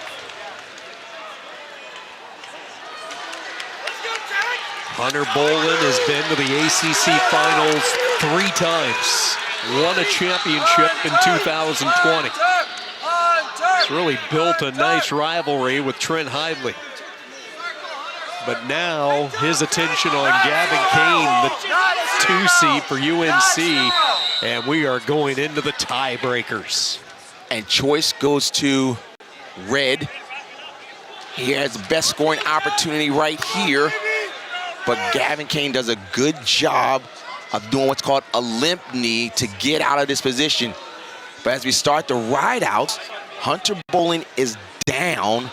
Hunter Bolin has been to the ACC Finals 3 times. Won a championship in 2020. It's really built a nice rivalry with Trent Hidley. But now his attention on Gavin Kane, the 2 seed for UNC, and we are going into the tiebreakers. And choice goes to Red. He has the best scoring opportunity right here. But Gavin Kane does a good job of doing what's called a limp knee to get out of this position. But as we start the ride outs, Hunter Bolin is down.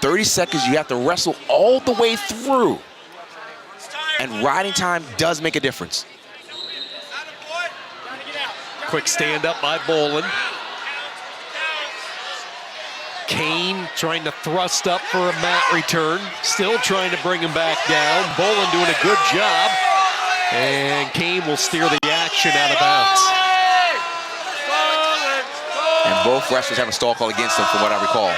30 seconds, you have to wrestle all the way through. And riding time does make a difference. Quick stand up by Bolin. Kane trying to thrust up for a mat return. Still trying to bring him back down. Bolin doing a good job. And Kane will steer the action out of bounds. And both wrestlers have a stall call against them from what I recall.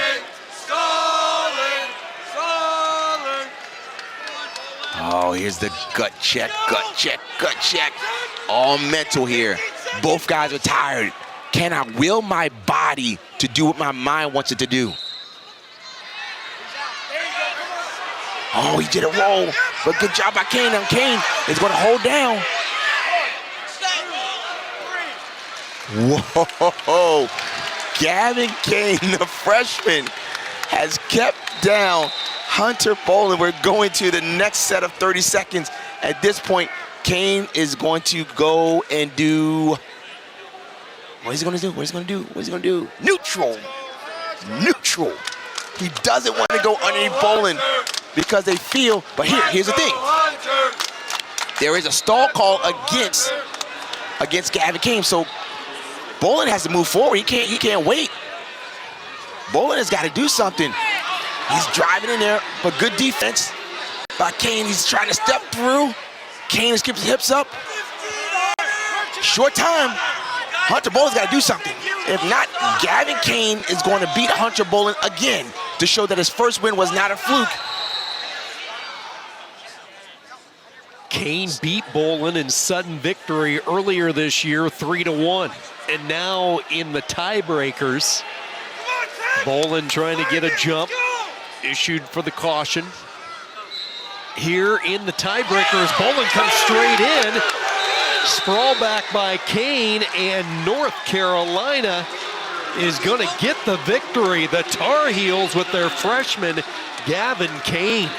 Oh, here's the gut check, gut check, gut check. All mental here. Both guys are tired. Can I will my body to do what my mind wants it to do? Oh, he did a roll, but good job by Kane. Now Kane is going to hold down. Whoa, Gavin Kane, the freshman, has kept down Hunter Bolin. We're going to the next set of 30 seconds. At this point, Kane is going to go and do, what is he going to do? What is he going to do? What is he going to do? Neutral. Neutral. He doesn't want to go underneath Bolin because they feel, but here's the thing. There is a stall call against Gavin Kane, so Bolin has to move forward. He can't wait. Bolin has got to do something. He's driving in there, but good defense by Kane. He's trying to step through. Kane has kept his hips up. Short time. Hunter Bolin's got to do something. If not, Gavin Kane is going to beat Hunter Bolin again to show that his first win was not a fluke. Kane beat Bolin in sudden victory earlier this year, 3-1. And now in the tiebreakers, Bolin trying to get a jump, issued for the caution. Here in the tiebreakers, Bolin comes straight in. Sprawl back by Kane, and North Carolina is going to get the victory. The Tar Heels with their freshman, Gavin Kane.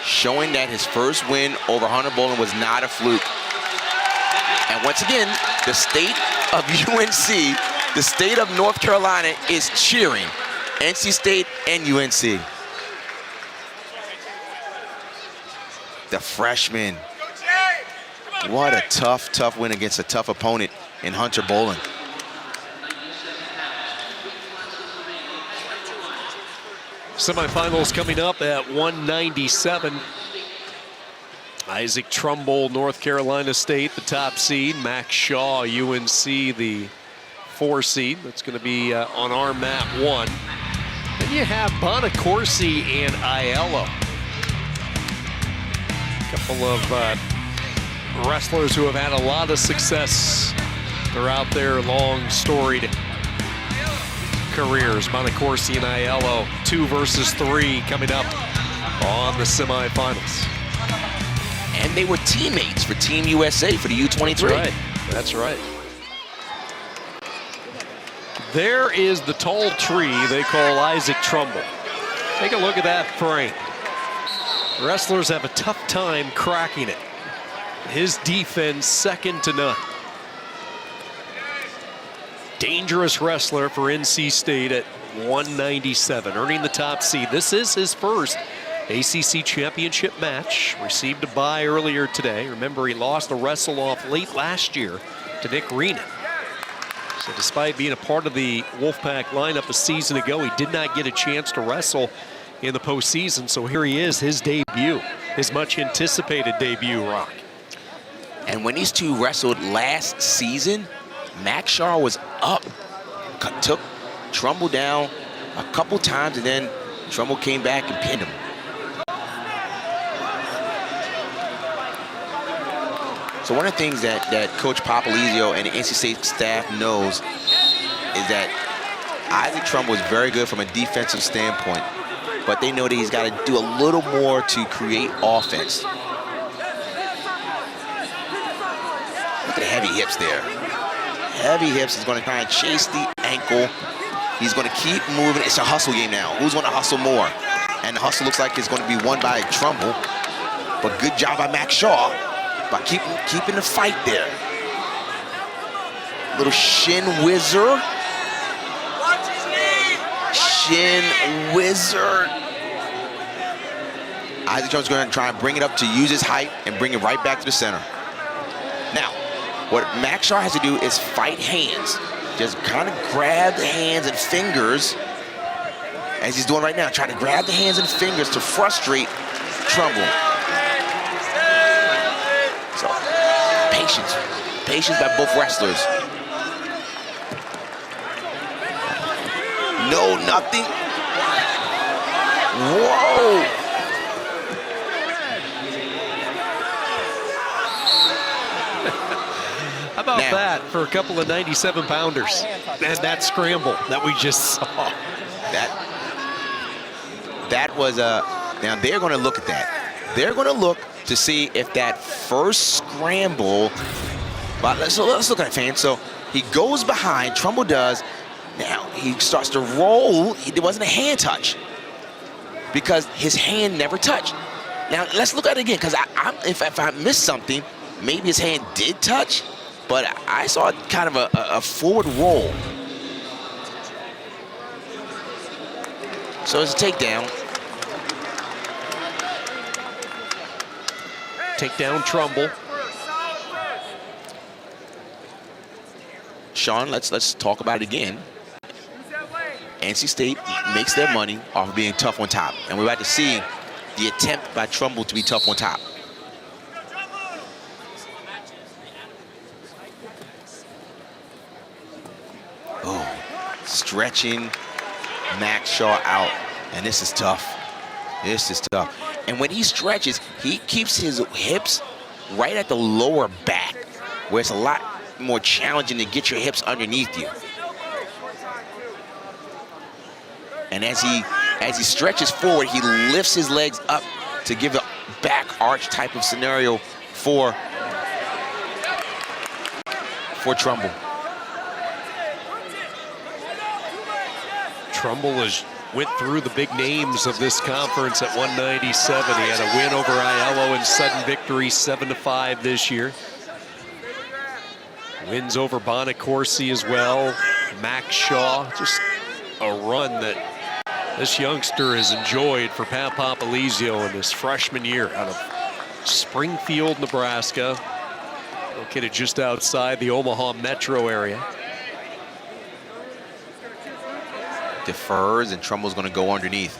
Showing that his first win over Hunter Bolin was not a fluke. And once again, the state of UNC, the state of North Carolina is cheering NC State and UNC. The freshman. What a tough win against a tough opponent in Hunter Bolin. Semifinals coming up at 197. Isaac Trumbull, North Carolina State, the top seed. Max Shaw, UNC, the 4 seed. That's going to be on our map 1. Then you have Bonacorsi and Aiello. A couple of wrestlers who have had a lot of success throughout their long, storied careers. Bonacorsi and Aiello, 2 versus 3 coming up on the semifinals. And they were teammates for Team USA for the U23. That's right. That's right. There is the tall tree they call Isaac Trumbull. Take a look at that frame. Wrestlers have a tough time cracking it. His defense second to none. Dangerous wrestler for NC State at 197, earning the top seed. This is his first ACC championship match. Received a bye earlier today. Remember, he lost the wrestle-off late last year to Nick Rena. So despite being a part of the Wolfpack lineup a season ago, he did not get a chance to wrestle in the postseason. So here he is, his debut, his much anticipated debut, Rock. And when these two wrestled last season, Max Shaw was up, took Trumbull down a couple times, and then Trumbull came back and pinned him. So one of the things that Coach Papalizio and the NC State staff knows is that Isaac Trumbull is very good from a defensive standpoint, but they know that he's got to do a little more to create offense. Look at the heavy hips there. Heavy hips is going to try and chase the ankle. He's going to keep moving. It's a hustle game now. Who's going to hustle more? And the hustle looks like it's going to be won by Trumbull, but good job by Max Shaw by keeping the fight there. Little shin whizzer. Watch his knee. Shin whizzer. Isaac Trumbull's going to try and bring it up to use his height and bring it right back to the center. Now, what Max Shaw has to do is fight hands. Just kind of grab the hands and fingers, as he's doing right now. Try to grab the hands and fingers to frustrate Trumbull. So, patience. Patience by both wrestlers. No, nothing. Whoa. How about that for a couple of 97-pounders? And that scramble that we just saw. That was now they're going to look at that. They're going to look to see if that first scramble. But let's look at it, fans. So he goes behind. Trumbull does. Now he starts to roll. There wasn't a hand touch because his hand never touched. Now let's look at it again, because if I missed something, maybe his hand did touch. But I saw kind of a forward roll. So it's a takedown. Takedown Trumbull. Sean, let's talk about it again. NC State makes their money off of being tough on top. And we're about to see the attempt by Trumbull to be tough on top. Stretching Max Shaw out, and this is tough. This is tough. And when he stretches, he keeps his hips right at the lower back, where it's a lot more challenging to get your hips underneath you. And as he stretches forward, he lifts his legs up to give a back arch type of scenario for Trumbull. Trumbull went through the big names of this conference at 197. He had a win over Aiello in sudden victory, 7-5 this year. Wins over Bonacorsi as well. Max Shaw, just a run that this youngster has enjoyed for Pat Papalizio in his freshman year out of Springfield, Nebraska, located just outside the Omaha metro area. Defers, and Trumbull's going to go underneath.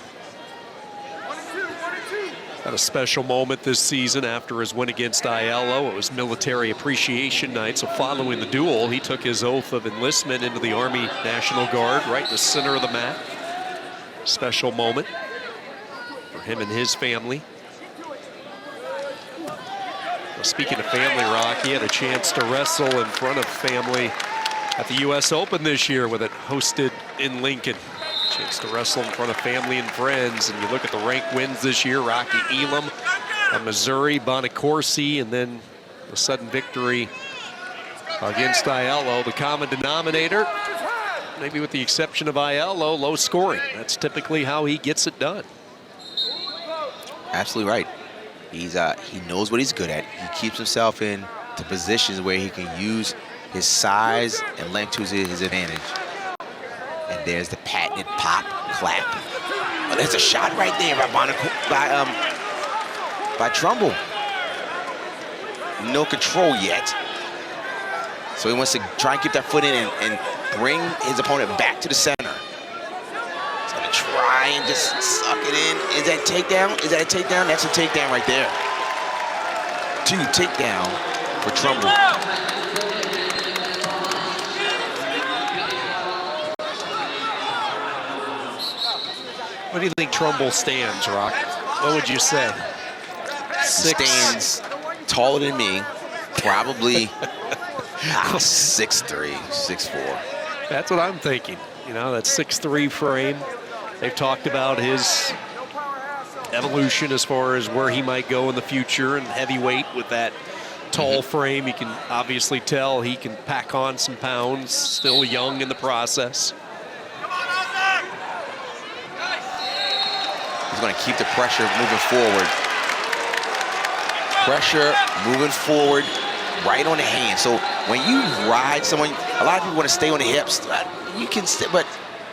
Had a special moment this season after his win against Aiello. It was Military Appreciation Night, so following the duel, he took his oath of enlistment into the Army National Guard right in the center of the mat. Special moment for him and his family. Well, speaking of family, Rock, he had a chance to wrestle in front of family at the U.S. Open this year with it hosted in Lincoln. Chance to wrestle in front of family and friends, and you look at the ranked wins this year, Rocky Elam, Missouri, Bonacorsi, and then the sudden victory against Aiello. The common denominator, maybe with the exception of Aiello, low scoring. That's typically how he gets it done. Absolutely right. He knows what he's good at. He keeps himself in to positions where he can use his size and length to his advantage. And there's the patented pop clap. Oh, there's a shot right there by Trumbull. No control yet. So he wants to try and keep that foot in and bring his opponent back to the center. He's gonna try and just suck it in. Is that a takedown? Is that a takedown? That's a takedown right there. 2 takedown for Trumbull. What do you think Trumbull stands, Rock? What would you say? He stands taller than me, probably 6'3", 6'4". That's what I'm thinking. You know, that 6'3" frame. They've talked about his evolution as far as where he might go in the future, and heavyweight with that tall frame. You can obviously tell he can pack on some pounds, still young in the process. He's going to keep the pressure moving forward. Pressure moving forward, right on the hand. So when you ride someone, a lot of people want to stay on the hips. You can stay, but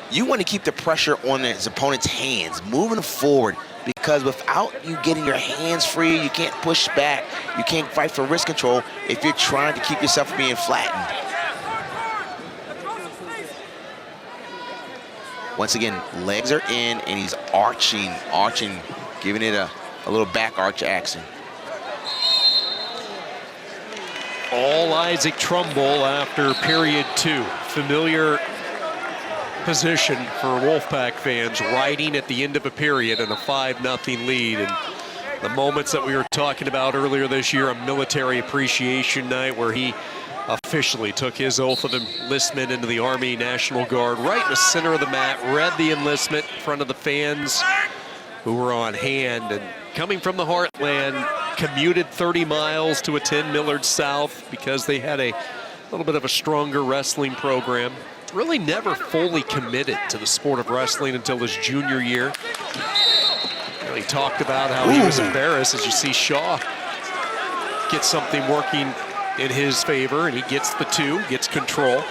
you want to keep the pressure on his opponent's hands, moving forward, because without you getting your hands free, you can't push back. You can't fight for wrist control if you're trying to keep yourself from being flattened. Once again, legs are in, and he's arching, giving it a little back arch action. All Isaac Trumbull after period 2. Familiar position for Wolfpack fans, riding at the end of a period in a 5-0 lead. And the moments that we were talking about earlier this year, a Military Appreciation Night where he officially took his oath of enlistment into the Army National Guard right in the center of the mat, read the enlistment in front of the fans who were on hand. And coming from the heartland, commuted 30 miles to attend Millard South because they had a little bit of a stronger wrestling program. Really never fully committed to the sport of wrestling until his junior year. He talked about how he was embarrassed as you see Shaw get something working in his favor, and he gets the 2, gets control.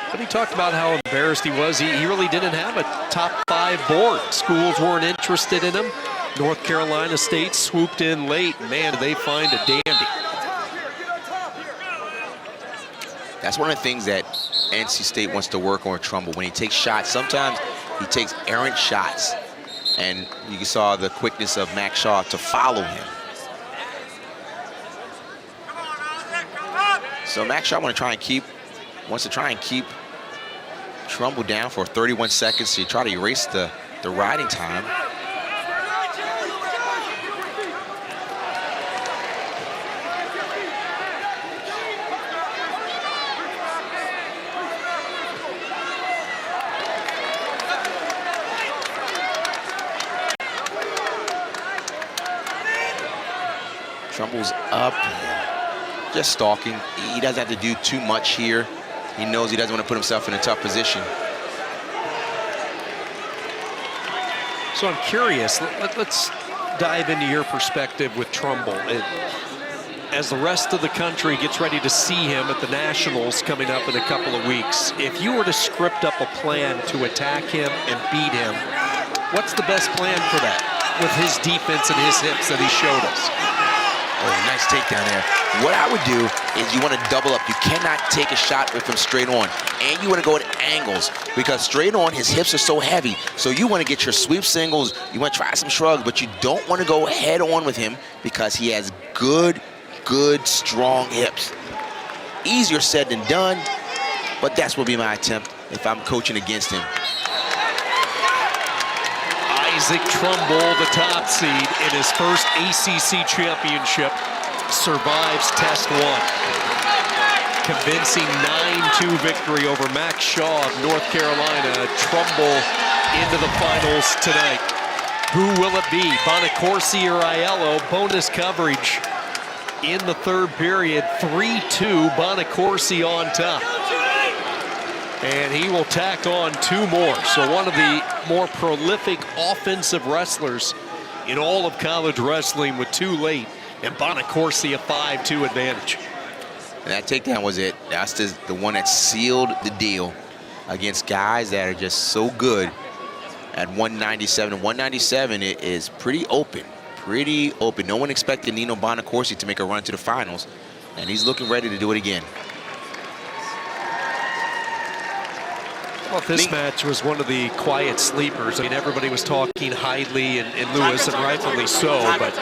But he talked about how embarrassed he was. He really didn't have a top 5 board. Schools weren't interested in him. North Carolina State swooped in late. Man, did they find a dandy. That's one of the things that NC State wants to work on with Trumbull. When he takes shots, sometimes he takes errant shots. And you saw the quickness of Max Shaw to follow him. So Max Shaw wants to try and keep Trumbull down for 31 seconds to try to erase the riding time. Trumbull's up, just stalking. He doesn't have to do too much here. He knows he doesn't want to put himself in a tough position. So I'm curious, let's dive into your perspective with Trumbull. As the rest of the country gets ready to see him at the Nationals coming up in a couple of weeks, if you were to script up a plan to attack him and beat him, what's the best plan for that with his defense and his hips that he showed us? Oh, nice takedown there. What I would do is you want to double up. You cannot take a shot with him straight on. And you want to go and angles because straight on, his hips are so heavy. So you want to get your sweep singles, you want to try some shrugs, but you don't want to go head on with him because he has good, strong hips. Easier said than done, but that's what will be my attempt if I'm coaching against him. Isaac Trumbull, the top seed in his first ACC championship, survives test one. Convincing 9-2 victory over Max Shaw of North Carolina. Trumbull into the finals tonight. Who will it be? Bonacorsi or Aiello? Bonus coverage in the third period. 3-2, Bonacorsi on top. And he will tack on 2 more. So one of the more prolific offensive wrestlers in all of college wrestling with 2 late. And Bonacorsi a 5-2 advantage. And that takedown was it. That's the one that sealed the deal against guys that are just so good at 197. 197 is pretty open, No one expected Nino Bonacorsi to make a run to the finals, and he's looking ready to do it again. Well, this match was one of the quiet sleepers. I mean, everybody was talking highly and Lewis, and rightfully so, but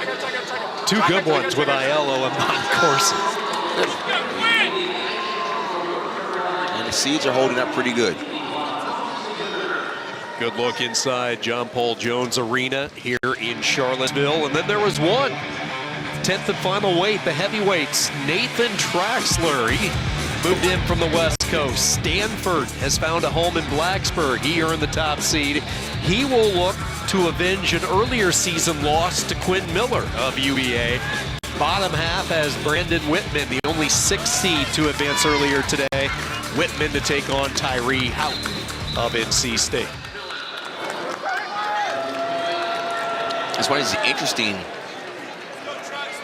2 good ones with Aiello and Bonacorsi. And the seeds are holding up pretty good. Good look inside John Paul Jones Arena here in Charlottesville. And then there was one 10th and final weight, the heavyweights. Nathan Traxler, he moved in from the West Coast. Stanford has found a home in Blacksburg. He earned the top seed. He will look to avenge an earlier season loss to Quinn Miller of UVA. Bottom half has Brandon Whitman, the only 6th seed to advance earlier today. Whitman to take on Tyree Houghton of NC State. It's one of these interesting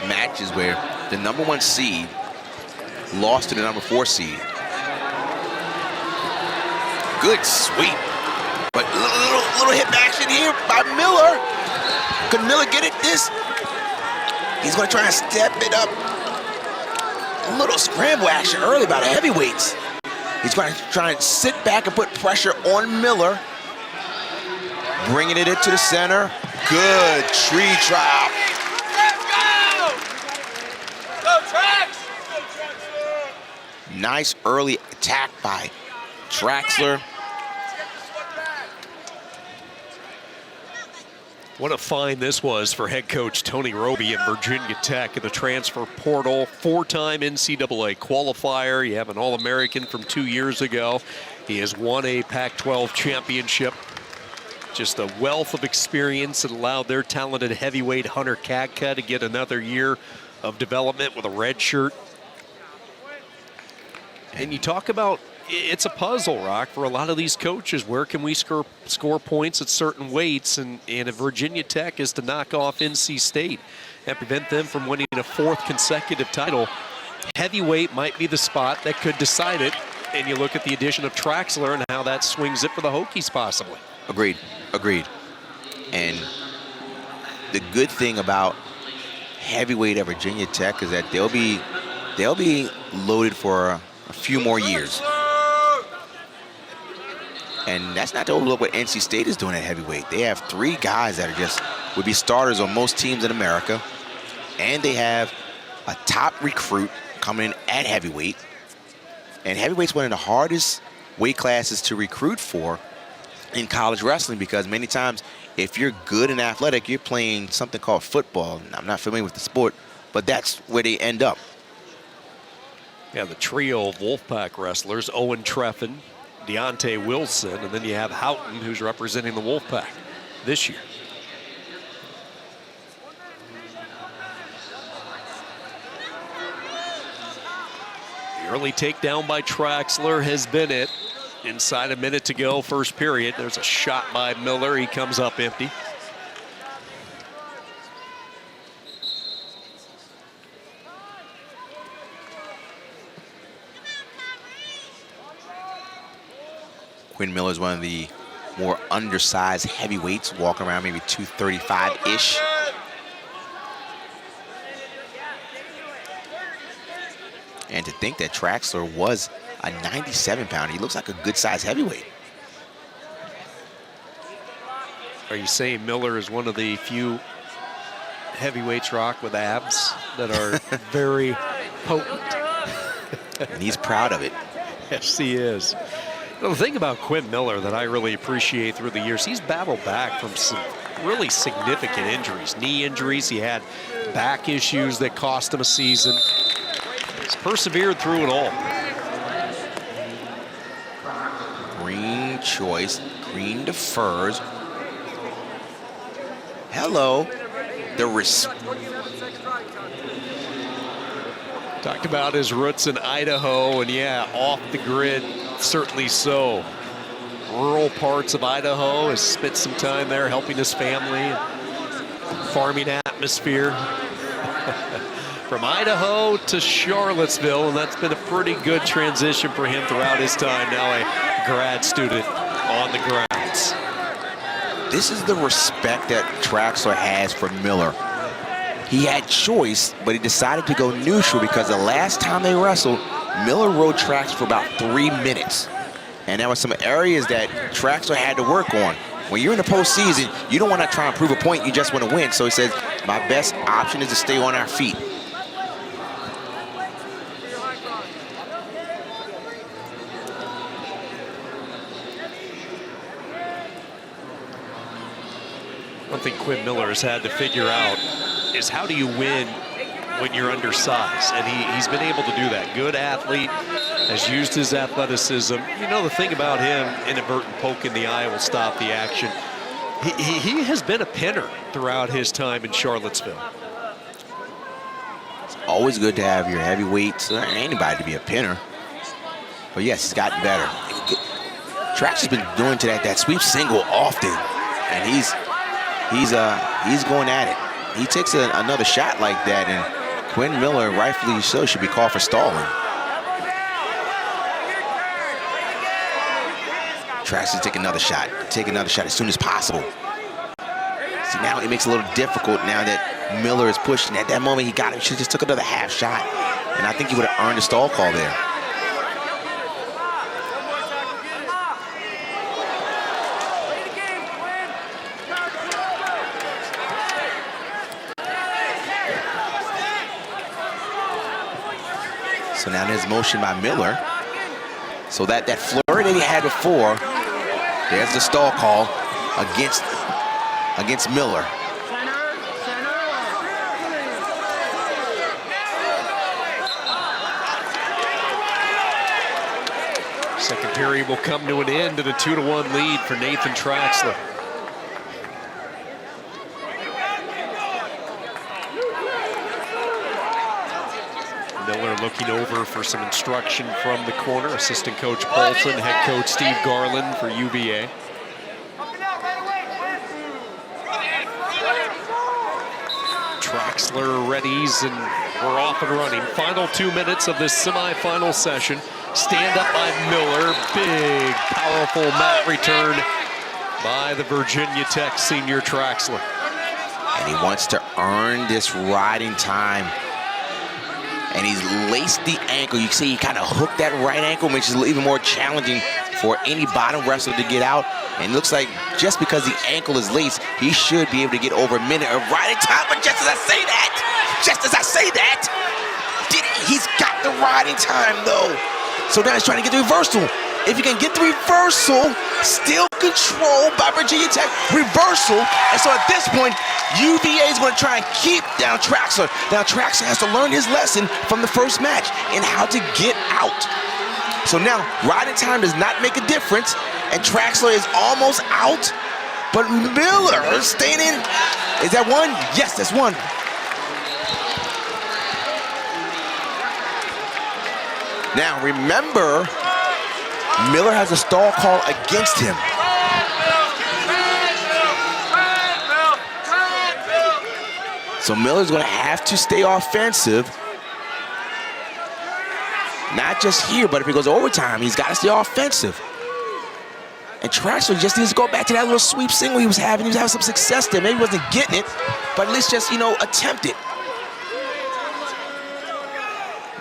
matches where the #1 seed lost to the #4 seed. Good sweep, but little hip action here by Miller. Could Miller get it? He's going to try and step it up. A little scramble action early by the heavyweights. He's going to try and sit back and put pressure on Miller. Bringing it into the center. Good tree trap. Go, Trax! Nice early attack by Traxler. What a find this was for head coach Tony Roby at Virginia Tech in the transfer portal. 4-time NCAA qualifier. You have an All-American from 2 years ago. He has won a Pac-12 championship. Just a wealth of experience that allowed their talented heavyweight Hunter Kadka to get another year of development with a red shirt. And you talk about, it's a puzzle, Rock, for a lot of these coaches. Where can we score points at certain weights? And if Virginia Tech is to knock off NC State and prevent them from winning a 4th consecutive title, heavyweight might be the spot that could decide it. And you look at the addition of Traxler and how that swings it for the Hokies possibly. Agreed. And the good thing about heavyweight at Virginia Tech is that they'll be loaded for a few more years. And that's not to overlook what NC State is doing at heavyweight. They have 3 guys that would be starters on most teams in America. And they have a top recruit coming in at heavyweight. And heavyweight's one of the hardest weight classes to recruit for in college wrestling, because many times if you're good and athletic, you're playing something called football. I'm not familiar with the sport, but that's where they end up. Yeah, the trio of Wolfpack wrestlers, Owen Treffin, Deontay Wilson, and then you have Houghton, who's representing the Wolfpack this year. The early takedown by Traxler has been it. Inside a minute to go, first period. There's a shot by Miller. He comes up empty. Quinn Miller is one of the more undersized heavyweights, walking around maybe 235-ish. And to think that Traxler was a 97-pounder. He looks like a good-sized heavyweight. Are you saying Miller is one of the few heavyweights, Rock, with abs that are very potent? And he's proud of it. Yes, he is. The thing about Quinn Miller that I really appreciate through the years, he's battled back from some really significant injuries. Knee injuries, he had back issues that cost him a season. He's persevered through it all. Green choice, green defers. Hello. Talked about his roots in Idaho, and yeah, off the grid, certainly so. Rural parts of Idaho, has spent some time there helping his family, farming atmosphere. From Idaho to Charlottesville, and that's been a pretty good transition for him throughout his time. Now a grad student on the grounds. This is the respect that Traxler has for Miller. He had choice, but he decided to go neutral because the last time they wrestled, Miller rode Traxler for about 3 minutes. And there were some areas that Traxler had to work on. When you're in the postseason, you don't want to try and prove a point, you just want to win. So he says, my best option is to stay on our feet. One thing Quinn Miller has had to figure out is how do you win when you're undersized, and he's been able to do that. Good athlete, has used his athleticism. You know, the thing about him, inadvertent poke in the eye will stop the action. He has been a pinner throughout his time in Charlottesville. It's always good to have your heavyweights, or anybody to be a pinner. But yes, he's gotten better. Trax has been doing to that sweep single often, and he's going at it. He takes another shot like that, and Quinn Miller, rightfully so, should be called for stalling. Trax to take another shot as soon as possible. See, now it makes it a little difficult now that Miller is pushing. At that moment, he got it. He should just took another half shot, and I think he would have earned a stall call there. So now there's motion by Miller. So that flurry that he had before, there's the stall call against Miller. Second period will come to an end at a 2-1 lead for Nathan Traxler. Miller looking over for some instruction from the corner. Assistant coach Paulson, head coach Steve Garland for UVA. Traxler readies, and we're off and running. Final 2 minutes of this semifinal session. Stand up by Miller. Big, powerful mat return by the Virginia Tech senior Traxler. And he wants to earn this riding time. And he's laced the ankle. You see he kind of hooked that right ankle, which is even more challenging for any bottom wrestler to get out. And it looks like just because the ankle is laced, he should be able to get over a minute of riding time. But just as I say that, he's got the riding time though. So now he's trying to get the reversal. If you can get the reversal, still controlled by Virginia Tech, reversal. And so at this point, UVA is going to try and keep down Traxler. Now Traxler has to learn his lesson from the first match in how to get out. So now riding time does not make a difference, and Traxler is almost out, but Miller is staying in. Is that one? Yes, that's one. Now remember, Miller has a stall call against him. So Miller's going to have to stay offensive. Not just here, but if he goes overtime, he's got to stay offensive. And Traxler just needs to go back to that little sweep single he was having. He was having some success there. Maybe he wasn't getting it, but at least just, attempt it.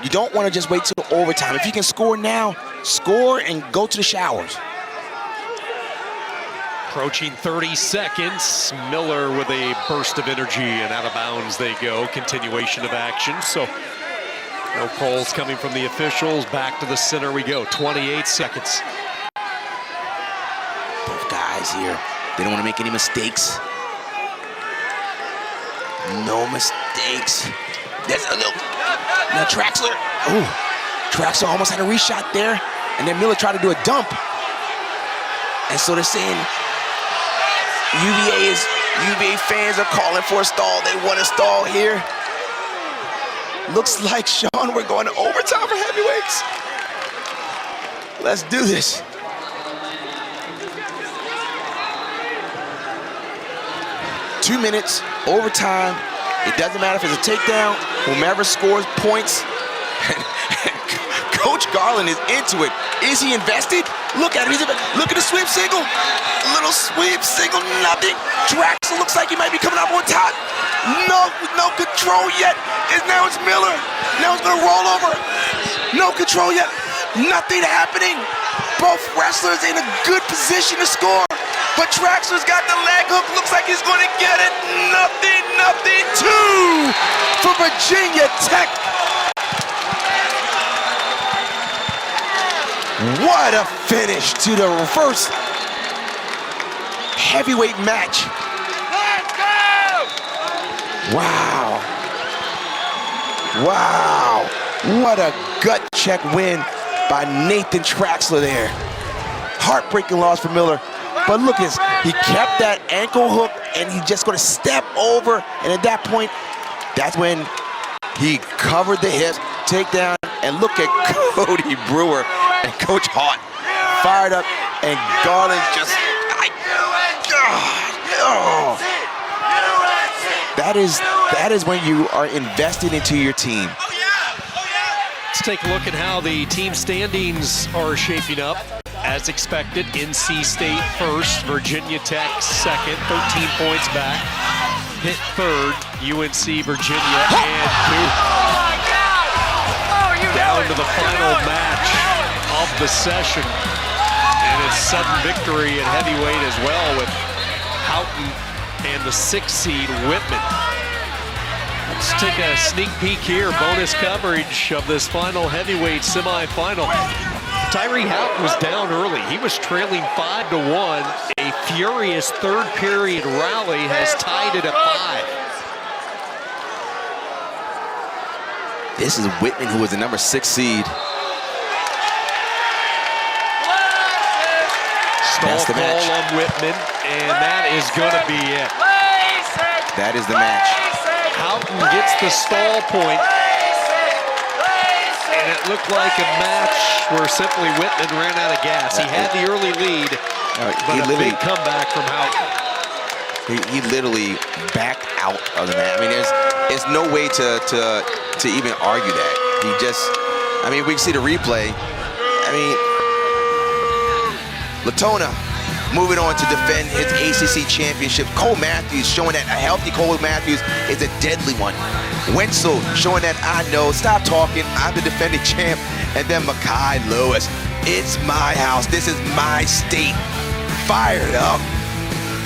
You don't want to just wait till overtime. If you can score now, score, and go to the showers. Approaching 30 seconds. Miller with a burst of energy, and out of bounds they go. Continuation of action. So no calls coming from the officials. Back to the center we go. 28 seconds. Both guys here, they don't want to make any mistakes. No mistakes. There's a little, now Traxler, Traxler almost had a reshot there, and then Miller tried to do a dump. And so they're saying UVA fans are calling for a stall. They want a stall here. Looks like, Sean, we're going to overtime for heavyweights. Let's do this. Two minutes, overtime. It doesn't matter if it's a takedown, whomever scores points. Coach Garland is into it. Is he invested? Look at him. Look at the sweep single. A little sweep single, nothing. Traxler looks like he might be coming up on top. No control yet. Now it's Miller. Now it's going to roll over. No control yet. Nothing happening. Both wrestlers in a good position to score. But Traxler's got the leg hook. Looks like he's going to get it. Nothing. Two for Virginia Tech. What a finish to the first heavyweight match. Let's go! Wow. What a gut check win by Nathan Traxler there. Heartbreaking loss for Miller. But look, he kept that ankle hook, and he's just going to step over. And at that point, that's when he covered the hips, takedown, and look at Cody Brewer and Coach Hart fired up, and Garland just, that is when you are invested into your team. Let's take a look at how the team standings are shaping up. As expected, NC State first, Virginia Tech second, 13 points back. Pitt third, UNC, Virginia, and Duke. Down to the final match of the session. And it's sudden victory at heavyweight as well with Houghton and the 6th seed Whitman. Let's take a sneak peek here, bonus coverage of this final heavyweight semifinal. Tyree Houghton was down early. He was trailing 5-1. A furious third period rally has tied it at 5. This is Whitman, who was the number 6 seed. That's the match. Stall on Whitman, and that is going to be it. That is the match. Houghton gets the stall point, and it looked like a match where simply Whitman ran out of gas. He had the early lead, but a big comeback from Houghton. He literally backed out of the match. I mean, there's no way to even argue that. He just, I mean, we can see the replay. I mean, Latona moving on to defend his ACC championship. Cole Matthews showing that a healthy Cole Matthews is a deadly one. Wenzel showing that I know, stop talking, I'm the defending champ. And then Makai Lewis, it's my house, this is my state. Fired up,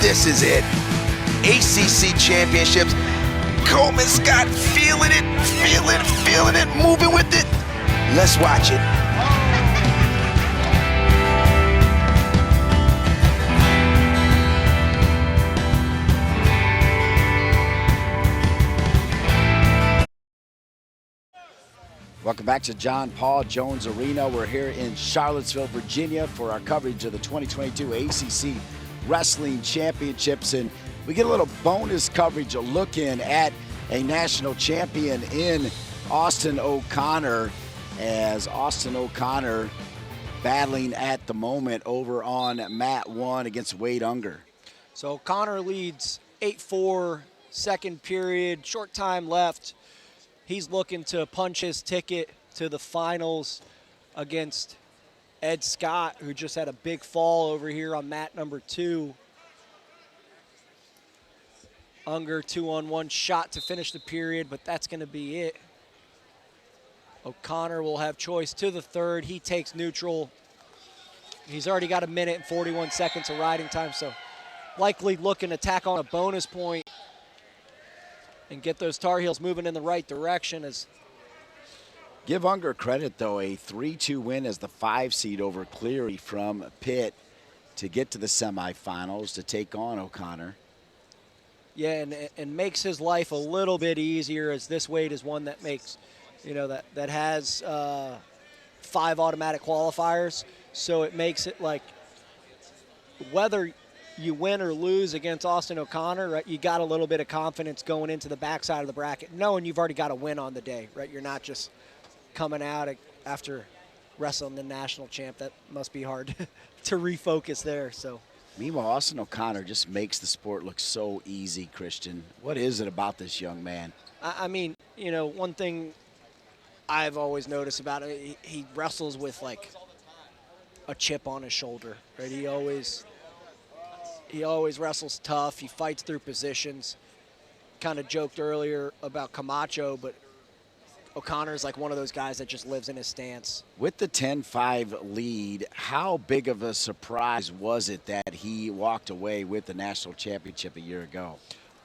this is it. ACC championships. Coleman Scott feeling it, moving with it. Let's watch it. Welcome back to John Paul Jones Arena. We're here in Charlottesville, Virginia for our coverage of the 2022 ACC Wrestling Championships. And we get a little bonus coverage looking at a national champion in Austin O'Connor, as Austin O'Connor battling at the moment over on mat 1 against Wade Unger. So O'Connor leads 8-4, second period, short time left. He's looking to punch his ticket to the finals against Ed Scott, who just had a big fall over here on mat number 2. Unger 2-on-1 shot to finish the period, but that's going to be it. O'Connor will have choice to the third. He takes neutral. He's already got 1 minute and 41 seconds of riding time, so likely looking to tack on a bonus point and get those Tar Heels moving in the right direction. As Give Unger credit, though, a 3-2 win as the 5 seed over Cleary from Pitt to get to the semifinals to take on O'Connor. Yeah, and makes his life a little bit easier, as this weight is one that makes, that has 5 automatic qualifiers. So it makes it like whether you win or lose against Austin O'Connor, right, you got a little bit of confidence going into the backside of the bracket, knowing you've already got a win on the day, right? You're not just coming out after wrestling the national champ. That must be hard to refocus there. So. Meanwhile, Austin O'Connor just makes the sport look so easy, Christian. What is it about this young man? I mean, one thing I've always noticed about it, he wrestles with like a chip on his shoulder, right? He always wrestles tough. He fights through positions. Kind of joked earlier about Camacho, but O'Connor's like one of those guys that just lives in his stance. With the 10-5 lead, how big of a surprise was it that he walked away with the national championship a year ago?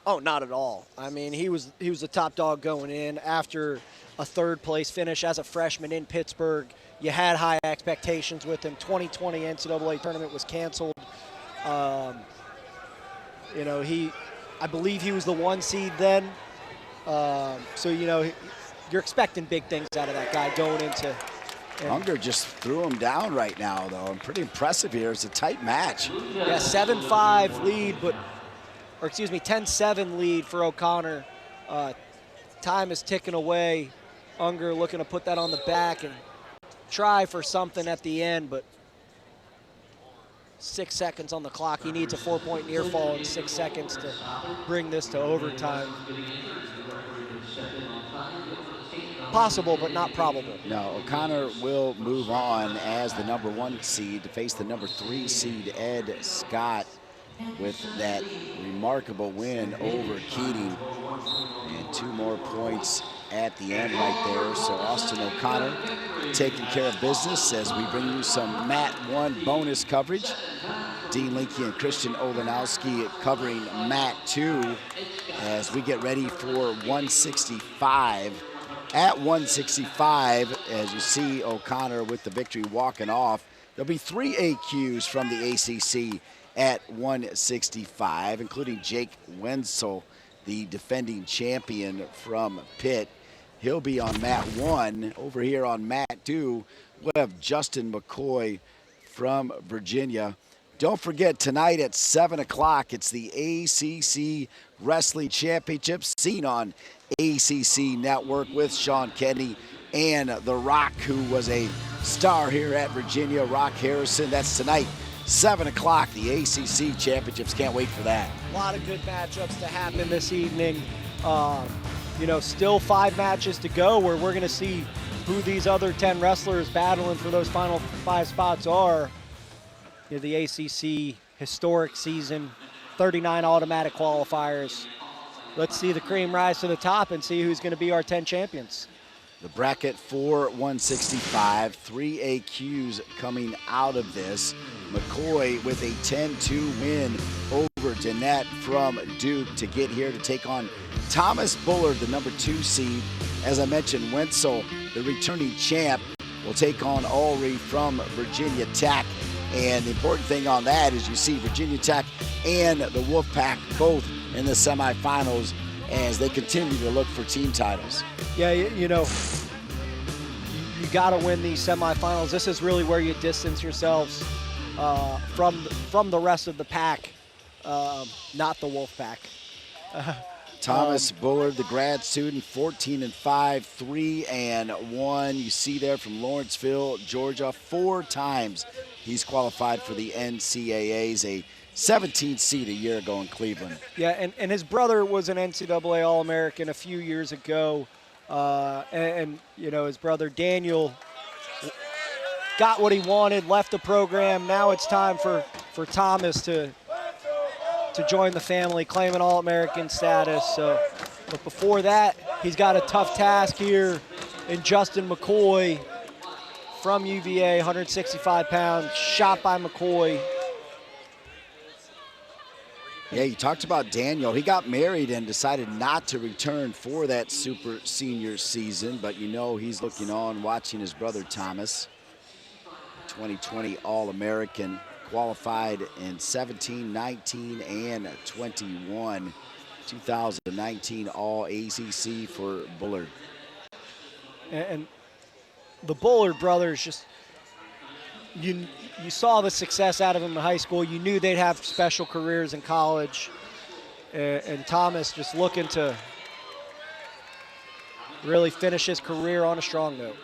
Oh, not at all. I mean, he was the top dog going in after a third-place finish as a freshman in Pittsburgh. You had high expectations with him. 2020 NCAA tournament was canceled. I believe he was the 1 seed then. You're expecting big things out of that guy going into. Unger just threw him down right now, though, and pretty impressive here. It's a tight match. Yeah, 7-5 lead, 10-7 lead for O'Connor. Time is ticking away. Unger looking to put that on the back and try for something at the end, but 6 seconds on the clock. He needs a 4-point near fall in 6 seconds to bring this to overtime. Possible, but not probable. No, O'Connor will move on as the number 1 seed to face the number 3 seed, Ed Scott, with that remarkable win over Keating. And 2 more points at the end right there. So Austin O'Connor taking care of business as we bring you some Mat 1 bonus coverage. Dean Linke and Christian Olenowski covering Mat 2 as we get ready for 165. At 165, as you see O'Connor with the victory walking off, there'll be 3 AQs from the ACC at 165, including Jake Wenzel, the defending champion from Pitt. He'll be on Mat 1. Over here on Mat 2, we'll have Justin McCoy from Virginia. Don't forget, tonight at 7 o'clock, it's the ACC Wrestling Championship, seen on ACC Network with Sean Kenny and The Rock, who was a star here at Virginia, Rock Harrison. That's tonight, 7 o'clock, the ACC Championships. Can't wait for that. A lot of good matchups to happen this evening. Still 5 matches to go where we're going to see who these other 10 wrestlers battling for those final 5 spots are. The ACC historic season, 39 automatic qualifiers. Let's see the cream rise to the top and see who's going to be our 10 champions. The bracket for 165, 3 AQs coming out of this. McCoy with a 10-2 win over Danette from Duke to get here to take on Thomas Bullard, the number 2 seed. As I mentioned, Wenzel, the returning champ, will take on Ulrey from Virginia Tech. And the important thing on that is you see Virginia Tech and the Wolfpack both in the semifinals as they continue to look for team titles. Yeah, you got to win these semifinals. This is really where you distance yourselves from the rest of the pack, not the Wolfpack. Thomas Bullard, the grad student, 14-5, 3-1. You see there from Lawrenceville, Georgia, 4 times he's qualified for the NCAAs, a 17th seed a year ago in Cleveland. Yeah, and his brother was an NCAA All-American a few years ago. His brother Daniel got what he wanted, left the program. Now it's time for Thomas to join the family, claim an All-American status. But before that, he's got a tough task here And Justin McCoy from UVA, 165 pounds, shot by McCoy. Yeah, you talked about Daniel. He got married and decided not to return for that super senior season, but you know he's looking on, watching his brother Thomas, 2020 All-American, qualified in 17, 19, and 21. 2019 All-ACC for Bullard. And the Bullard brothers, just you saw the success out of them in high school. You knew they'd have special careers in college. And Thomas just looking to really finish his career on a strong note.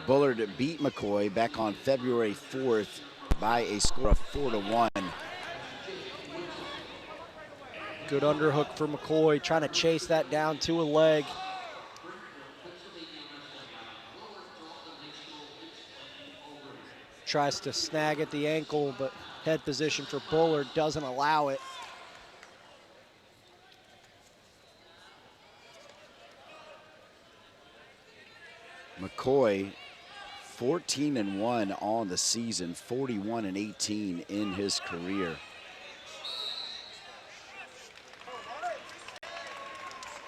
Bullard beat McCoy back on February 4th by a score of 4-1. Good underhook for McCoy, trying to chase that down to a leg. Tries to snag at the ankle, but head position for Bullard doesn't allow it. McCoy, 14-1 on the season, 41-18 in his career.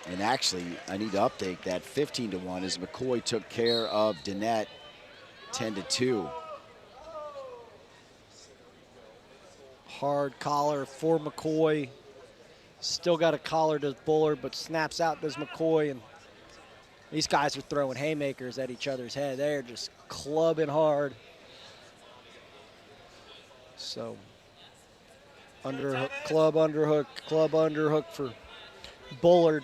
And actually, I need to update that. 15-1 as McCoy took care of Dannett, 10-2. Hard collar for McCoy. Still got a collar to Bullard, but snaps out does McCoy. And these guys are throwing haymakers at each other's head. They're just clubbing hard. So, underhook, club underhook for Bullard.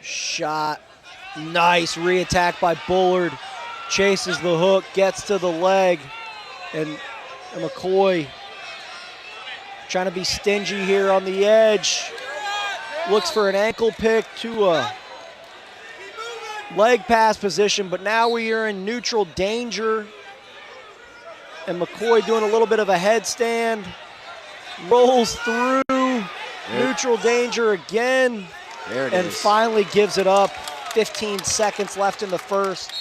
Shot, nice re-attack by Bullard. Chases the hook, gets to the leg, and McCoy trying to be stingy here on the edge. Looks for an ankle pick to a leg pass position, but now we are in neutral danger. And McCoy doing a little bit of a headstand. Rolls through, neutral danger again. There it and is. Finally gives it up. 15 seconds left in the first.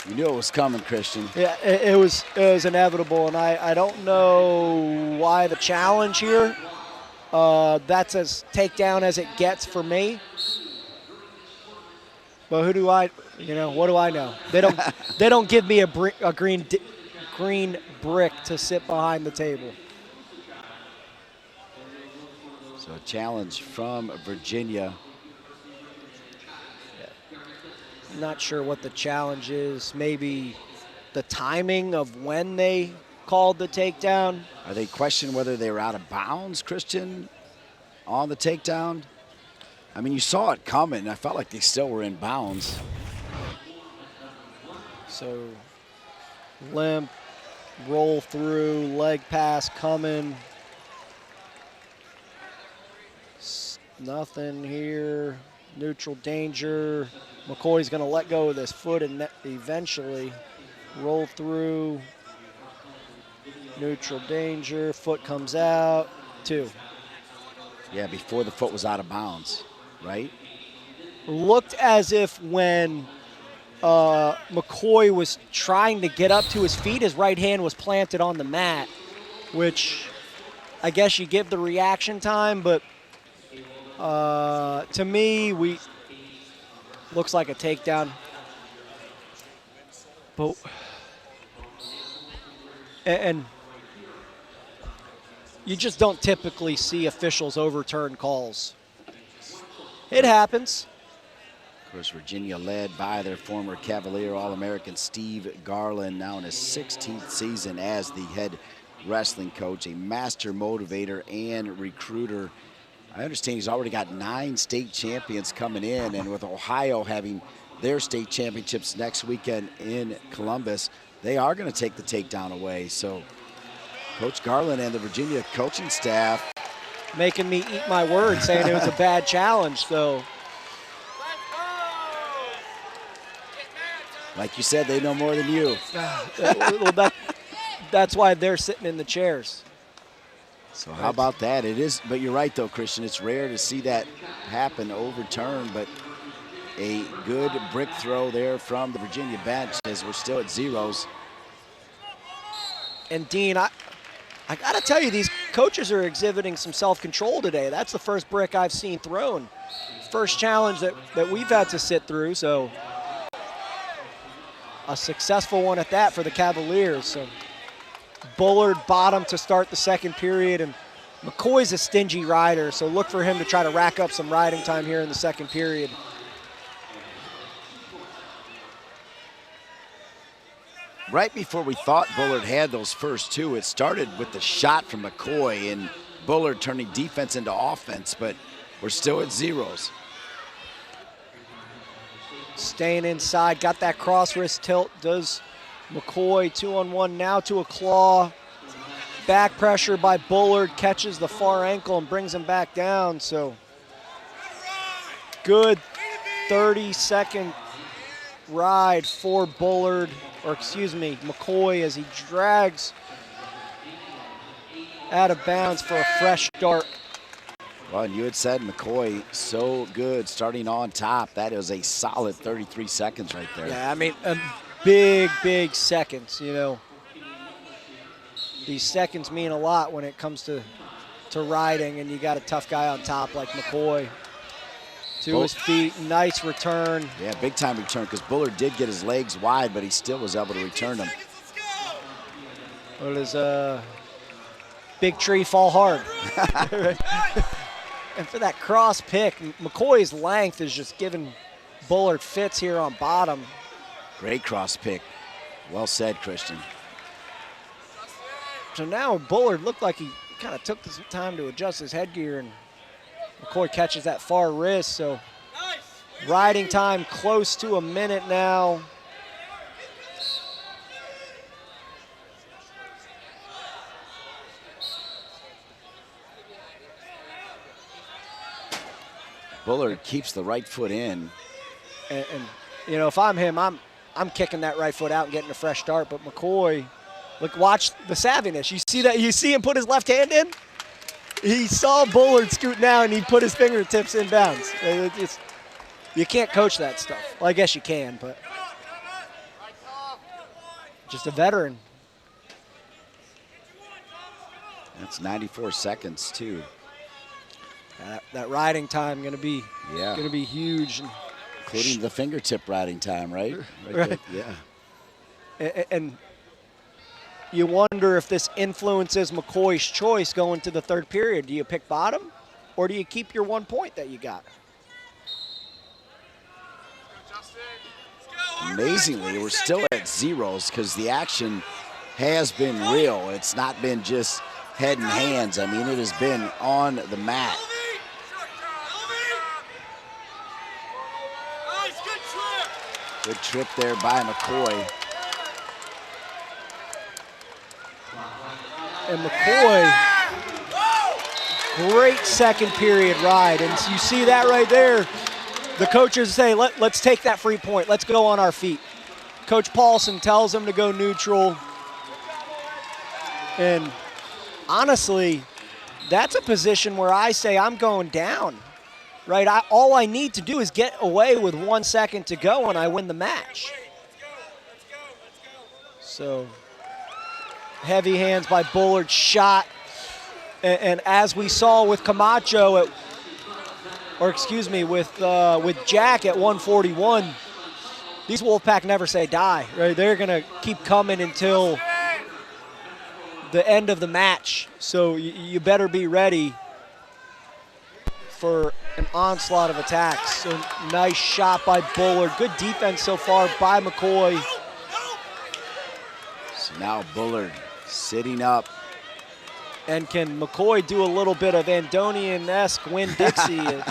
You knew it was coming, Christian. Yeah, it was inevitable, and I don't know why the challenge here. That's as takedown as it gets for me. But who do I, what do I know? They don't give me a green brick to sit behind the table. So a challenge from Virginia. Not sure what the challenge is. Maybe the timing of when they called the takedown. Are they questioning whether they were out of bounds, Christian, on the takedown? I mean, you saw it coming. I felt like they still were in bounds. So limp, roll through, leg pass coming. Nothing here. Neutral danger. McCoy's going to let go of this foot and eventually roll through. Neutral danger. Foot comes out. 2. Yeah, before the foot was out of bounds, right? Looked as if when McCoy was trying to get up to his feet, his right hand was planted on the mat, which I guess you give the reaction time, but to me, looks like a takedown. But and you just don't typically see officials overturn calls. It happens. Of course, Virginia led by their former Cavalier All-American Steve Garland, now in his 16th season as the head wrestling coach, a master motivator and recruiter. I understand he's already got 9 state champions coming in, and with Ohio having their state championships next weekend in Columbus, they are going to take the takedown away. So Coach Garland and the Virginia coaching staff making me eat my words, saying it was a bad challenge. So, like you said, they know more than you. well, that's why they're sitting in the chairs. So how about that? It is, but you're right though, Christian. It's rare to see that happen, overturn, but a good brick throw there from the Virginia bench as we're still at zeros. And Dean, I got to tell you, these coaches are exhibiting some self-control today. That's the first brick I've seen thrown. First challenge that we've had to sit through, so a successful one at that for the Cavaliers. So Bullard bottom to start the second period, and McCoy's a stingy rider, so look for him to try to rack up some riding time here in the second period. Right before we thought Bullard had those first two, it started with the shot from McCoy and Bullard turning defense into offense, but we're still at zeros. Staying inside, got that cross wrist tilt, does McCoy 2-on-1 now to a claw. Back pressure by Bullard, catches the far ankle and brings him back down. So good 30-second ride for Bullard, or excuse me, McCoy, as he drags out of bounds for a fresh start. Well, and you had said McCoy so good starting on top. That is a solid 33 seconds right there. Yeah, I mean, big seconds, you know. These seconds mean a lot when it comes to riding, and you got a tough guy on top like McCoy. To his feet, nice return. Yeah, big time return, because Bullard did get his legs wide, but he still was able to return them. Well, it is a big tree fall hard. And for that cross pick, McCoy's length is just giving Bullard fits here on bottom. Great cross pick. Well said, Christian. So now Bullard looked like he kind of took some time to adjust his headgear, and McCoy catches that far wrist. So riding time close to a minute now. Bullard keeps the right foot in. And you know, if I'm him, I'm kicking that right foot out and getting a fresh start. But McCoy, look, watch the savviness. You see that? You see him put his left hand in? He saw Bullard scoot down and he put his fingertips in bounds. You can't coach that stuff. Well, I guess you can, but just a veteran. That's 94 seconds too. That riding time gonna be huge, including the fingertip riding time, right? Right. There, yeah. And you wonder if this influences McCoy's choice going to the third period. Do you pick bottom, or do you keep your 1 point that you got? Amazingly, we're still at zeros because the action has been real. It's not been just head and hands. I mean, it has been on the mat. Good trip there by McCoy. And McCoy, great second period ride. And you see that right there. The coaches say, let's take that free point. Let's go on our feet. Coach Paulson tells him to go neutral. And honestly, that's a position where I say I'm going down, right? All I need to do is get away with 1 second to go and I win the match. So heavy hands by Bullard, shot. And as we saw with Camacho, with Jack at 141, these Wolfpack never say die, right? They're gonna keep coming until the end of the match. So you better be ready for an onslaught of attacks. So nice shot by Bullard. Good defense so far by McCoy. So now Bullard sitting up. And can McCoy do a little bit of Andonian-esque Winn-Dixie?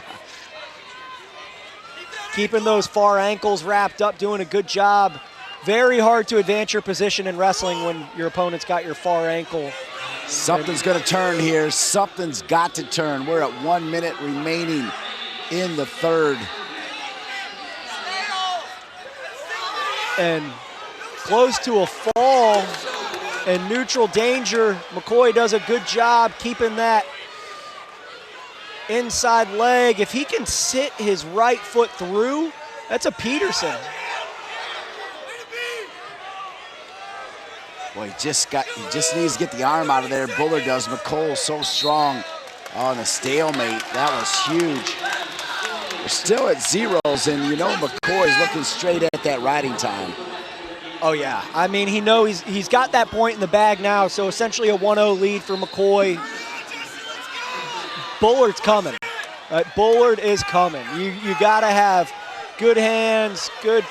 Keeping those far ankles wrapped up, doing a good job. Very hard to advance your position in wrestling when your opponent's got your far ankle. Something's going to turn here. Something's got to turn. We're at 1 minute remaining in the third. And close to a fall in neutral danger. McCoy does a good job keeping that inside leg. If he can sit his right foot through, that's a Peterson. Boy, he just needs to get the arm out of there. Bullard does. McCoy so strong on the stalemate. That was huge. We're still at zeros, and you know McCoy is looking straight at that riding time. Oh yeah, I mean he's got that point in the bag now, so essentially a 1-0 lead for McCoy. Bullard's coming. Right? Bullard is coming. You gotta have good hands, good.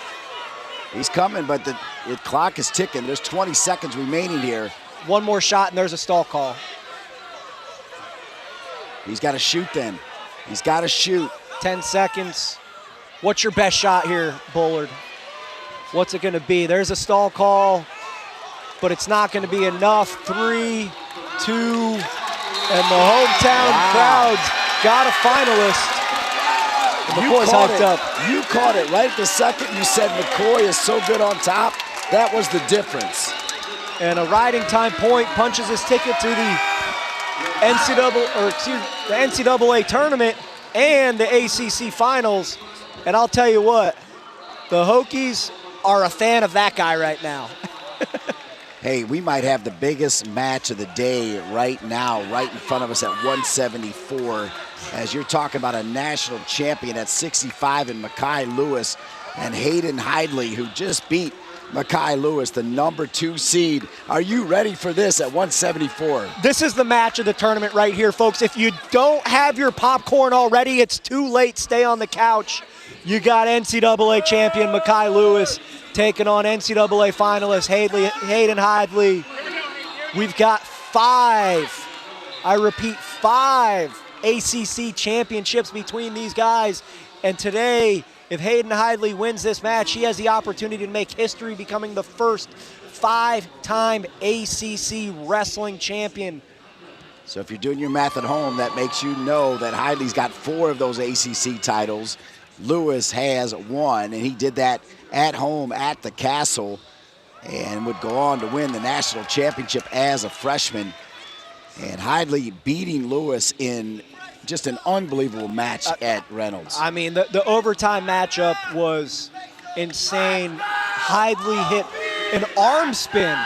He's coming, but the clock is ticking. There's 20 seconds remaining here. One more shot and there's a stall call. He's got to shoot then. He's got to shoot. 10 seconds. What's your best shot here, Bullard? What's it going to be? There's a stall call, but it's not going to be enough. 3, 2, and the hometown crowd's got a finalist. McCoy's hyped up. You caught it right at the second. You said McCoy is so good on top. That was the difference. And a riding time point punches his ticket to the NCAA tournament and the ACC finals. And I'll tell you what, the Hokies are a fan of that guy right now. Hey, we might have the biggest match of the day right now, right in front of us at 174, as you're talking about a national champion at 65 in Mekhi Lewis and Hayden Hidley, who just beat Mekhi Lewis, the #2 seed. Are you ready for this at 174? This is the match of the tournament right here, folks. If you don't have your popcorn already, it's too late. Stay on the couch. You got NCAA champion Mekhi Lewis taking on NCAA finalist Hayden Hidley. We've got 5, I repeat, 5 ACC championships between these guys. And today, if Hayden Hidley wins this match, he has the opportunity to make history, becoming the first 5-time ACC wrestling champion. So if you're doing your math at home, that makes you know that Hidley's got 4 of those ACC titles. Lewis has 1, and he did that at home at the Castle and would go on to win the national championship as a freshman. And Hidley beating Lewis in just an unbelievable match at Reynolds. I mean, the overtime matchup was insane. Hidley hit an arm spin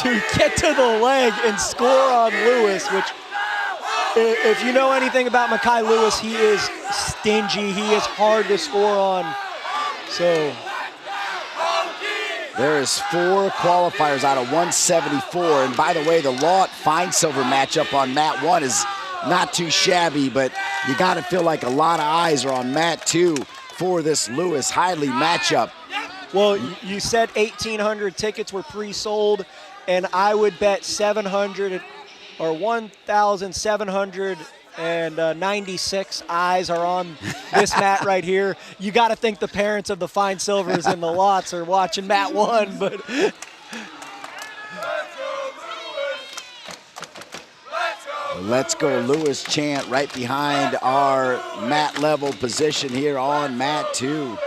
to get to the leg and score on Lewis, which, if you know anything about Mekhi Lewis, he is stingy. He is hard to score on. So there is 4 qualifiers out of 174. And by the way, the Lawt Fine Silver matchup on mat 1 is not too shabby, but you got to feel like a lot of eyes are on mat 2 for this Lewis Hidley matchup. Well, you said 1,800 tickets were pre-sold, and I would bet 700 or 1,796 eyes are on this mat right here. You got to think the parents of the Fine Silvers and the Lots are watching mat 1, but let's go Lewis chant right behind our mat level position here on mat 2.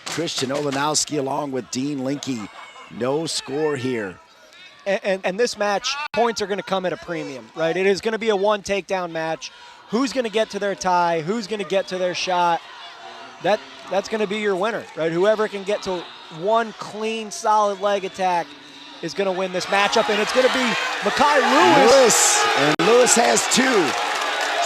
Christian Olenowski along with Dean Linke. No score here. And this match, points are going to come at a premium, right? It is going to be a 1 takedown match. Who's going to get to their tie? Who's going to get to their shot? That's going to be your winner, right? Whoever can get to 1 clean, solid leg attack is going to win this matchup, and it's going to be Mekhi Lewis. And Lewis has 2.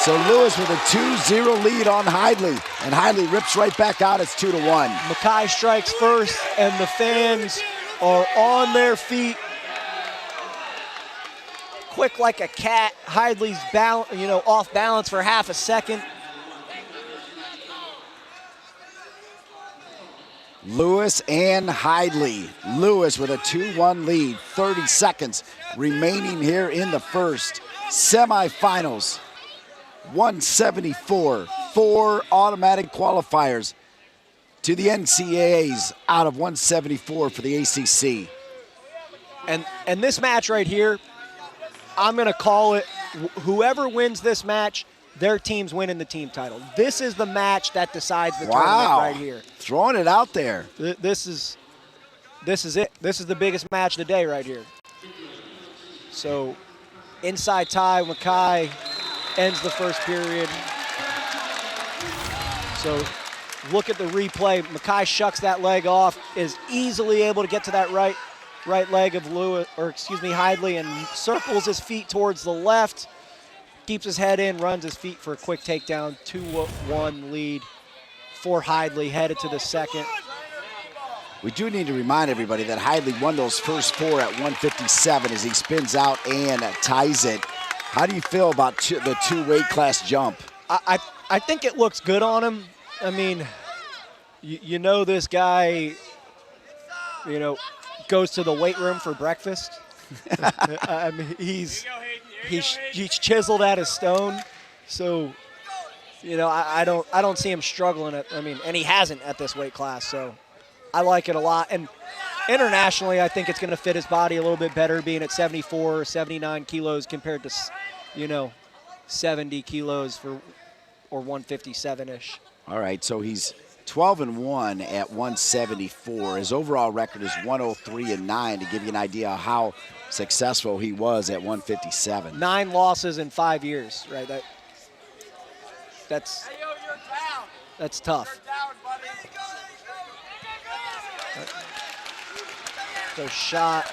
So Lewis with a 2-0 lead on Hidley, and Hidley rips right back out. It's 2-1. Mekhi strikes first, and the fans are on their feet. Quick like a cat. Hidley's off balance for half a second. Lewis and Hidley. Lewis with a 2-1 lead. 30 seconds remaining here in the first. Semifinals. 174. 4 automatic qualifiers to the NCAAs out of 174 for the ACC. And this match right here, I'm going to call it, whoever wins this match, their team's winning the team title. This is the match that decides the tournament right here. Throwing it out there. This is it. This is the biggest match of the day right here. So inside tie, Mackay ends the first period. So look at the replay. Mackay shucks that leg off, is easily able to get to that right leg of Hidley, and circles his feet towards the left, keeps his head in, runs his feet for a quick takedown. 2-1 lead for Hidley, headed to the second. We do need to remind everybody that Hidley won those first 4 at 157 as he spins out and ties it. How do you feel about the 2 weight class jump? I think it looks good on him. I mean, you know this guy, goes to the weight room for breakfast. I mean, he's chiseled at his stone. So, I don't see him struggling and he hasn't at this weight class. So I like it a lot. And internationally, I think it's going to fit his body a little bit better, being at 74 or 79 kilos compared to, 70 kilos or 157-ish. All right, so he's 12-1 at 174. His overall record is 103-9 to give you an idea of how successful he was at 157. 9 losses in 5 years, right? That's tough. So shot.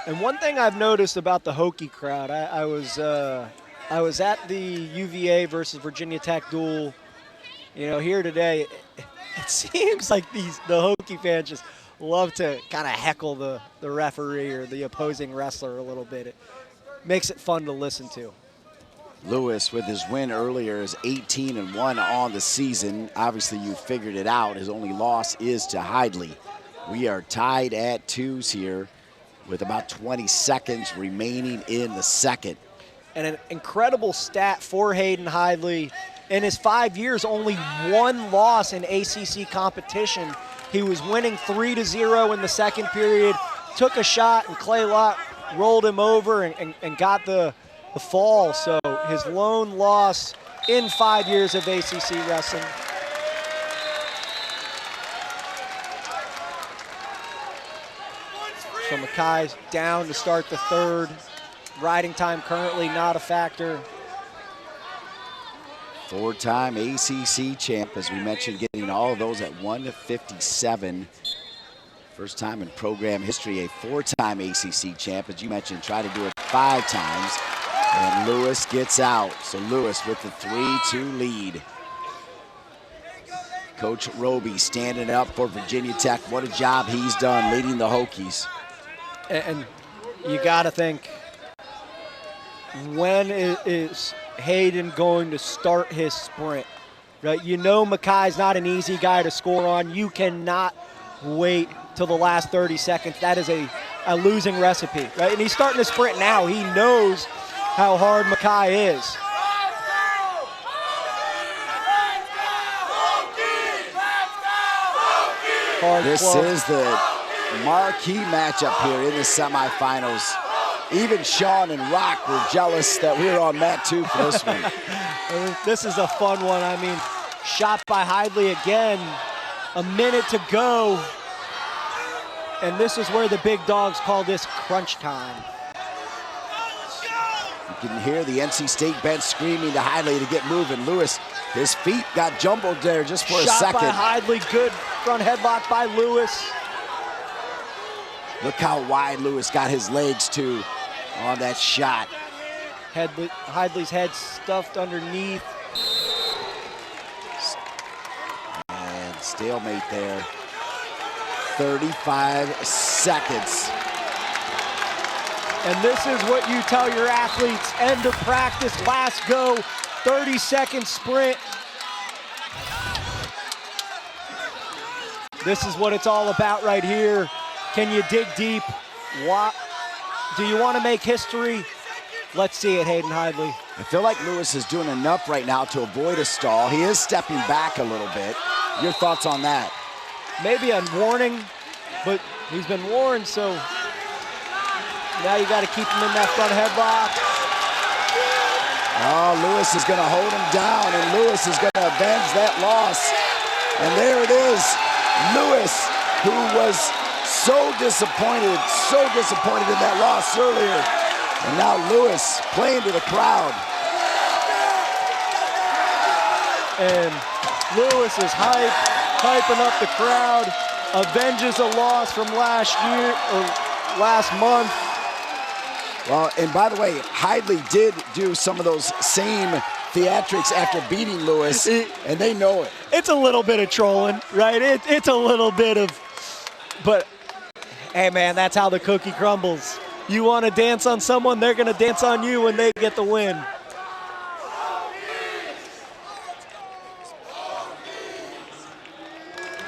And one thing I've noticed about the Hokie crowd, I was at the UVA versus Virginia Tech duel, here today. It seems like the Hokie fans just love to kind of heckle the referee or the opposing wrestler a little bit. It makes it fun to listen to. Lewis, with his win earlier, is 18-1 on the season. Obviously, you figured it out. His only loss is to Hidley. We are tied at 2s here with about 20 seconds remaining in the second. And an incredible stat for Hayden Hidley. In his 5 years, only 1 loss in ACC competition. He was winning 3-0 in the second period, took a shot, and Clay Lott rolled him over and got the fall. So his lone loss in 5 years of ACC wrestling. So Mackay's down to start the third. Riding time currently not a factor. 4-time ACC champ, as we mentioned, getting all of those at 157. First time in program history, a 4-time ACC champ, as you mentioned, tried to do it 5 times. And Lewis gets out. So Lewis with the 3-2 lead. Coach Roby standing up for Virginia Tech. What a job he's done leading the Hokies. And you got to think, when is Hayden going to start his sprint? Right? Mackay's not an easy guy to score on. You cannot wait till the last 30 seconds. That is a losing recipe, right? And he's starting to sprint now. He knows how hard Mackay is. This is the marquee matchup here in the semifinals. Even Sean and Rock were jealous that we were on mat 2 for this one. This is a fun one. I mean, shot by Hidley again. A minute to go. And this is where the big dogs call this crunch time. You can hear the NC State bench screaming to Hidley to get moving. Lewis, his feet got jumbled there just for a second. Shot by Hidley, good front headlock by Lewis. Look how wide Lewis got his legs too on that shot. Hidley's head stuffed underneath. And stalemate there. 35 seconds. And this is what you tell your athletes. End of practice, last go, 30-second sprint. This is what it's all about right here. Can you dig deep? Do you want to make history? Let's see it, Hayden Hidley. I feel like Lewis is doing enough right now to avoid a stall. He is stepping back a little bit. Your thoughts on that? Maybe a warning, but he's been warned, so now you got to keep him in that front headlock. Oh, Lewis is going to hold him down, and Lewis is going to avenge that loss. And there it is. Lewis, who was so disappointed in that loss earlier. And now Lewis playing to the crowd. And Lewis is hyping up the crowd, avenges a loss from last year or last month. Well, and by the way, Hidley did do some of those same theatrics after beating Lewis, and they know it. It's a little bit of trolling, right? It's a little bit of, but hey man, that's how the cookie crumbles. You want to dance on someone, they're going to dance on you when they get the win.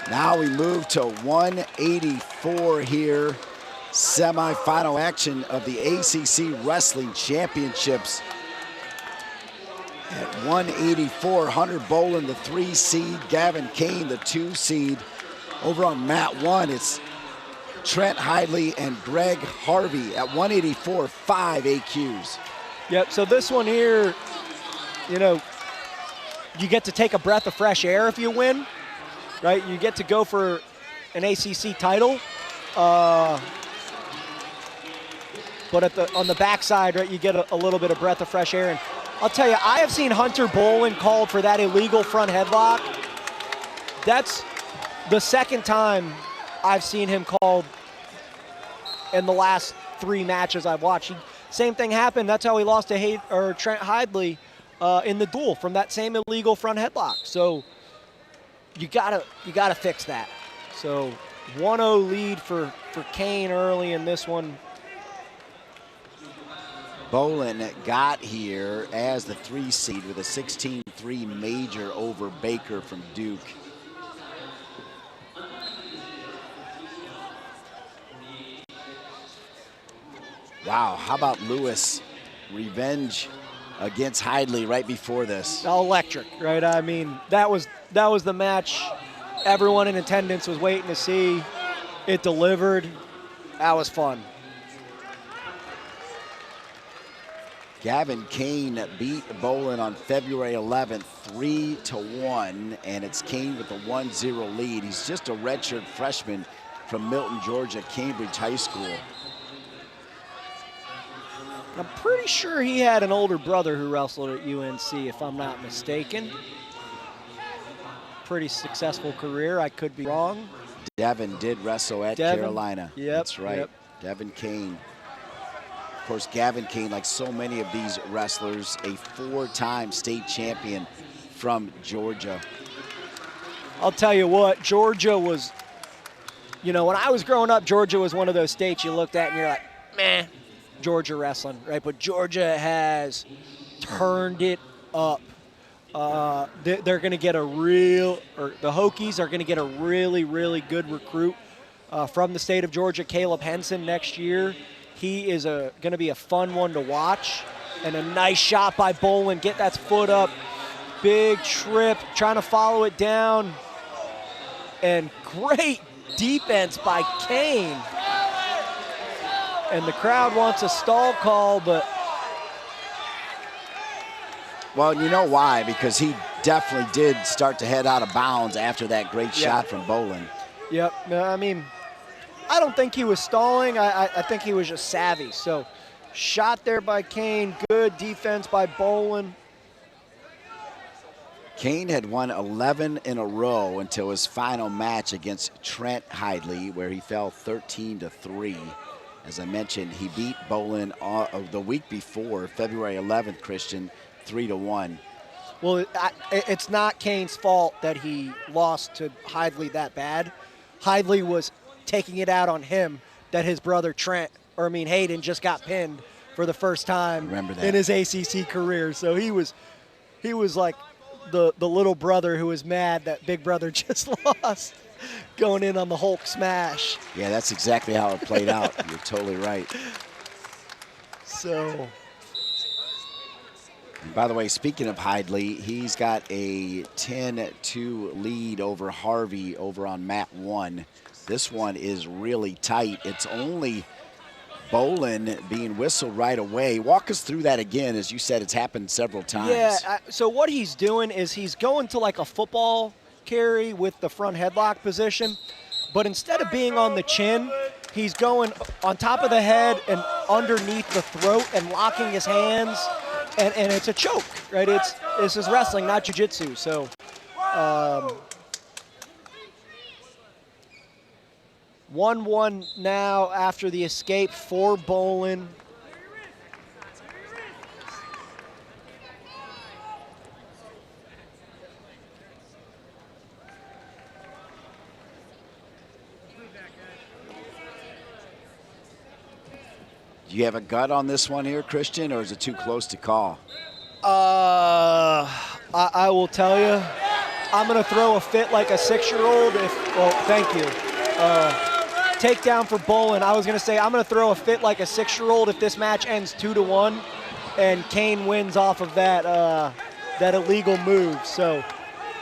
Now we move to 184 here. Semifinal action of the ACC Wrestling Championships. At 184, Hunter Boland, the 3 seed, Gavin Kane, the 2 seed. Over on mat 1, it's Trent Hidley and Greg Harvey at 184, 5 AQs. Yep, so this one here, you know, you get to take a breath of fresh air if you win, right? You get to go for an ACC title. But on the backside, right, you get a little bit of breath of fresh air. And I'll tell you, I have seen Hunter Boland called for that illegal front headlock. That's the second time I've seen him called in the last 3 matches I've watched. Same thing happened. That's how he lost to Trent Hidley in the duel from that same illegal front headlock. So you gotta fix that. So 1-0 lead for Kane early in this one. Boland got here as the 3 seed with a 16-3 major over Baker from Duke. Wow, how about Lewis? Revenge against Hidley right before this. Electric, right? I mean, that was the match everyone in attendance was waiting to see. It delivered. That was fun. Gavin Kane beat Boland on February 11th, 3-1, and it's Kane with a 1-0 lead. He's just a redshirt freshman from Milton, Georgia, Cambridge High School. I'm pretty sure he had an older brother who wrestled at UNC, if I'm not mistaken. Pretty successful career. I could be wrong. Devin did wrestle at Carolina. Yep, that's right. Yep. Devin Kane. Of course, Gavin Kane, like so many of these wrestlers, a 4-time state champion from Georgia. I'll tell you what, Georgia was, you know, when I was growing up, Georgia was one of those states you looked at and you're like, meh, Georgia wrestling, right? But Georgia has turned it up. They're going to get the Hokies are going to get a really, really good recruit from the state of Georgia, Caleb Henson, next year. He is going to be a fun one to watch. And a nice shot by Boland. Get that foot up. Big trip, trying to follow it down. And great defense by Kane. And the crowd wants a stall call, but... Well, you know why? Because he definitely did start to head out of bounds after that great shot from Boland. Yep, I mean... I don't think he was stalling. I think he was just savvy. So, shot there by Kane. Good defense by Boland. Kane had won 11 in a row until his final match against Trent Hidley, where he fell 13-3. As I mentioned, he beat Boland the week before, February 11th, Christian, 3-1. Well, it's not Kane's fault that he lost to Hidley that bad. Hidley was taking it out on him that his brother Hayden just got pinned for the first time in his ACC career. So he was like the little brother who was mad that big brother just lost, going in on the Hulk smash. Yeah, that's exactly how it played out. You're totally right. So. And by the way, speaking of Hidley, he's got a 10-2 lead over Harvey over on mat 1. This one is really tight. It's only Boland being whistled right away. Walk us through that again. As you said, it's happened several times. Yeah, so what he's doing is he's going to like a football carry with the front headlock position, but instead of being on the chin, he's going on top of the head and underneath the throat and locking his hands, and it's a choke, right? This is wrestling, not jiu-jitsu. So 1-1 now after the escape for Bolin. Do you have a gut on this one here, Christian, or is it too close to call? I will tell you, I'm going to throw a fit like a 6-year-old well, thank you. Takedown for Bolin. I was going to say I'm going to throw a fit like a 6-year-old if this match ends 2-1 and Kane wins off of that illegal move. So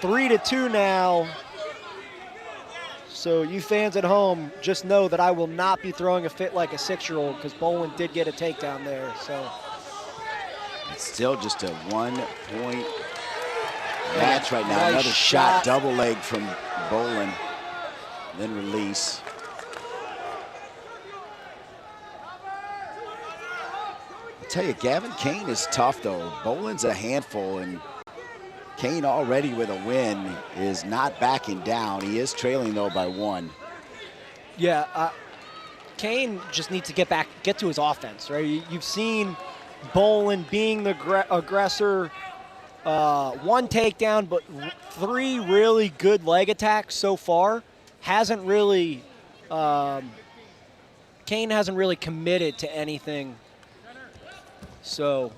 3-2 now. So you fans at home, just know that I will not be throwing a fit like a 6-year-old because Bolin did get a takedown there. So it's still just a 1-point match right now. Nice Another shot, double leg from Bolin, then release. I tell you, Gavin Kane is tough though. Bolin's a handful, and Kane already with a win is not backing down. He is trailing though by 1. Yeah, Kane just needs to get to his offense, right? You've seen Bolin being the aggressor, 1 takedown, but 3 really good leg attacks so far. Hasn't really, Kane hasn't really committed to anything. So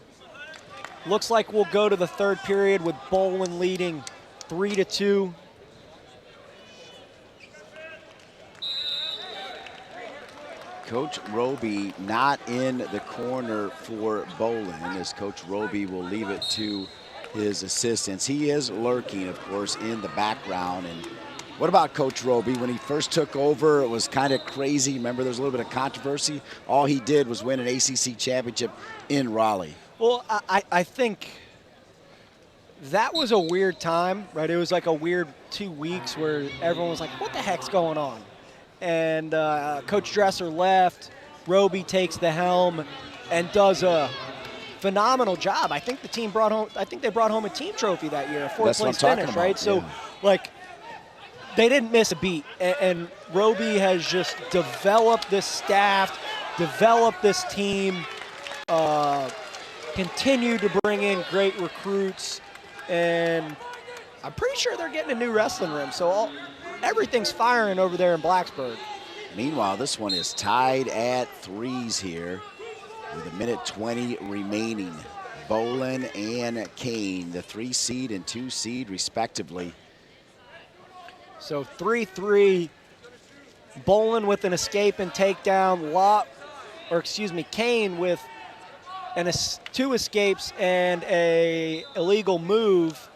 looks like we'll go to the 3rd period with Bolin leading 3-2. Coach Roby not in the corner for Bolin, as Coach Roby will leave it to his assistants. He is lurking, of course, in the background. And what about Coach Roby? When he first took over, it was kind of crazy. Remember, there was a little bit of controversy. All he did was win an ACC championship in Raleigh. Well, I think that was a weird time, right? It was like a weird 2 weeks where everyone was like, what the heck's going on? And Coach Dresser left. Roby takes the helm and does a phenomenal job. I think the team brought home, they brought home a team trophy that year, a 4th place finish, right? So, like, they didn't miss a beat. And Roby has just developed this staff, developed this team, continued to bring in great recruits, and I'm pretty sure they're getting a new wrestling room. So everything's firing over there in Blacksburg. Meanwhile, this one is tied at 3s here with 1:20 remaining. Bolin and Kane, the 3 seed and 2 seed respectively. So 3-3, Bolin with an escape and takedown, Kane with 2 escapes and a illegal move.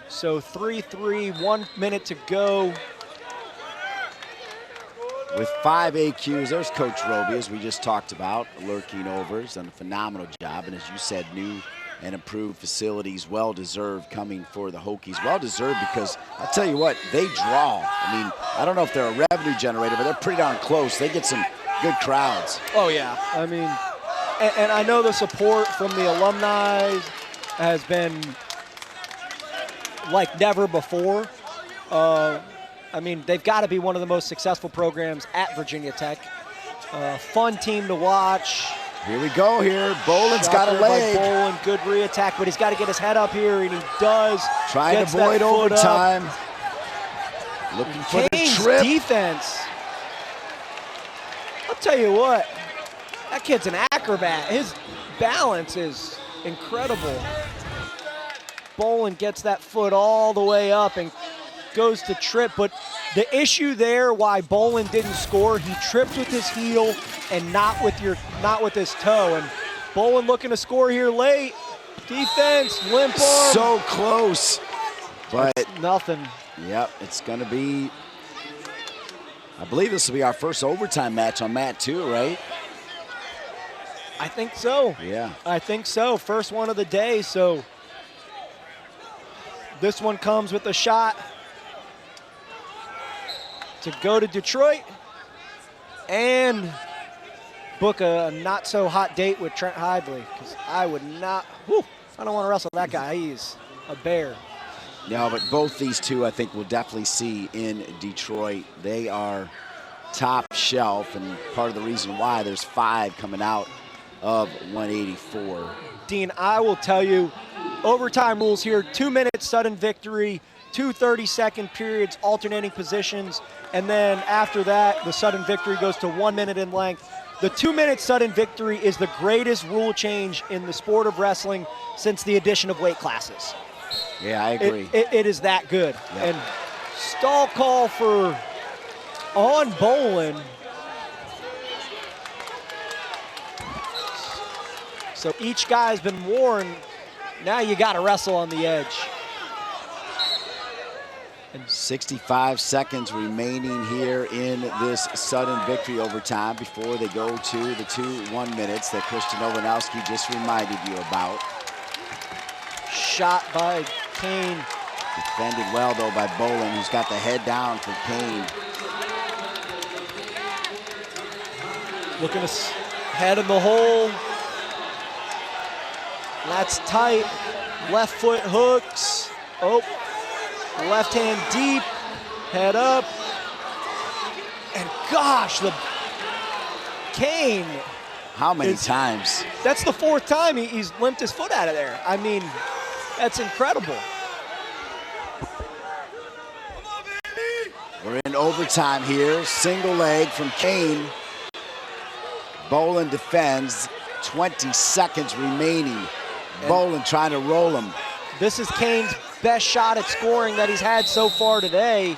So 3-3, 1 minute to go. With 5 AQs, there's Coach Roby, as we just talked about, lurking over. He's done a phenomenal job, and as you said, new and improved facilities, well-deserved coming for the Hokies. Well-deserved because, I'll tell you what, they draw. I mean, I don't know if they're a revenue generator, but they're pretty darn close. They get some good crowds. Oh, yeah. I mean, and I know the support from the alumni has been like never before. I mean, they've got to be one of the most successful programs at Virginia Tech. Fun team to watch. Here we go here. Bolin's got a leg. Bolin, good re-attack, but he's got to get his head up here, and he does. Trying to avoid overtime. Looking for the trip. Defense. I'll tell you what, that kid's an acrobat. His balance is incredible. Bolin gets that foot all the way up and goes to trip, but the issue there why Bolin didn't score, he tripped with his heel and not with his toe. And Bolin looking to score here late. Defense, limp arm. So close, but it's nothing. Yep, it's gonna be, I believe this will be our first overtime match on Mat 2, right? I think so. Yeah. I think so. First one of the day, so this one comes with a shot to go to Detroit. and book a not-so-hot date with Trent Hively, because I would not, I don't want to wrestle that guy. He's a bear. No, but both these two I think we'll definitely see in Detroit. They are top shelf, and part of the reason why there's 5 coming out of 184. Dean, I will tell you, overtime rules here, 2 minutes sudden victory, 2 30-second periods, alternating positions, and then after that, the sudden victory goes to 1 minute in length. The 2-minute sudden victory is the greatest rule change in the sport of wrestling since the addition of weight classes. Yeah, I agree. It is that good. Yep. And stall call on Bolin. So each guy's been warned. Now you got to wrestle on the edge. And 65 seconds remaining here in this sudden victory overtime before they go to the 2 1 minutes that Christian Ovanowski just reminded you about. Shot by Kane. Defended well, though, by Bolin, who's got the head down for Kane. Looking to head in the hole. That's tight. Left foot hooks. Oh, left hand deep. Head up. And gosh, the Kane. How many times? That's the 4th time he's limped his foot out of there. I mean, that's incredible. We're in overtime here. Single leg from Kane. Bolin defends. 20 seconds remaining. Bolin trying to roll him. This is Kane's best shot at scoring that he's had so far today.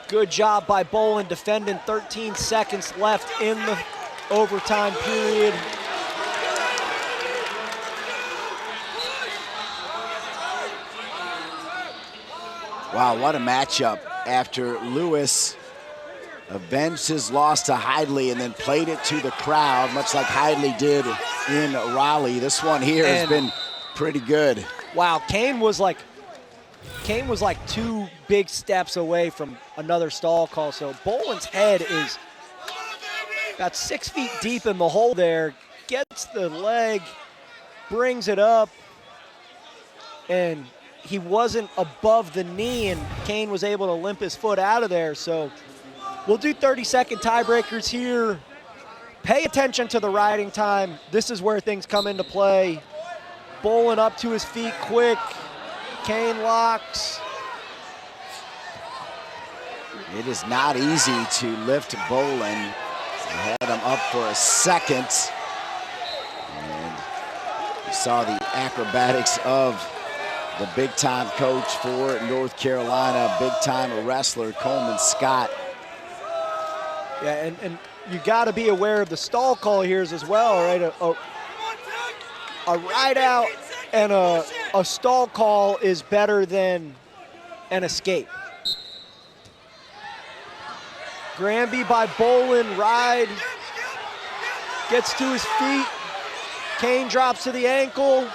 Good job by Bolin defending. 13 seconds left in the overtime period. Wow, what a matchup after Lewis avenged his loss to Hidley and then played it to the crowd, much like Hidley did in Raleigh. This one here has been pretty good. Wow, Kane was like 2 big steps away from another stall call. So Bolin's head is about 6 feet deep in the hole there, gets the leg, brings it up, and he wasn't above the knee, and Kane was able to limp his foot out of there. So we'll do 30-second tiebreakers here. Pay attention to the riding time. This is where things come into play. Bolin up to his feet quick. Kane locks. It is not easy to lift Bolin. He had him up for a second. And you saw the acrobatics of the big-time coach for North Carolina, big-time wrestler Coleman Scott. Yeah, and you got to be aware of the stall call here as well, right? A ride out and a stall call is better than an escape. Granby by Bolin, ride, gets to his feet. Kane drops to the ankle.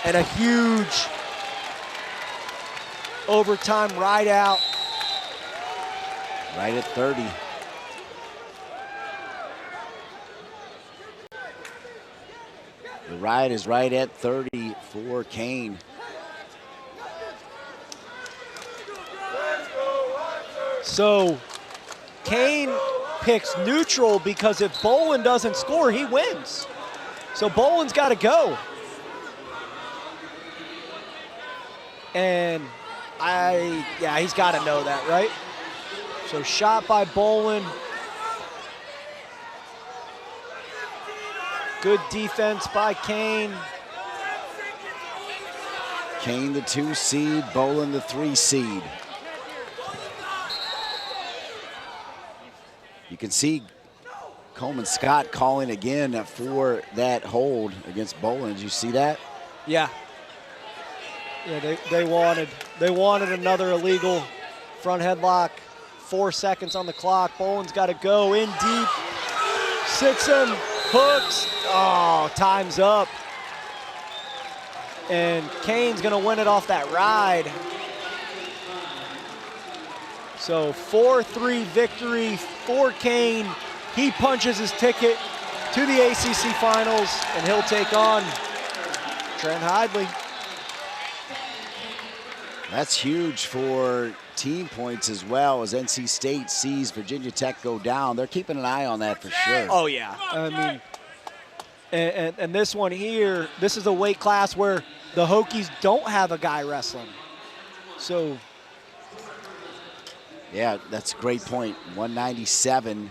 And a huge overtime ride out. Right at 30. The ride is right at 30 for Kane. So Kane picks neutral because if Bolin doesn't score, he wins. So Bolin's got to go. And he's got to know that, right? So shot by Bolin. Good defense by Kane. Kane the 2 seed, Bolin the 3 seed. You can see Coleman Scott calling again for that hold against Bolin. Did you see that? Yeah. Yeah, they wanted another illegal front headlock. 4 seconds on the clock. Bolin's got to go in deep. Sits him, hooks. Oh, time's up. And Kane's going to win it off that ride. So 4-3 victory for Kane. He punches his ticket to the ACC Finals, and he'll take on Trent Hidley. That's huge for team points as well, as NC State sees Virginia Tech go down. They're keeping an eye on that for sure. Oh, yeah. I mean, and this one here, this is a weight class where the Hokies don't have a guy wrestling. So, yeah, that's a great point. 197.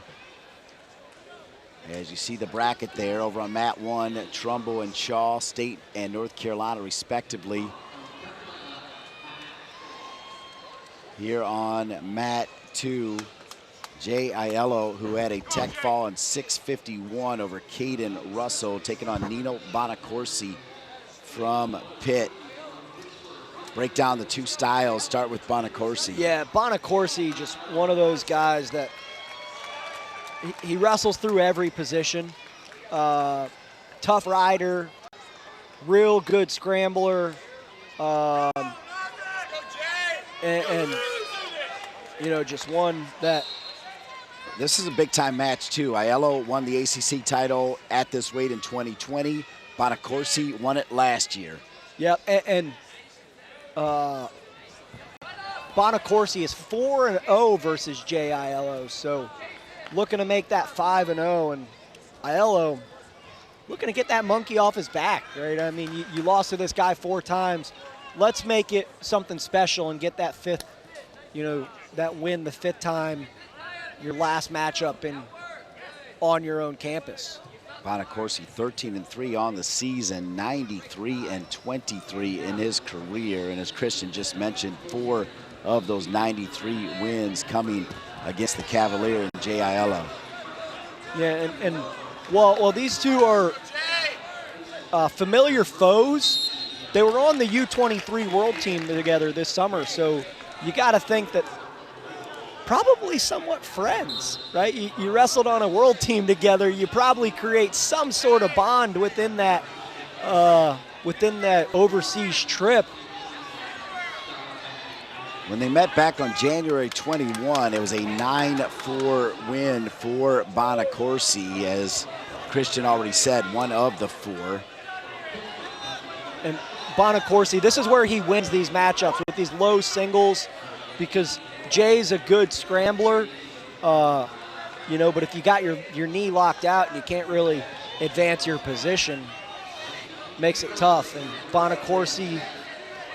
As you see the bracket there over on mat 1, Trumbull and Shaw, State and North Carolina respectively. Here on mat 2, Jay Aiello, who had a tech fall in 6:51 over Caden Russell, taking on Nino Bonacorsi from Pitt. Break down the two styles, start with Bonacorsi. Yeah, Bonacorsi, just one of those guys that he wrestles through every position. Tough rider, real good scrambler, and you know, just one that. This is a big-time match, too. Aiello won the ACC title at this weight in 2020. Bonacorsi won it last year. Yep, and Bonacorsi is 4-0 versus Jay Aiello, so looking to make that 5-0, and Aiello looking to get that monkey off his back, right? I mean, you lost to this guy 4 times. Let's make it something special and get that 5th, you know, that win the 5th time, your last matchup on your own campus. Bonacorsi 13-3 on the season, 93-23 in his career, and as Christian just mentioned, 4 of those 93 wins coming against the Cavalier and Jay Aiello. Yeah, and well, these two are familiar foes. They were on the U23 World Team together this summer, so you got to think that probably somewhat friends, right? You wrestled on a world team together. You probably create some sort of bond within that overseas trip. When they met back on January 21, it was a 9-4 win for Bonacorsi, as Christian already said, one of the 4. And Bonacorsi, this is where he wins these matchups with these low singles, because Jay's a good scrambler, you know, but if you got your knee locked out and you can't really advance your position, makes it tough. And Bonacorsi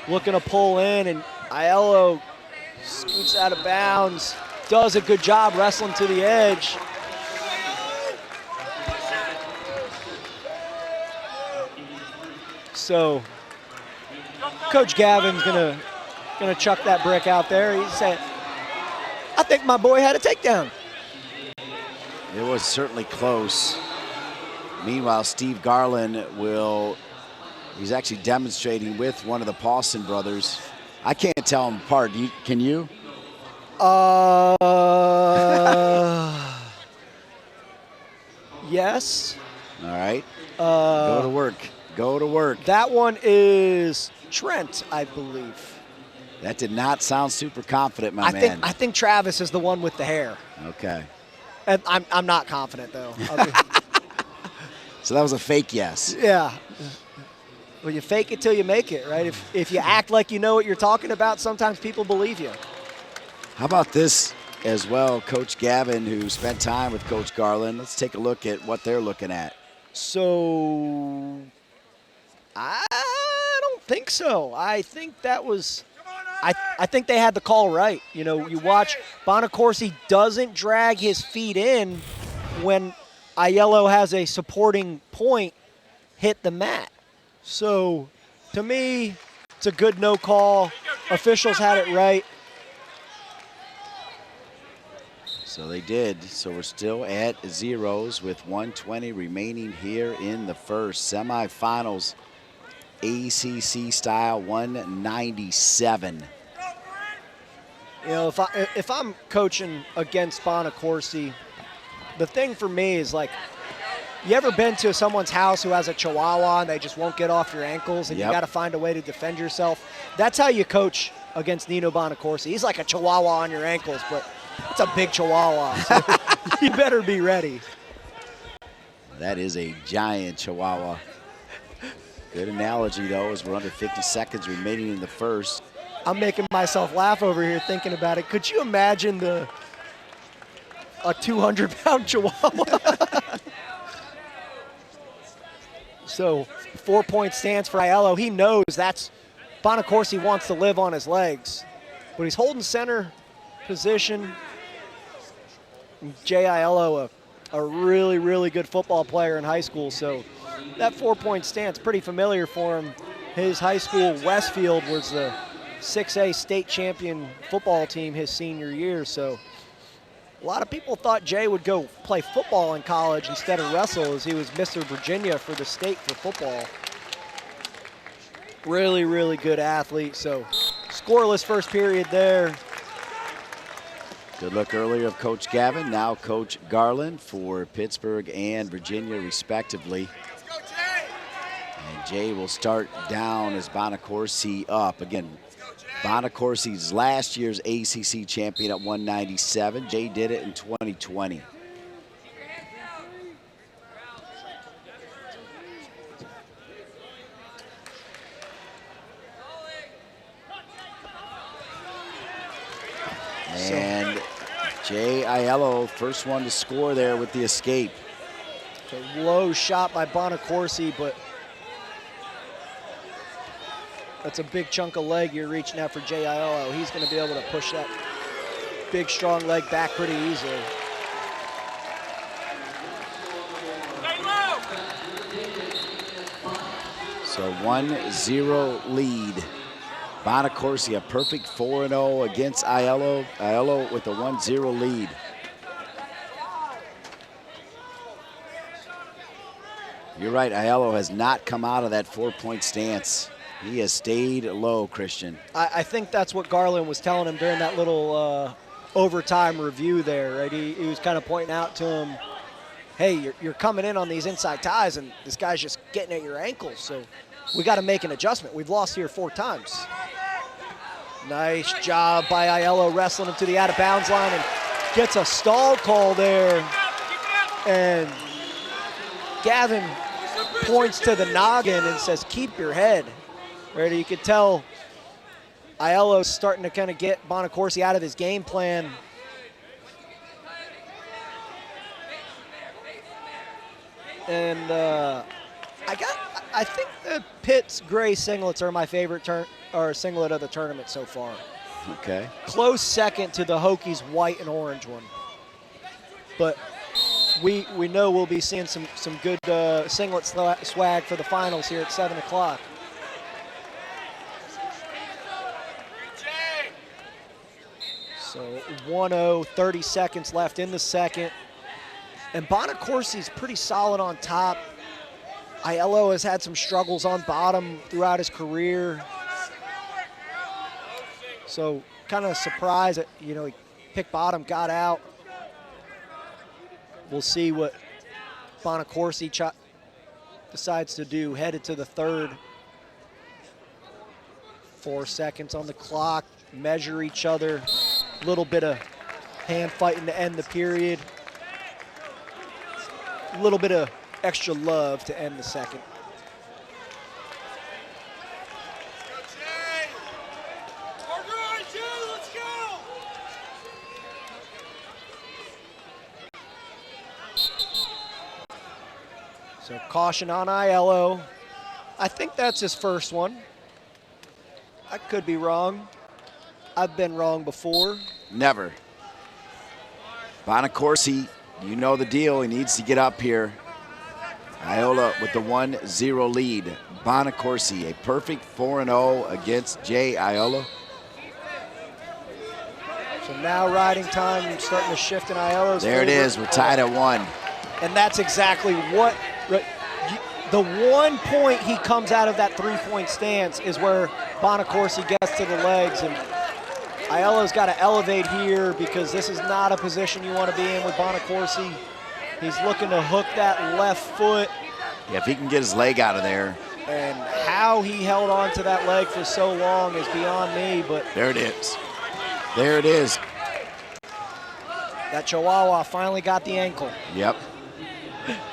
looking to pull in, and Aiello scoots out of bounds, does a good job wrestling to the edge. So Coach Gavin's gonna chuck that brick out there. He said, I think my boy had a takedown. It was certainly close. Meanwhile, Steve Garland he's actually demonstrating with one of the Paulson brothers. I can't tell them apart. Can you? Yes. All right. Go to work. Go to work. That one is Trent, I believe. That did not sound super confident, my man. I think Travis is the one with the hair. Okay. And I'm not confident, though. So that was a fake yes. Yeah. Well, you fake it till you make it, right? If you act like you know what you're talking about, sometimes people believe you. How about this as well, Coach Gavin, who spent time with Coach Garland? Let's take a look at what they're looking at. So, I don't think so. I think that was... I think they had the call right. You know, you watch, Bonacorsi doesn't drag his feet in when Aiello has a supporting point hit the mat. So, to me, it's a good no call. Officials had it right. So they did. So we're still at zeros with 1:20 remaining here in the first. Semifinals, ACC style, 197. You know, if I'm coaching against Bonacorsi, the thing for me is, like, You ever been to someone's house who has a Chihuahua and they just won't get off your ankles and you got to find a way to defend yourself? That's how you coach against Nino Bonacorsi. He's like a Chihuahua on your ankles, but it's a big Chihuahua, so you better be ready. That is a giant Chihuahua. Good analogy, though, as we're under 50 seconds remaining in the first. I'm making myself laugh over here thinking about it. Could you imagine a 200-pound Chihuahua? So 4-point stance for Aiello. He knows that's Bonacorsi wants to live on his legs, but he's holding center position. Jay Aiello, a really, really good football player in high school, so that 4-point stance pretty familiar for him. His high school, Westfield, was the 6A state champion football team his senior year, so a lot of people thought Jay would go play football in college instead of wrestle, as he was Mr. Virginia for the state for football. Really, really good athlete. So scoreless first period there. Good look earlier of Coach Gavin, now Coach Garland for Pittsburgh and Virginia respectively. And Jay will start down as Bonacorsi up. Again, Bonacorsi's last year's ACC champion at 197. Jay did it in 2020. And Jay Aiello, first one to score there with the escape. A low shot by Bonacorsi, but that's a big chunk of leg you're reaching out for Jay Aiello. He's going to be able to push that big, strong leg back pretty easily. So 1-0 lead. Bonacorsi, a perfect 4-0 against Aiello. Aiello with a 1-0 lead. You're right, Aiello has not come out of that 4-point stance. He has stayed low, Christian. I think that's what Garland was telling him during that little overtime review there, right? He was kind of pointing out to him, hey, you're coming in on these inside ties, and this guy's just getting at your ankles, so we got to make an adjustment. We've lost here 4 times. Nice job by Aiello wrestling him to the out-of-bounds line and gets a stall call there. And Gavin points to the noggin and says, keep your head. Right, you could tell Aiello's starting to kind of get Bonacorsi out of his game plan. And I think the Pitt's gray singlets are my favorite singlet of the tournament so far. Okay. Close second to the Hokies white and orange one. But we know we'll be seeing some good singlet swag for the finals here at 7 o'clock. So 1-0, 30 seconds left in the second. And Bonacorsi's pretty solid on top. Aiello has had some struggles on bottom throughout his career. So kind of surprised that, he picked bottom, got out. We'll see what Bonacorsi decides to do headed to the third. 4 seconds on the clock, measure each other. A little bit of hand fighting to end the period. A little bit of extra love to end the second. So caution on Aiello. I think that's his first one. I could be wrong. I've been wrong before. Never. Bonacorsi, you know the deal. He needs to get up here. Aiello with the 1-0 lead. Bonacorsi, a perfect 4-0 against Jay Aiello. So now riding time starting to shift in Aiello's There it favor. is. We're tied at 1. And that's exactly what the 1 point he comes out of that 3-point stance is where Bonacorsi gets to the legs. And Aiello's got to elevate here because this is not a position you want to be in with Bonacorsi. He's looking to hook that left foot. Yeah, if he can get his leg out of there. And how he held on to that leg for so long is beyond me, but there it is. There it is. That Chihuahua finally got the ankle. Yep.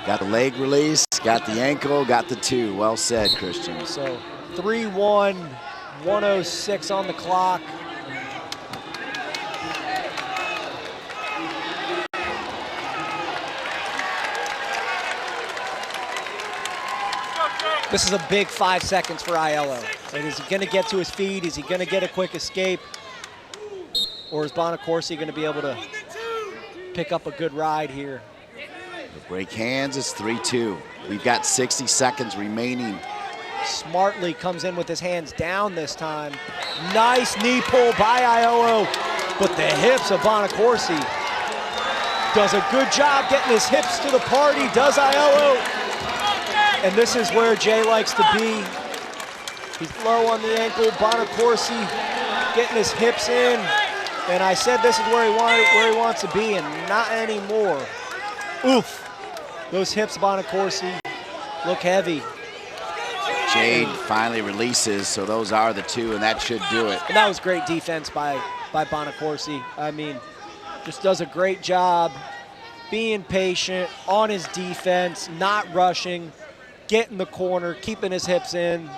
Got the leg release, got the ankle, got the 2. Well said, Christian. So 3-1, 1:06 on the clock. This is a big 5 seconds for Aiello. And is he going to get to his feet? Is he going to get a quick escape? Or is Bonacorsi going to be able to pick up a good ride here? The break hands, it's 3-2. We've got 60 seconds remaining. Smartly comes in with his hands down this time. Nice knee pull by Aiello, but the hips of Bonacorsi does a good job getting his hips to the party, does Aiello. And this is where Jay likes to be. He's low on the ankle. Bonacorsi getting his hips in. And I said this is where he wants to be, and not anymore. Oof. Those hips, Bonacorsi, look heavy. Jade finally releases, so those are the 2, and that should do it. And that was great defense by Bonacorsi. I mean, just does a great job being patient on his defense, not rushing, getting the corner, keeping his hips in.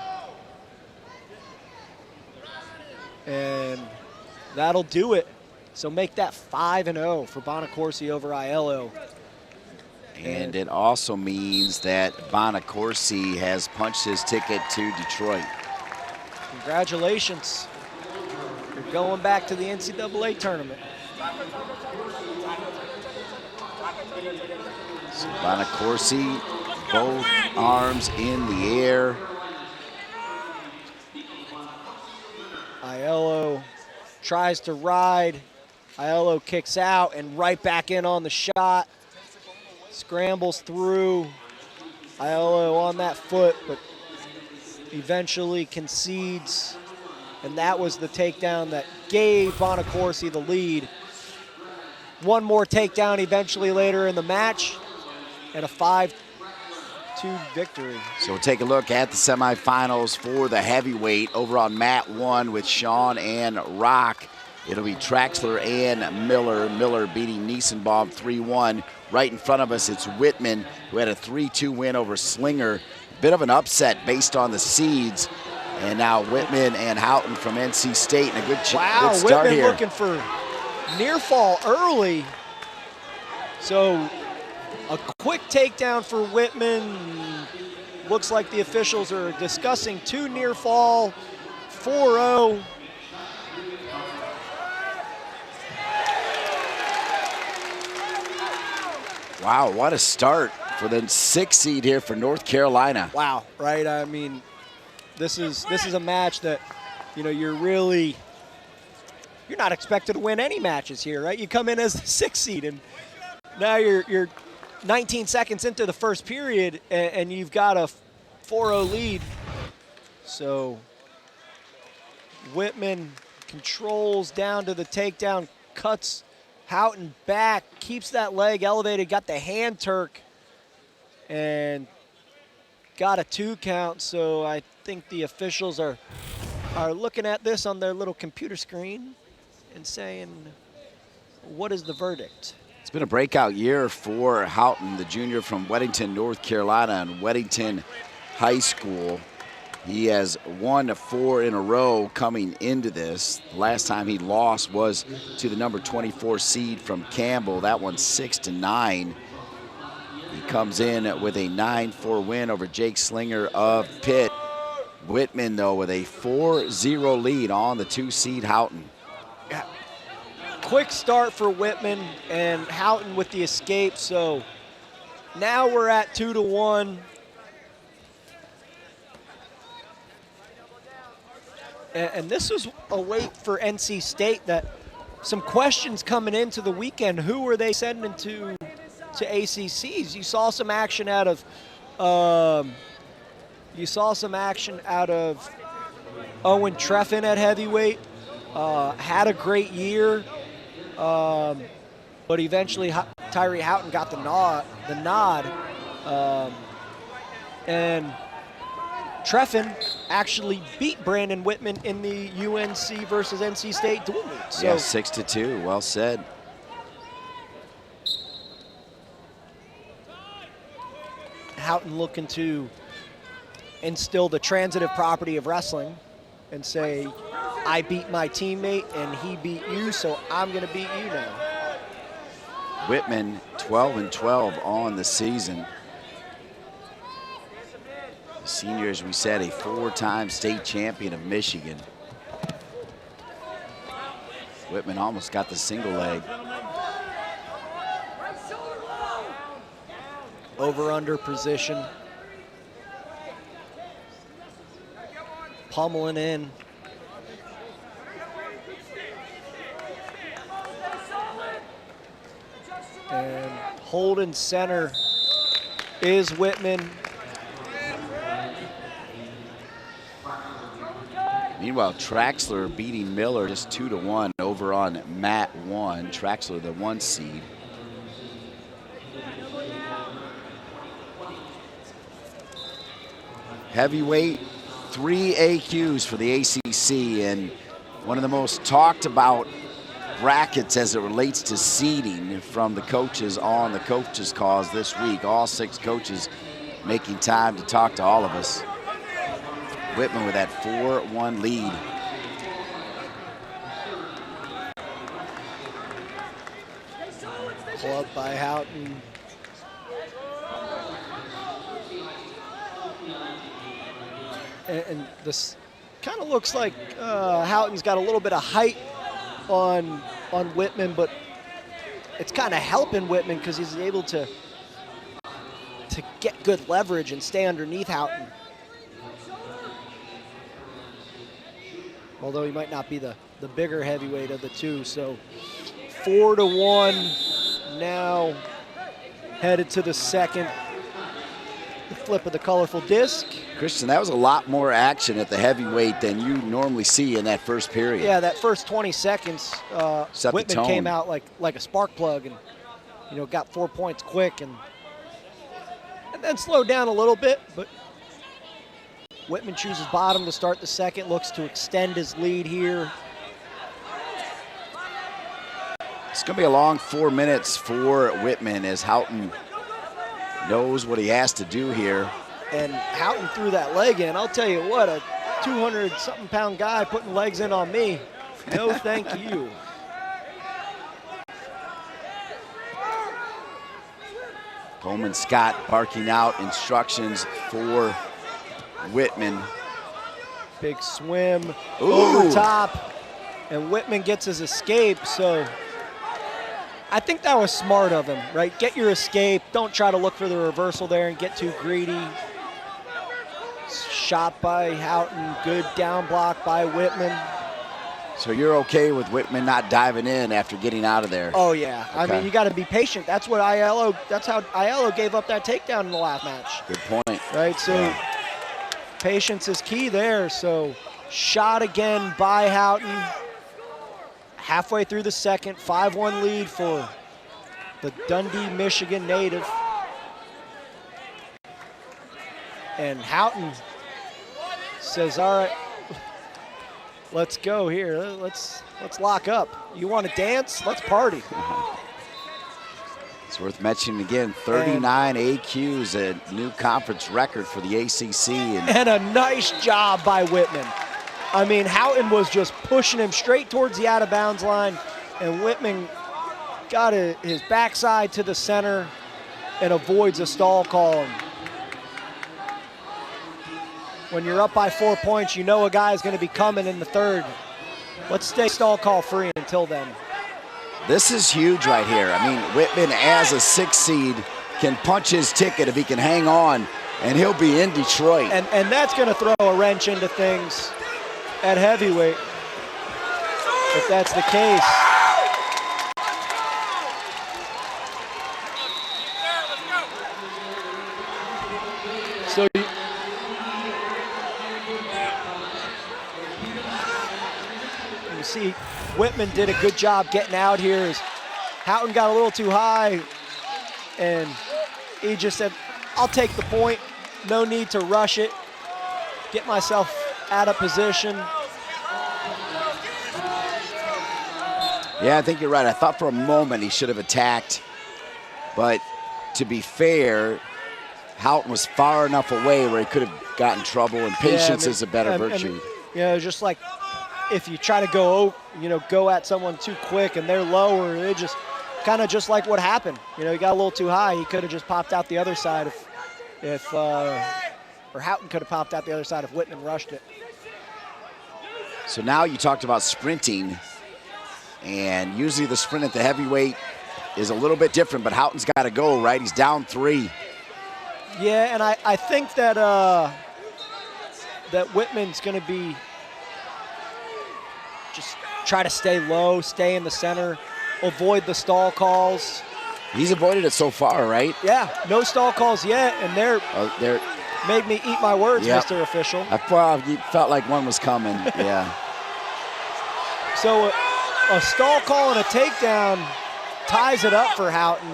And that'll do it. So make that 5-0 for Bonacorsi over Aiello. And it also means that Bonacorsi has punched his ticket to Detroit. Congratulations. You're going back to the NCAA tournament. So Bonacorsi, both arms in the air. Aiello tries to ride. Aiello kicks out and right back in on the shot. Scrambles through. Aiello on that foot, but eventually concedes. And that was the takedown that gave Bonacorsi the lead. One more takedown eventually later in the match, and a 5-2 victory. So we'll take a look at the semifinals for the heavyweight over on mat 1 with Sean and Rock. It'll be Traxler and Miller. Miller beating Niesenbaum 3-1. Right in front of us, it's Whitman, who had a 3-2 win over Slinger. Bit of an upset based on the seeds. And now Whitman and Houghton from NC State, and a good start Whitman here. Looking for near fall early. So a quick takedown for Whitman. Looks like the officials are discussing 2 near fall, 4-0. Wow, what a start for the 6th seed here for North Carolina. Wow, right? I mean, this is a match that, you know, you're not expected to win any matches here, right? You come in as the 6th seed, and now you're 19 seconds into the first period, and you've got a 4-0 lead. So Whitman controls down to the takedown, cuts Houghton back, keeps that leg elevated, got the hand Turk, and got a 2 count. So I think the officials are looking at this on their little computer screen and saying, what is the verdict? It's been a breakout year for Houghton, the junior from Weddington, North Carolina, and Weddington High School. He has won 4 in a row coming into this. The last time he lost was to the number 24 seed from Campbell. That one's 6-9. He comes in with a 9-4 win over Jake Slinger of Pitt. Whitman, though, with a 4-0 lead on the 2 seed Houghton. Yeah. Quick start for Whitman, and Houghton with the escape. So now we're at 2-1. And this was a wait for NC State, that some questions coming into the weekend. Who were they sending to ACCs? You saw some action out of Owen Treffin at heavyweight. Had a great year. but eventually Tyree Houghton got the nod, and Treffin actually beat Brandon Whitman in the UNC versus NC State dual meet. So yeah, 6-2. Well said. Houghton looking to instill the transitive property of wrestling and say, I beat my teammate and he beat you, so I'm going to beat you now. Whitman 12-12 on the season. The senior, as we said, a 4-time state champion of Michigan. Whitman almost got the single leg. Over-under position. Pummeling in. And holding center is Whitman. Meanwhile, Traxler beating Miller just 2-1 over on mat 1. Traxler, the 1 seed. Heavyweight, 3 AQs for the ACC, and one of the most talked about brackets as it relates to seeding from the coaches on the coaches' cause this week. All 6 coaches making time to talk to all of us. Whitman with that 4-1 lead. Pull up by Houghton. And this kind of looks like Houghton's got a little bit of height on Whitman, but it's kind of helping Whitman because he's able to get good leverage and stay underneath Houghton. Although he might not be the bigger heavyweight of the two. So 4-1 now, headed to the second. The flip of the colorful disc. Christian, that was a lot more action at the heavyweight than you normally see in that first period. Yeah, that first 20 seconds, Whitman came out like a spark plug and, you know, got 4 points quick and then slowed down a little bit, but Whitman chooses bottom to start the second, looks to extend his lead here. It's going to be a long 4 minutes for Whitman as Houghton knows what he has to do here. And Houghton threw that leg in. I'll tell you what, a 200-something pound guy putting legs in on me. No, thank you. Coleman Scott barking out instructions for Whitman. Big swim, Ooh. Over top, and Whitman gets his escape, so I think that was smart of him, right? Get your escape, don't try to look for the reversal there and get too greedy. Shot by Houghton, good down block by Whitman. So you're okay with Whitman not diving in after getting out of there? Oh yeah, Okay. I mean, you got to be patient. That's how Aiello gave up that takedown in the last match. Good point. Right, so patience is key there. So shot again by Houghton. Halfway through the second, 5-1 lead for the Dundee, Michigan native. And Houghton says, all right, let's go here. Let's lock up. You want to dance? Let's party. It's worth mentioning again, 39 AQs, a new conference record for the ACC. And a nice job by Whitman. I mean, Houghton was just pushing him straight towards the out-of-bounds line, and Whitman got his backside to the center and avoids a stall call. When you're up by 4 points, you know a guy is going to be coming in the third. Let's stay stall call free until then. This is huge right here. I mean, Whitman as a 6 seed can punch his ticket if he can hang on, and he'll be in Detroit. And that's going to throw a wrench into things at heavyweight, if that's the case. So you see, Whitman did a good job getting out here. His Houghton got a little too high, and he just said, I'll take the point. No need to rush it. Get myself out of position. Yeah, I think you're right. I thought for a moment he should have attacked, but to be fair, Houghton was far enough away where he could have gotten trouble, and patience is a better virtue. Just like if you try to go at someone too quick and they're lower, it just kind of just like what happened. He got a little too high. He could have just popped out the other side or Houghton could have popped out the other side if Whitman rushed it. So now you talked about sprinting, and usually the sprint at the heavyweight is a little bit different, but Houghton's got to go, right? He's down 3. Yeah, and I think that that Whitman's going to be just try to stay low, stay in the center, avoid the stall calls. He's avoided it so far, right? Yeah, no stall calls yet, and they're made me eat my words, yep. Mr. Official. I felt like one was coming, yeah. So a stall call and a takedown ties it up for Houghton.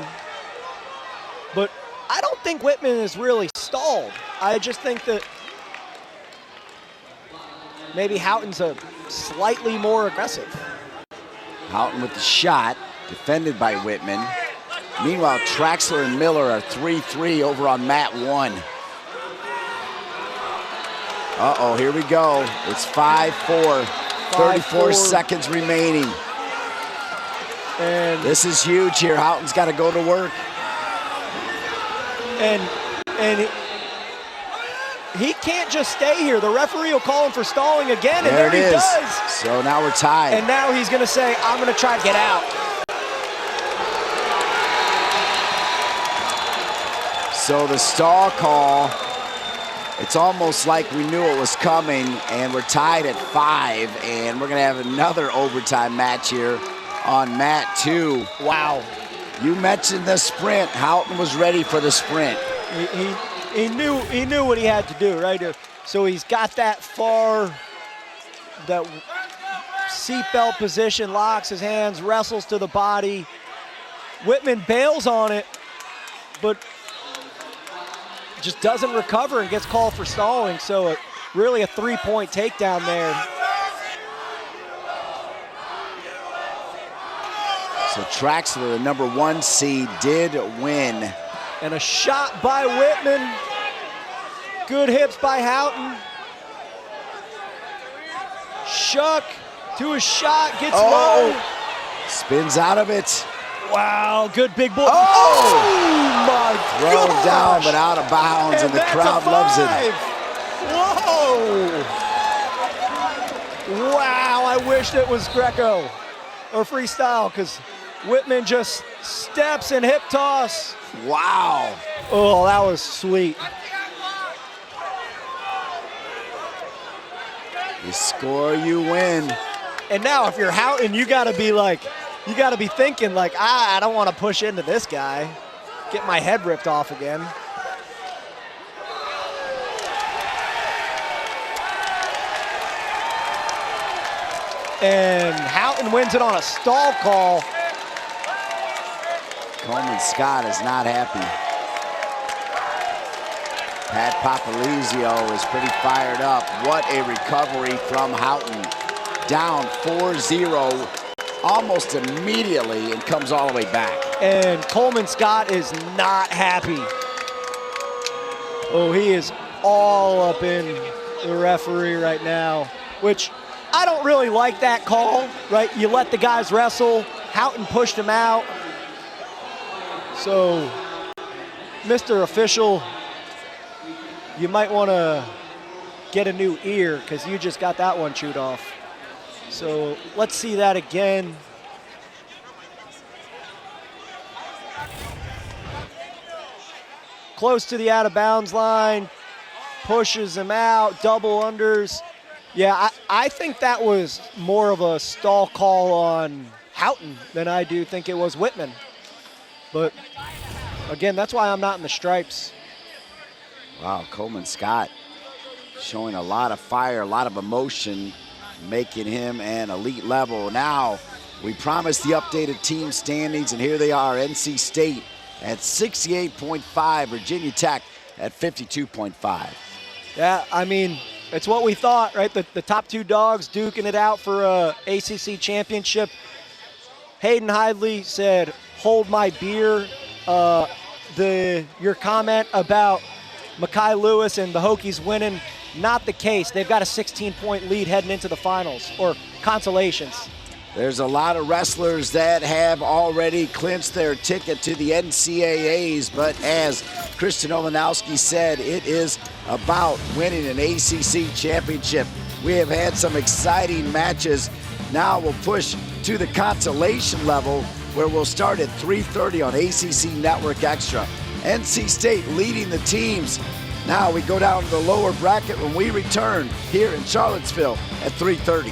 But I don't think Whitman is really stalled. I just think that maybe Houghton's a slightly more aggressive. Houghton with the shot, defended by Whitman. Meanwhile, Traxler and Miller are 3-3 over on mat 1. Uh-oh, here we go. It's 5-4, 34 seconds remaining. And this is huge here. Houghton's got to go to work. And he can't just stay here. The referee will call him for stalling again, and there he does. So now we're tied. And now he's going to say, I'm going to try to get out. So the stall call, it's almost like we knew it was coming, and we're tied at 5, and we're going to have another overtime match here on mat 2. Wow. You mentioned the sprint. Houghton was ready for the sprint. He knew what he had to do, right? So he's got that seatbelt position, locks his hands, wrestles to the body. Whitman bails on it, but just doesn't recover and gets called for stalling. So really a 3-point takedown there. So Traxler, the number 1 seed, did win. And a shot by Whitman. Good hips by Houghton. Shuck to a shot, gets low. Spins out of it. Wow, good big boy. Oh my Thrown gosh. down, but out of bounds, and the crowd loves it. Whoa. Wow, I wished it was Greco or freestyle, because Whitman just steps and hip toss. Wow. Oh, that was sweet. You score, you win. And now if you're Houghton, you got to be thinking like, I don't want to push into this guy. Get my head ripped off again. And Houghton wins it on a stall call. Coleman Scott is not happy. Pat Papalizio is pretty fired up. What a recovery from Houghton. Down 4-0 almost immediately and comes all the way back. And Coleman Scott is not happy. Oh, he is all up in the referee right now, which I don't really like that call, right? You let the guys wrestle. Houghton pushed him out. So, Mr. Official, you might want to get a new ear, because you just got that one chewed off. So let's see that again. Close to the out of bounds line, pushes him out, double unders. Yeah, I think that was more of a stall call on Houghton than I do think it was Whitman. But again, that's why I'm not in the stripes. Wow, Coleman Scott showing a lot of fire, a lot of emotion, making him an elite level. Now We promised the updated team standings, and here they are. NC State at 68.5, Virginia Tech at 52.5. Yeah, I mean, it's what we thought, right? The top two dogs duking it out for a ACC championship. Hayden Hidley said, "Hold my beer." Your comment about Mekhi Lewis and the Hokies winning, not the case. They've got a 16-point lead heading into the finals, or consolations. There's a lot of wrestlers that have already clinched their ticket to the NCAAs, but as Christian Olenowski said, it is about winning an ACC championship. We have had some exciting matches. Now we'll push to the consolation level, where we'll start at 3:30 on ACC Network Extra. NC State leading the teams. Now we go down to the lower bracket when we return here in Charlottesville at 3:30.